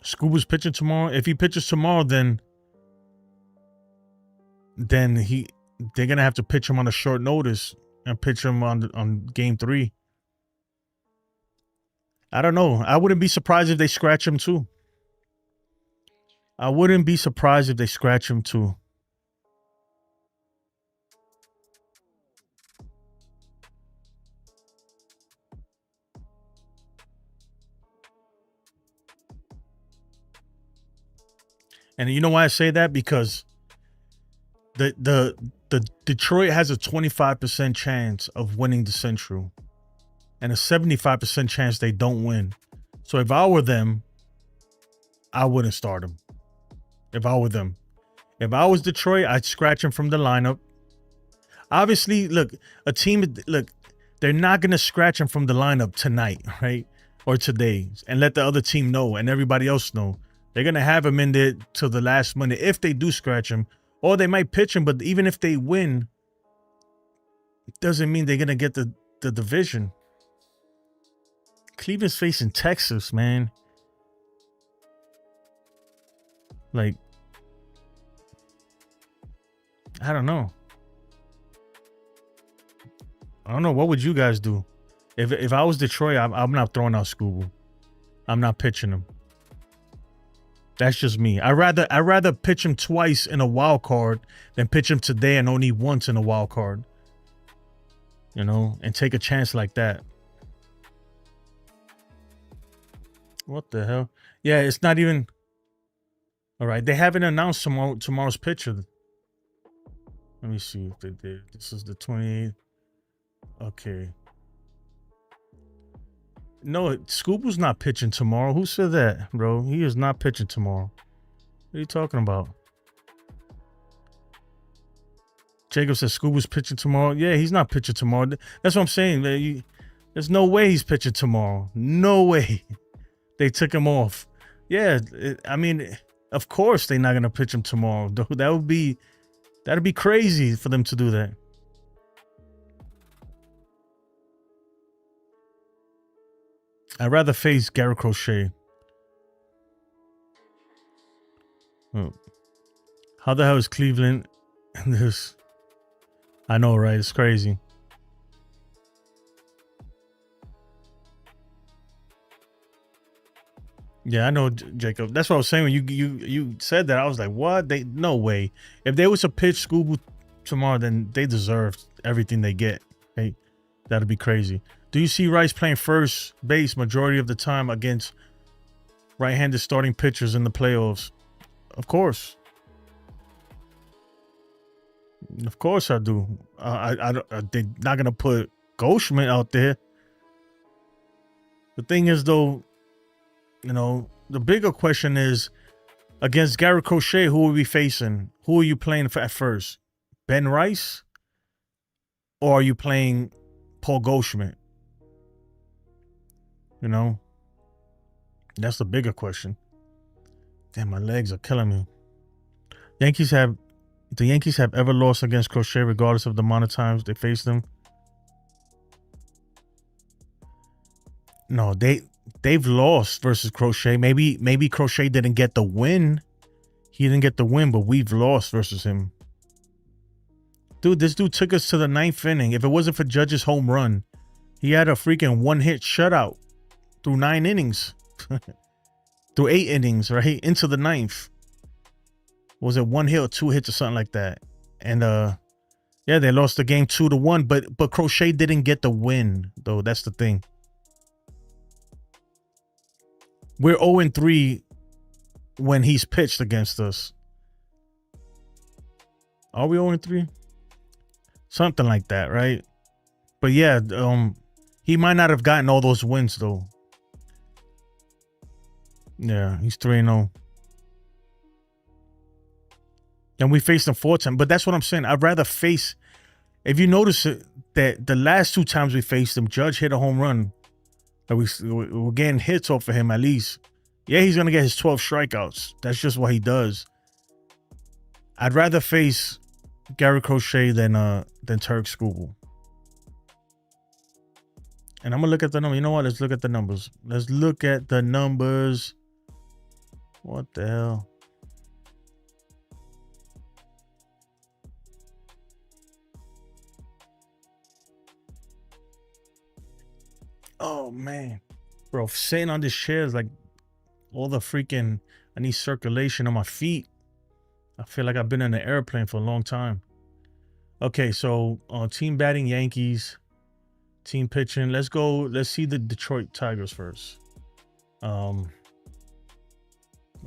Scuba's pitching tomorrow. If he pitches tomorrow, then they're gonna have to pitch him on a short notice and pitch him on game 3. I don't know. I wouldn't be surprised if they scratch him too. And you know why I say that? Because the Detroit has a 25% chance of winning the Central and a 75% chance they don't win. So if I were them, I wouldn't start him. If I were them. If I was Detroit, I'd scratch him from the lineup. Obviously, look, they're not going to scratch him from the lineup tonight, right? Or today, and let the other team know and everybody else know. They're going to have him in there till the last minute if they do scratch him, Or they might pitch him, but even if they win, it doesn't mean they're gonna get the division. Cleveland's facing Texas, man. Like, I don't know. I don't know. What would you guys do? If I was Detroit, I'm not throwing out Scooble. I'm not pitching him. That's just me. I'd rather pitch him twice in a wild card than pitch him today and only once in a wild card. You know, and take a chance like that. What the hell? Yeah, it's not even. All right, they haven't announced tomorrow's pitcher. Let me see if they did. This is the 28th. Okay. No, Scooble's not pitching tomorrow. Who said that, bro? He is not pitching tomorrow. What are you talking about? Jacob says Scooble's pitching tomorrow. Yeah, he's not pitching tomorrow. That's what I'm saying. There's no way he's pitching tomorrow. No way. They took him off. Yeah, I mean, of course they're not gonna pitch him tomorrow. That'd be crazy for them to do that. I'd rather face Garrett Crochet. Oh. How the hell is Cleveland in this? I know, right? It's crazy. Yeah, I know, Jacob. That's what I was saying when you said that. I was like, what? No way. If they was to pitch Scooble tomorrow, then they deserved everything they get. Hey, that'd be crazy. Do you see Rice playing first base majority of the time against right-handed starting pitchers in the playoffs? Of course. Of course I do. They're not gonna put Goldschmidt out there. The thing is, though, you know, the bigger question is against Garrett Crochet, who are we facing? Who are you playing at first? Ben Rice? Or are you playing Paul Goldschmidt? You know, that's the bigger question. Damn, my legs are killing me. The Yankees have ever lost against Crochet, regardless of the amount of times they faced them. No, they've lost versus Crochet. Maybe Crochet didn't get the win. He didn't get the win, but we've lost versus him. Dude, this dude took us to the 9th inning. If it wasn't for Judge's home run, he had a freaking one-hit shutout through 9 innings. Through 8 innings, right? Into the 9th. Was it 1 hit or 2 hits or something like that? And yeah, they lost the game 2-1, but Crochet didn't get the win, though. That's the thing. We're 0-3 when he's pitched against us. Are we 0-3? Something like that, right? But yeah, he might not have gotten all those wins, though. Yeah, he's 3-0. And we faced him 4 times. But that's what I'm saying. I'd rather face... If you notice it, that the last 2 times we faced him, Judge hit a home run. We're getting hits off of him at least. Yeah, he's going to get his 12 strikeouts. That's just what he does. I'd rather face Garrett Crochet than Turk Scooble. And I'm going to look at the number. You know what? Let's look at the numbers. Let's look at the numbers. What the hell? Oh, man. Bro, sitting on this chair is like all the freaking... I need circulation on my feet. I feel like I've been in an airplane for a long time. Okay, so team batting, Yankees. Team pitching. Let's go. Let's see the Detroit Tigers first. Where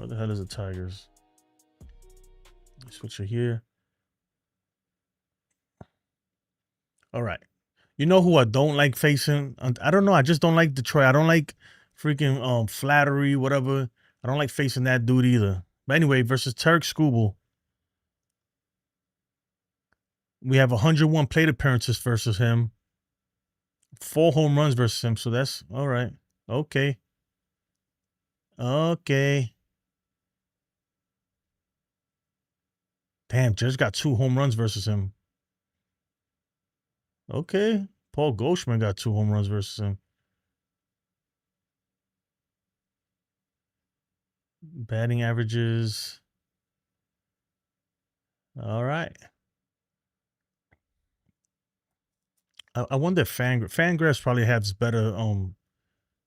the hell is the Tigers? Switch it here. All right. You know who I don't like facing? I don't know. I just don't like Detroit. I don't like freaking Flattery, whatever. I don't like facing that dude either. But anyway, versus Turk Scooble. We have 101 plate appearances versus him. 4 home runs versus him. So that's all right. Okay. Okay. Damn, Judge got 2 home runs versus him. Okay. Paul Goldschmidt got 2 home runs versus him. Batting averages. All right. I wonder if Fangraphs probably has better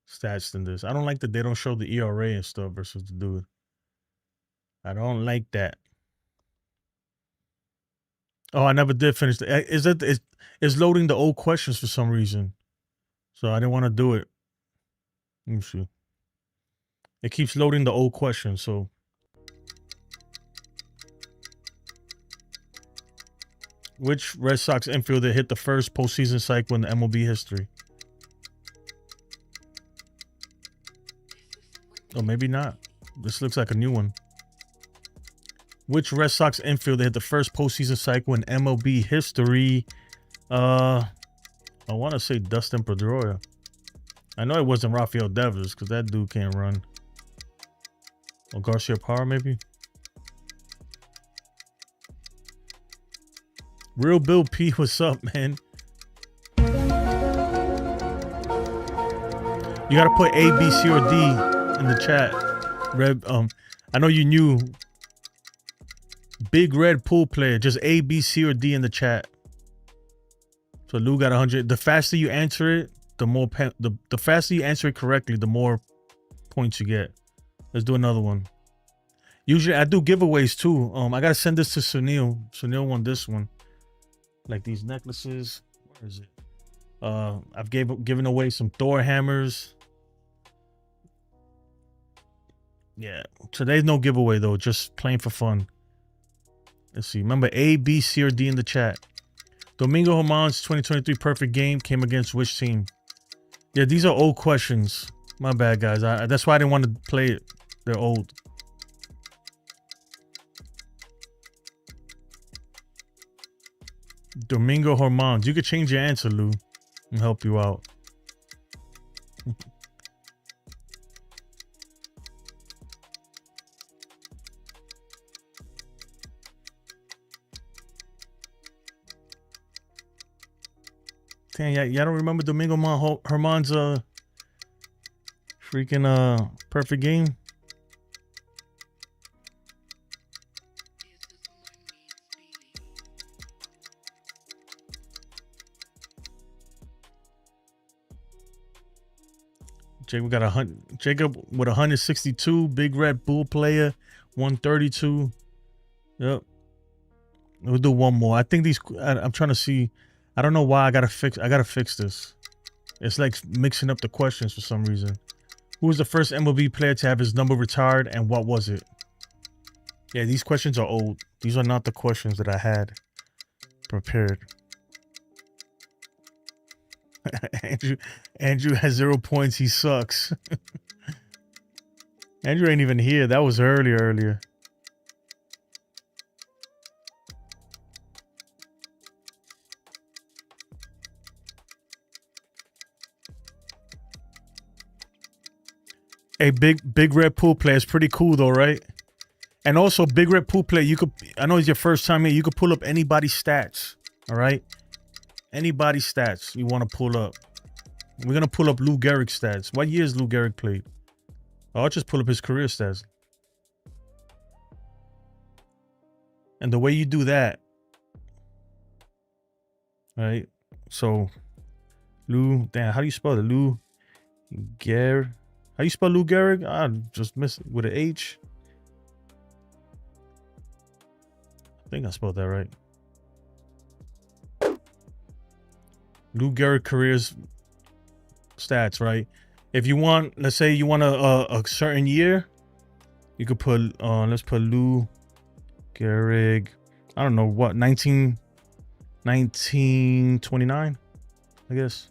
stats than this. I don't like that they don't show the ERA and stuff versus the dude. I don't like that. Oh, I never did finish. It's loading the old questions for some reason, so I didn't want to do it. Let me see. It keeps loading the old questions, so. Which Red Sox infielder hit the first postseason cycle in the MLB history? Oh, maybe not. This looks like a new one. Which Red Sox infielder hit the first postseason cycle in MLB history? I want to say Dustin Pedroia. I know it wasn't Rafael Devers because that dude can't run. Or Garcia Parra, maybe? Real Bill P, what's up, man? You gotta put A, B, C, or D in the chat. Red, I know you knew. Big Red Pool player, just A, B, C, or D in the chat. So Lou got 100. The faster you answer it, the more the faster you answer it correctly, the more points you get. Let's do another one. Usually I do giveaways too. I gotta send this to Sunil. Sunil won this one. Like these necklaces. Where is it? I've given away some Thor hammers. Yeah. Today's no giveaway though, just playing for fun. Let's see. Remember A, B, C, or D in the chat. Domingo Germán's 2023 perfect game came against which team? Yeah, these are old questions. My bad, guys. That's why I didn't want to play it. They're old. Domingo Germán. You could change your answer, Lou, and help you out. Damn, y'all don't remember Domingo Germán's freaking perfect game? Jacob with 162, Big Red Bull player, 132. Yep. We'll do one more. I think these. I'm trying to see. I don't know why I gotta fix this. It's like mixing up the questions for some reason. Who was the first MLB player to have his number retired, and what was it? Yeah, these questions are old. These are not the questions that I had prepared. Andrew has 0 points. He sucks. Andrew ain't even here. That was earlier. A big red pool player is pretty cool though, right? And also big red pool player, I know it's your first time here, you could pull up anybody's stats. All right? Anybody's stats you want to pull up. We're gonna pull up Lou Gehrig's stats. What years Lou Gehrig played? I'll just pull up his career stats. And the way you do that, right? So Lou, damn, how do you spell it? Lou Gehrig. How you spell Lou Gehrig? I just missed it with an H. I think I spelled that right. Lou Gehrig careers stats, right? If you want, let's say you want a certain year, you could put let's put Lou Gehrig. I don't know what 1929, I guess.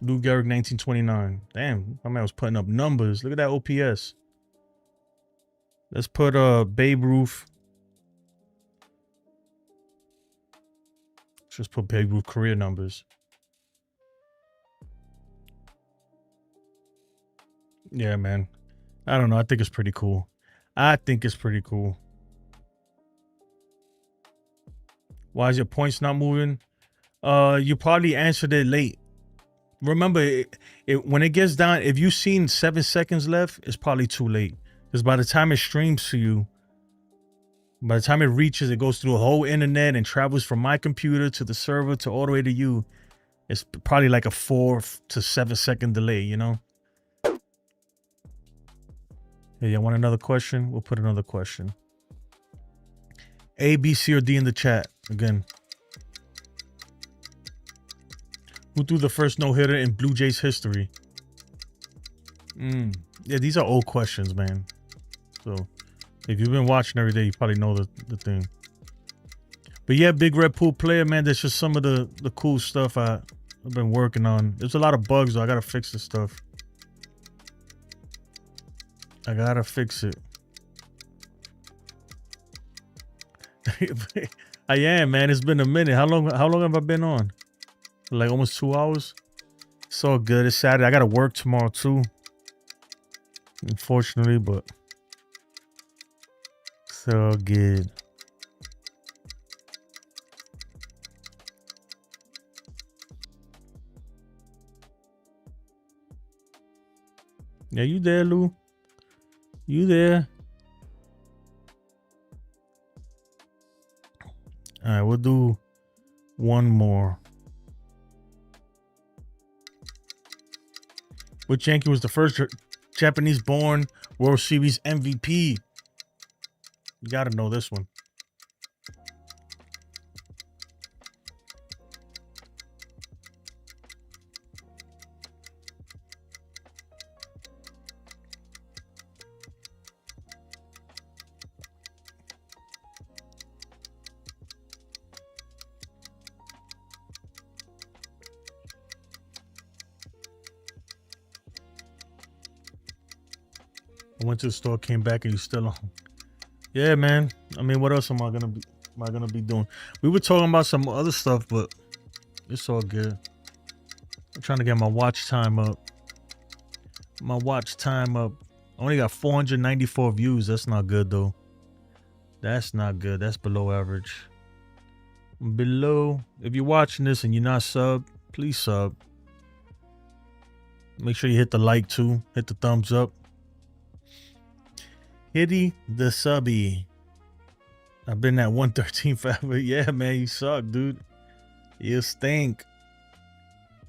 Lou Gehrig 1929. Damn, my man was putting up numbers. Look at that OPS. Let's put Babe Ruth. Just put Babe Ruth career numbers. Yeah, man. I don't know. I think it's pretty cool. Why is your points not moving? You probably answered it late. Remember, when it gets down, if you've seen 7 seconds left, it's probably too late. Because by the time it streams to you, by the time it reaches, it goes through the whole internet and travels from my computer to the server to all the way to you. It's probably like a 4 to 7 second delay, you know? Hey, you want another question? We'll put another question. A, B, C, or D in the chat. Again. Who threw the first no-hitter in Blue Jays history? Yeah, these are old questions, man. So, if you've been watching every day, you probably know the thing. But yeah, Big Red Pool player, man, that's just some of the cool stuff I've been working on. There's a lot of bugs, though. I gotta fix this stuff. I gotta fix it. I am, man. It's been a minute. How long have I been on? Like almost 2 hours. It's all good. It's Saturday. I gotta work tomorrow too. Unfortunately, but it's all good. Yeah, you there, Lou? You there? All right, we'll do one more. Which Yankee was the first Japanese-born World Series MVP? You got to know this one. I went to the store, came back, and you still on. Yeah, man. I mean, what else am I gonna be doing? We were talking about some other stuff, but it's all good. I'm trying to get my watch time up. I only got 494 views. That's not good, though. That's not good. That's below average. Below. If you're watching this and you're not sub, please sub. Make sure you hit the like, too. Hit the thumbs up. Hitty the subby. I've been at 113 forever. Yeah, man, you suck, dude. You stink.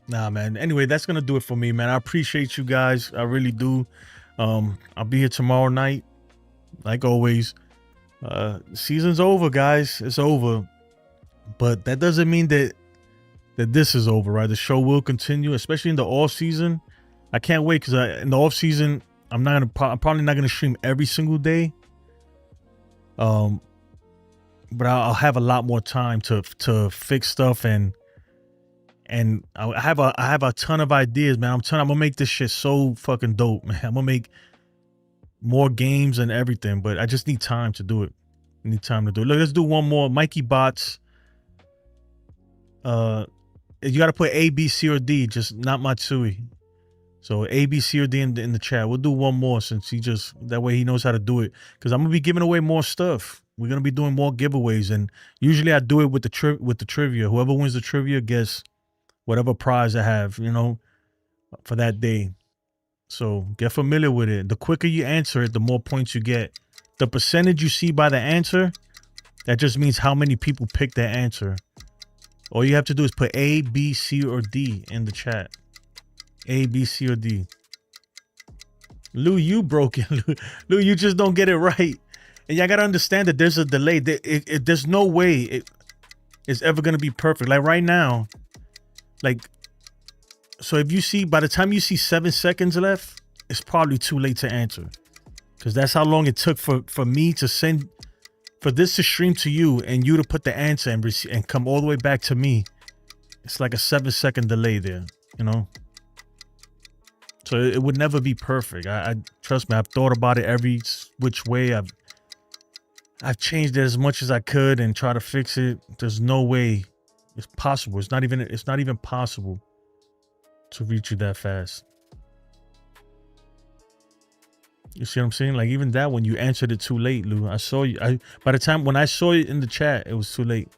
Nah, man. Anyway, that's gonna do it for me, man. I appreciate you guys. I really do. I'll be here tomorrow night, like always. Season's over, guys. It's over. But that doesn't mean that this is over, right? The show will continue, especially in the off season. I can't wait because in the off season, I'm probably not gonna stream every single day. But I'll have a lot more time to fix stuff and I have a ton of ideas, man. I'm gonna make this shit so fucking dope, man. I'm gonna make more games and everything, but I just need time to do it. Look, let's do one more. Mikey Bots. You gotta put A, B, C, or D, just not Matsui. So A, B, C, or D in the chat. We'll do one more since that way he knows how to do it. Because I'm gonna be giving away more stuff. We're gonna be doing more giveaways, and usually I do it with the trivia. Whoever wins the trivia gets whatever prize I have, for that day. So get familiar with it. The quicker you answer it, the more points you get. The percentage you see by the answer, that just means how many people pick that answer. All you have to do is put A, B, C, or D in the chat. A, B, C, or D. Lou, you broken. Lou, you just don't get it right. And y'all gotta understand that there's a delay. There's no way it's ever gonna be perfect. Like right now, so if you see, by the time you see 7 seconds left, it's probably too late to answer. Because that's how long it took for me to send, for this to stream to you and you to put the answer and come all the way back to me. It's like a 7-second delay there, So it would never be perfect. I trust me, I've thought about it every which way. I've changed it as much as I could and try to fix it. There's no way it's possible. It's not even possible to reach you that fast. You see what I'm saying? Like even that one, you answered it too late, Lou. I saw you. By the time when I saw it in the chat, it was too late.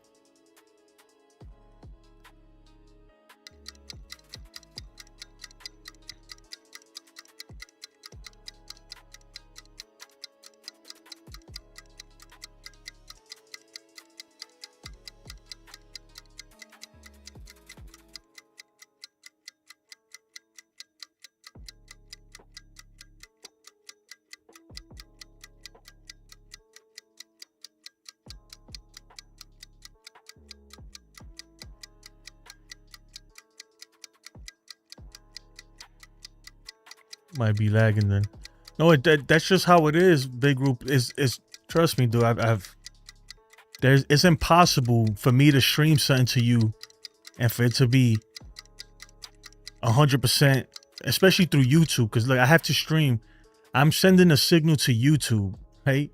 Might be lagging then. No, that's just how it is. Big group is trust me, dude. It's impossible for me to stream something to you and for it to be 100%, especially through YouTube. Because look, I have to stream. I'm sending a signal to YouTube, right?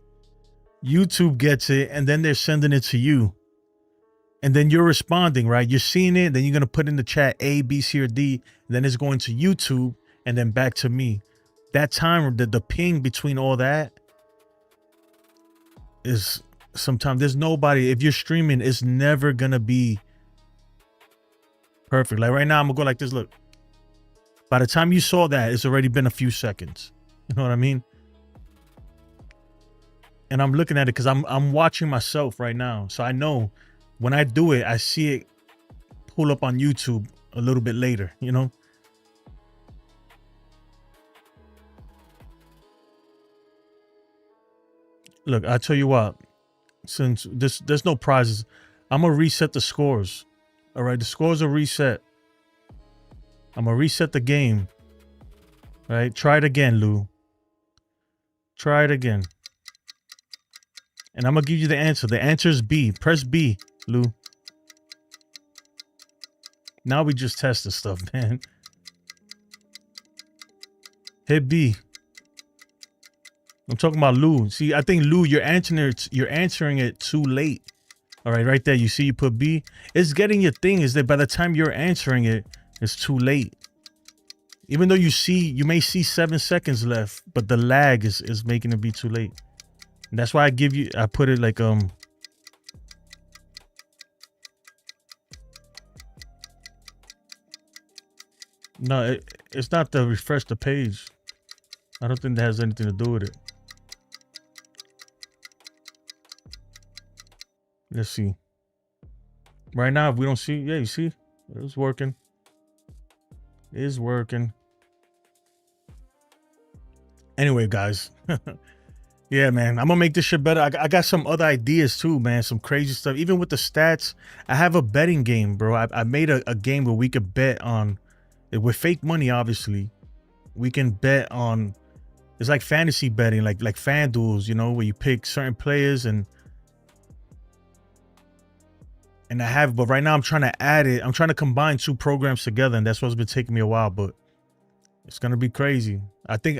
YouTube gets it, and then they're sending it to you. And then you're responding, right? You're seeing it, then you're going to put in the chat A, B, C, or D. Then it's going to YouTube, and then back to me. That time, the ping between all that is sometimes there's nobody. If you're streaming, it's never going to be perfect. Like right now, I'm going to go like this. Look, by the time you saw that, it's already been a few seconds. You know what I mean? And I'm looking at it because I'm watching myself right now. So I know when I do it, I see it pull up on YouTube a little bit later, you know? Look, I tell you what, since there's no prizes, I'm going to reset the scores. All right, the scores are reset. I'm going to reset the game. All right, try it again, Lou. Try it again. And I'm going to give you the answer. The answer is B. Press B, Lou. Now we just test this stuff, man. Hit B. I'm talking about Lou. See, I think Lou, you're answering it too late. All right, right there. You see, you put B. It's getting your thing is that by the time you're answering it, it's too late. Even though you may see 7 seconds left, but the lag is making it be too late. And that's why I put it like no, it's not to refresh the page. I don't think that has anything to do with it. Let's see. Right now, if we don't see, yeah, you see, it's working. It's working. Anyway, guys. Yeah, man, I'm gonna make this shit better. I got some other ideas too, man. Some crazy stuff. Even with the stats, I have a betting game, bro. I made a game where we could bet on, with fake money, obviously. We can bet on, it's like fantasy betting, like FanDuels, you know, where you pick certain players and but right now I'm trying to add it. I'm trying to combine 2 programs together, and that's what's been taking me a while, but it's gonna be crazy. I think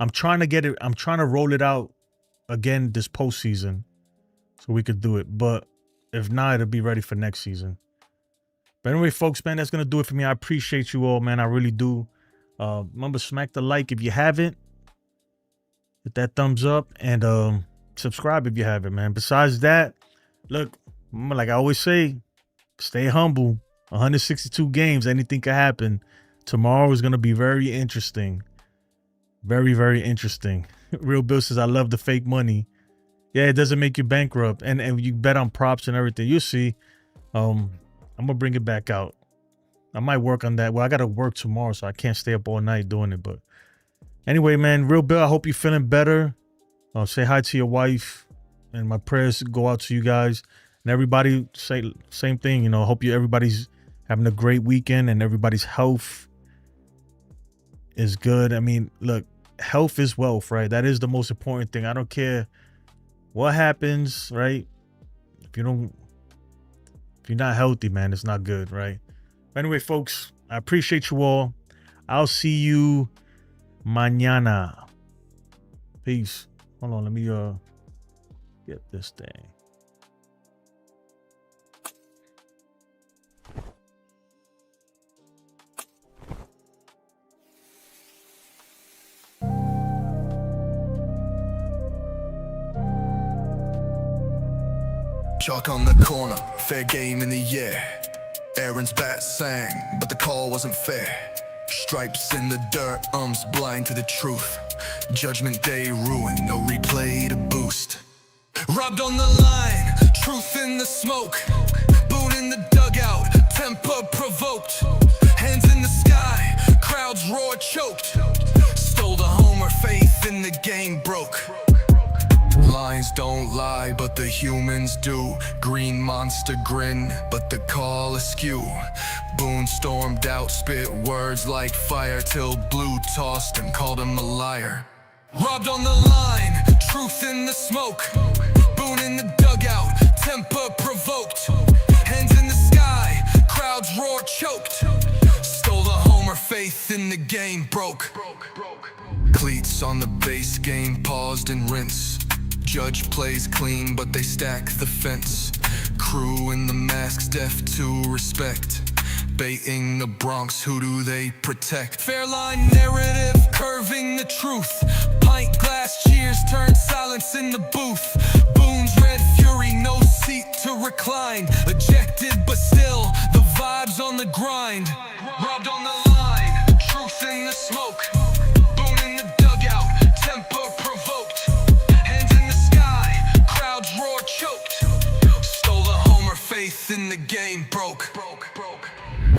I'm trying to get it. I'm trying to roll it out again this postseason so we could do it. But if not, it'll be ready for next season. But anyway, folks, man, that's going to do it for me. I appreciate you all, man. I really do. Remember, smack the like if you haven't. Hit that thumbs up and subscribe if you haven't, man. Besides that, look, like I always say, stay humble. 162 games, anything can happen. Tomorrow is going to be very interesting. Very, very interesting. Real Bill says, I love the fake money. Yeah, it doesn't make you bankrupt. And you bet on props and everything. You'll see. I'm going to bring it back out. I might work on that. Well, I got to work tomorrow, so I can't stay up all night doing it. But anyway, man, Real Bill, I hope you're feeling better. Say hi to your wife. And my prayers go out to you guys. And everybody say same thing. You know, I hope everybody's having a great weekend and everybody's health is good. I mean, look, health is wealth, right? That is the most important thing. I don't care what happens, right? If you're not healthy, man, it's not good, right? But anyway, folks, I appreciate you all. I'll see you mañana. Peace. Hold on, let me get this thing. Chalk on the corner, fair game in the air. Aaron's bat sang, but the call wasn't fair. Stripes in the dirt, blind to the truth. Judgment day ruined, no replay to boost. Robbed on the line, truth in the smoke. Boone in the dugout, temper provoked. Hands in the sky, crowds roar choked. Stole the homer, faith in the game broke. Lines don't lie, but the humans do. Green monster grin, but the call askew. Boone stormed out, spit words like fire, till Blue tossed and called him a liar. Robbed on the line, truth in the smoke. Boone in the dugout, temper provoked. Hands in the sky, crowds roar choked. Stole the homer, faith in the game broke. Cleats on the base, game paused and rinse. Judge plays clean, but they stack the fence. Crew in the masks, deaf to respect. Baiting the Bronx, who do they protect? Fair line narrative, curving the truth. Pint glass cheers turn silence in the booth. Boone's red fury, no seat to recline. Ejected but still, the vibes on the grind. Robbed on the line, truth in the smoke. Boone in the dugout, temper provoked. Hands in the sky, crowds roar choked. Stole the homer, faith in the game broke.